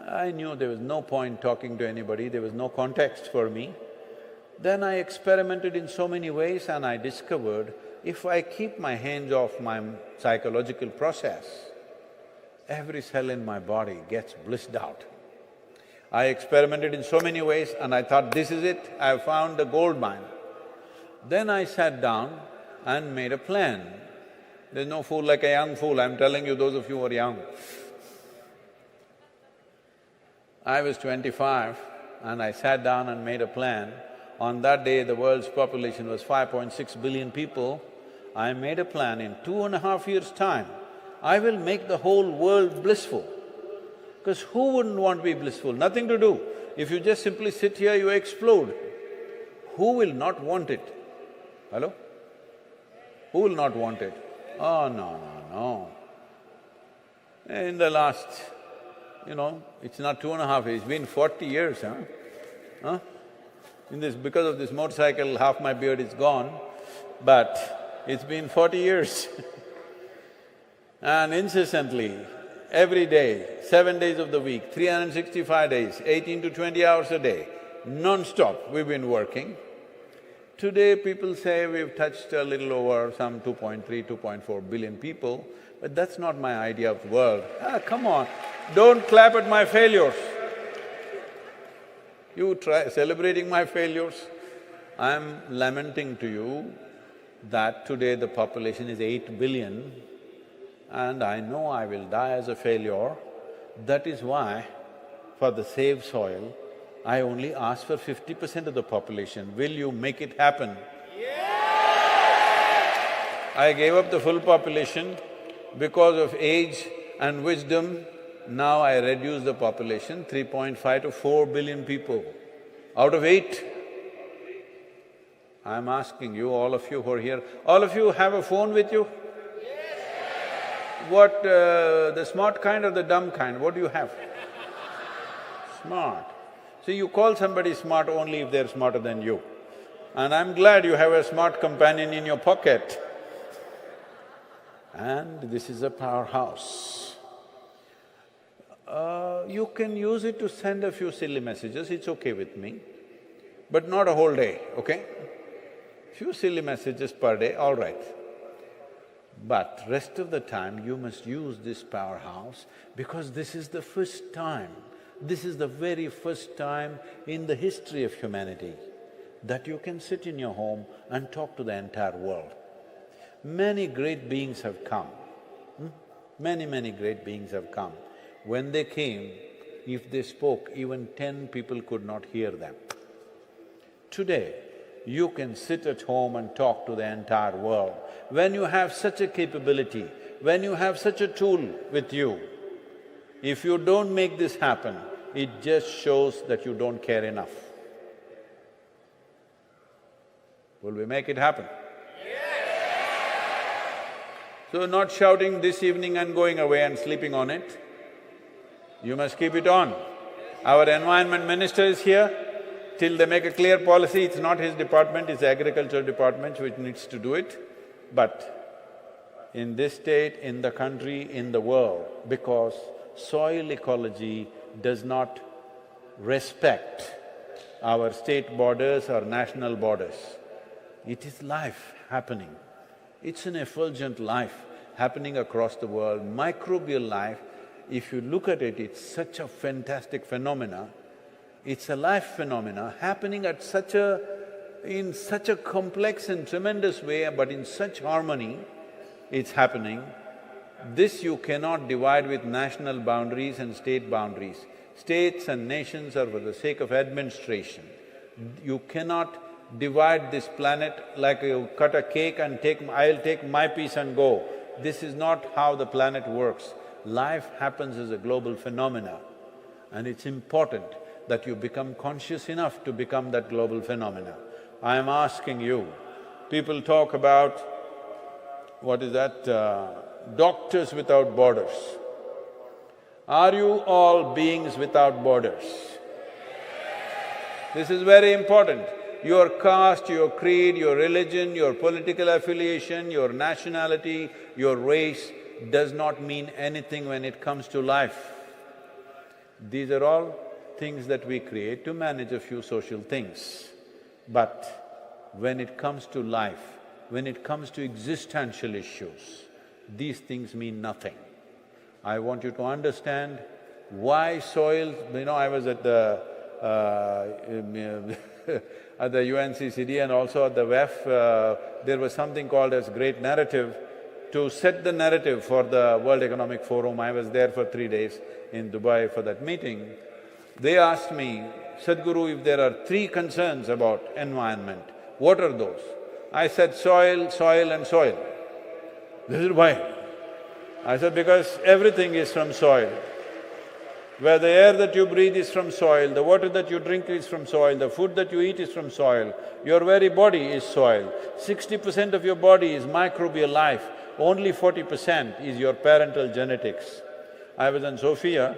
I knew there was no point talking to anybody, there was no context for me. Then I experimented in so many ways and I discovered if I keep my hands off my psychological process, every cell in my body gets blissed out. I experimented in so many ways and I thought, this is it, I have found the gold mine. Then I sat down and made a plan. There's no fool like a young fool, I'm telling you, those of you who are young. I was 25 and I sat down and made a plan. On that day, the world's population was 5.6 billion people. I made a plan in 2.5 years' time, I will make the whole world blissful. Because who wouldn't want to be blissful? Nothing to do. If you just simply sit here, you explode. Who will not want it? Hello? Who will not want it? Oh, no. In the last, it's not 2.5 years, it's been 40 years, huh? Because of this motorcycle, half my beard is gone, but it's been 40 years. And incessantly, every day, 7 days of the week, 365 days, 18 to 20 hours a day, non-stop we've been working. Today people say we've touched a little over some 2.3, 2.4 billion people, but that's not my idea of the world. Come on, don't clap at my failures. You try celebrating my failures. I'm lamenting to you that today the population is 8 billion and I know I will die as a failure. That is why, for the Save Soil, I only ask for 50% of the population. Will you make it happen? I gave up the full population because of age and wisdom. Now I reduce the population 3.5 to 4 billion people out of 8. I'm asking you, all of you who are here, all of you have a phone with you? What, the smart kind or the dumb kind, what do you have? Smart. So you call somebody smart only if they're smarter than you. And I'm glad you have a smart companion in your pocket. And this is a powerhouse. You can use it to send a few silly messages, it's okay with me, but not a whole day, okay? Few silly messages per day, all right. But rest of the time you must use this powerhouse because this is the first time, this is the very first time in the history of humanity that you can sit in your home and talk to the entire world. Many great beings have come, many great beings have come. When they came, if they spoke, even 10 people could not hear them. Today, you can sit at home and talk to the entire world. When you have such a capability, when you have such a tool with you, if you don't make this happen, it just shows that you don't care enough. Will we make it happen? So not shouting this evening and going away and sleeping on it, you must keep it on. Our environment minister is here, till they make a clear policy, it's not his department, it's the agriculture department which needs to do it. But in this state, in the country, in the world, because soil ecology does not respect our state borders or national borders, it is life happening. It's an effulgent life happening across the world, microbial life. If you look at it, it's such a fantastic phenomena. It's a life phenomena happening at in such a complex and tremendous way, but in such harmony, it's happening. This you cannot divide with national boundaries and state boundaries. States and nations are for the sake of administration. You cannot divide this planet like you cut a cake and I'll take my piece and go. This is not how the planet works. Life happens as a global phenomena, and it's important that you become conscious enough to become that global phenomena. I am asking you, people talk about, what is that, doctors without borders. Are you all beings without borders? This is very important. Your caste, your creed, your religion, your political affiliation, your nationality, your race does not mean anything when it comes to life. These are all things that we create to manage a few social things. But when it comes to life, when it comes to existential issues, these things mean nothing. I want you to understand why soil… I was at the at the UNCCD and also at the WEF, there was something called as Great Narrative to set the narrative for the World Economic Forum. I was there for 3 days in Dubai for that meeting. They asked me, Sadhguru, if there are 3 concerns about environment, what are those? I said, soil, soil and soil. This is why. I said, because everything is from soil. Where the air that you breathe is from soil, the water that you drink is from soil, the food that you eat is from soil, your very body is soil. 60% of your body is microbial life, only 40% is your parental genetics. I was in Sofia,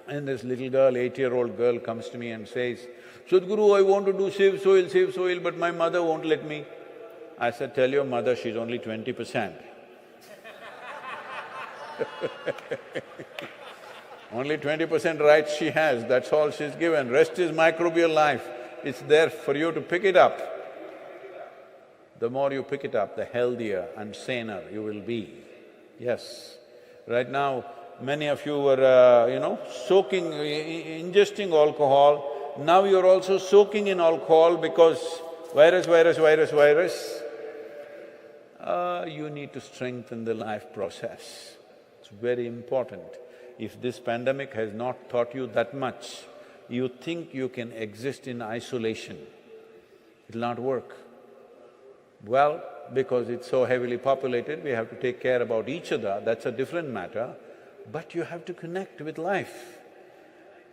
and this little girl, 8-year-old girl comes to me and says, Sadhguru, I want to do save soil, but my mother won't let me. I said, tell your mother she's only 20%. Only 20% rights she has, that's all she's given. Rest is microbial life, it's there for you to pick it up. The more you pick it up, the healthier and saner you will be. Yes. Right now, many of you were, soaking, ingesting alcohol. Now you're also soaking in alcohol because virus. You need to strengthen the life process. It's very important. If this pandemic has not taught you that much, you think you can exist in isolation, it'll not work. Well, because it's so heavily populated, we have to take care about each other, that's a different matter, but you have to connect with life.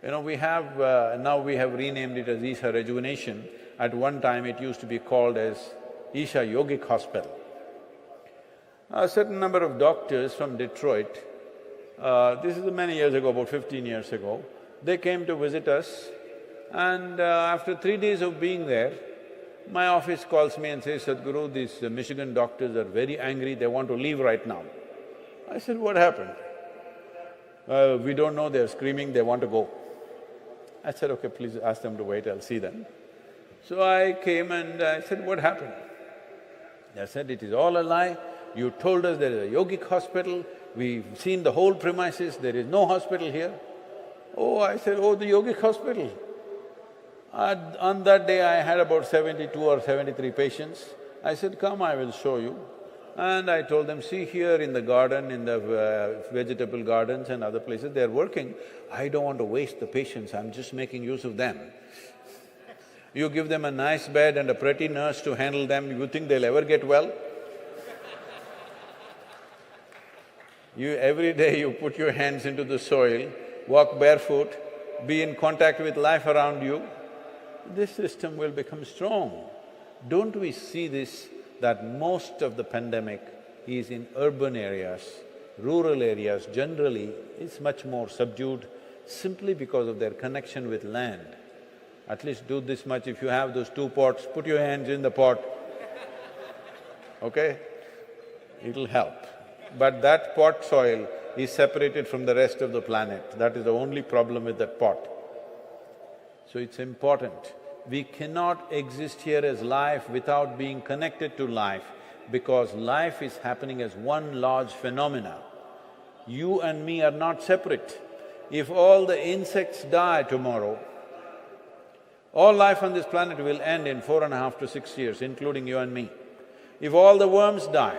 now we have renamed it as Isha Rejuvenation. At one time it used to be called as Isha Yogic Hospital. A certain number of doctors from Detroit, this is many years ago, about 15 years ago, they came to visit us, and after 3 days of being there, my office calls me and says, Sadhguru, these Michigan doctors are very angry, they want to leave right now. I said, what happened? We don't know, they're screaming, they want to go. I said, okay, please ask them to wait, I'll see them. So I came and I said, what happened? They said, it is all a lie, you told us there is a yogic hospital, we've seen the whole premises, there is no hospital here. Oh, I said, oh, the yogic hospital. On that day I had about 72 or 73 patients. I said, come, I will show you. And I told them, see here in the garden, in the vegetable gardens and other places, they're working. I don't want to waste the patients, I'm just making use of them. You give them a nice bed and a pretty nurse to handle them, you think they'll ever get well? Every day you put your hands into the soil, walk barefoot, be in contact with life around you, this system will become strong. Don't we see this, that most of the pandemic is in urban areas, rural areas generally is much more subdued simply because of their connection with land. At least do this much, if you have those 2 pots, put your hands in the pot, okay? It'll help. But that pot soil is separated from the rest of the planet, that is the only problem with that pot. So it's important. We cannot exist here as life without being connected to life, because life is happening as one large phenomena. You and me are not separate. If all the insects die tomorrow, all life on this planet will end in 4.5 to 6 years, including you and me. If all the worms die,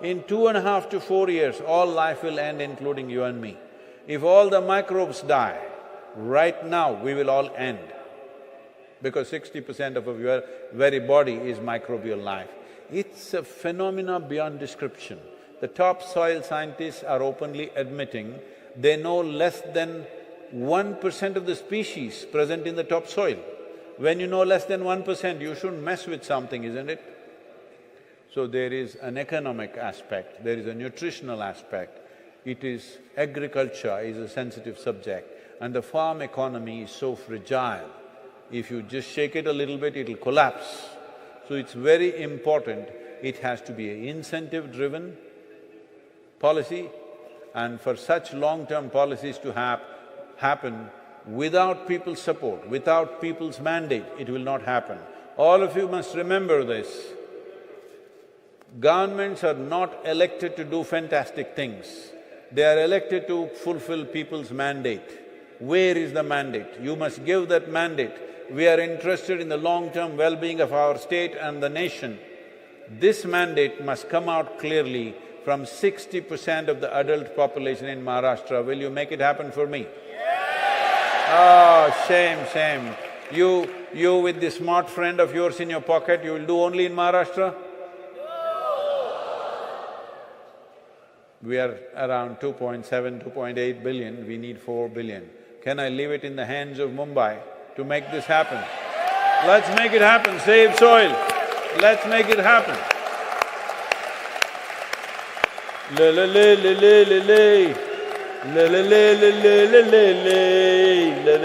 in 2.5 to 4 years, all life will end, including you and me. If all the microbes die, right now we will all end, because 60% of your very body is microbial life. It's a phenomena beyond description. The top soil scientists are openly admitting they know less than 1% of the species present in the topsoil. When you know less than 1%, you shouldn't mess with something, isn't it? So there is an economic aspect, there is a nutritional aspect. It is… agriculture is a sensitive subject, and the farm economy is so fragile. If you just shake it a little bit, it'll collapse. So it's very important, it has to be an incentive-driven policy, and for such long-term policies to happen, without people's support, without people's mandate, it will not happen. All of you must remember this. Governments are not elected to do fantastic things. They are elected to fulfill people's mandate. Where is the mandate? You must give that mandate. We are interested in the long-term well-being of our state and the nation. This mandate must come out clearly from 60% of the adult population in Maharashtra. Will you make it happen for me? Oh, shame. You with this smart friend of yours in your pocket, you will do only in Maharashtra? We are around 2.7, 2.8 billion, we need 4 billion. Can I leave it in the hands of Mumbai to make this happen? Let's make it happen, save soil. Let's make it happen. Le le le le le le le le le le le le le le le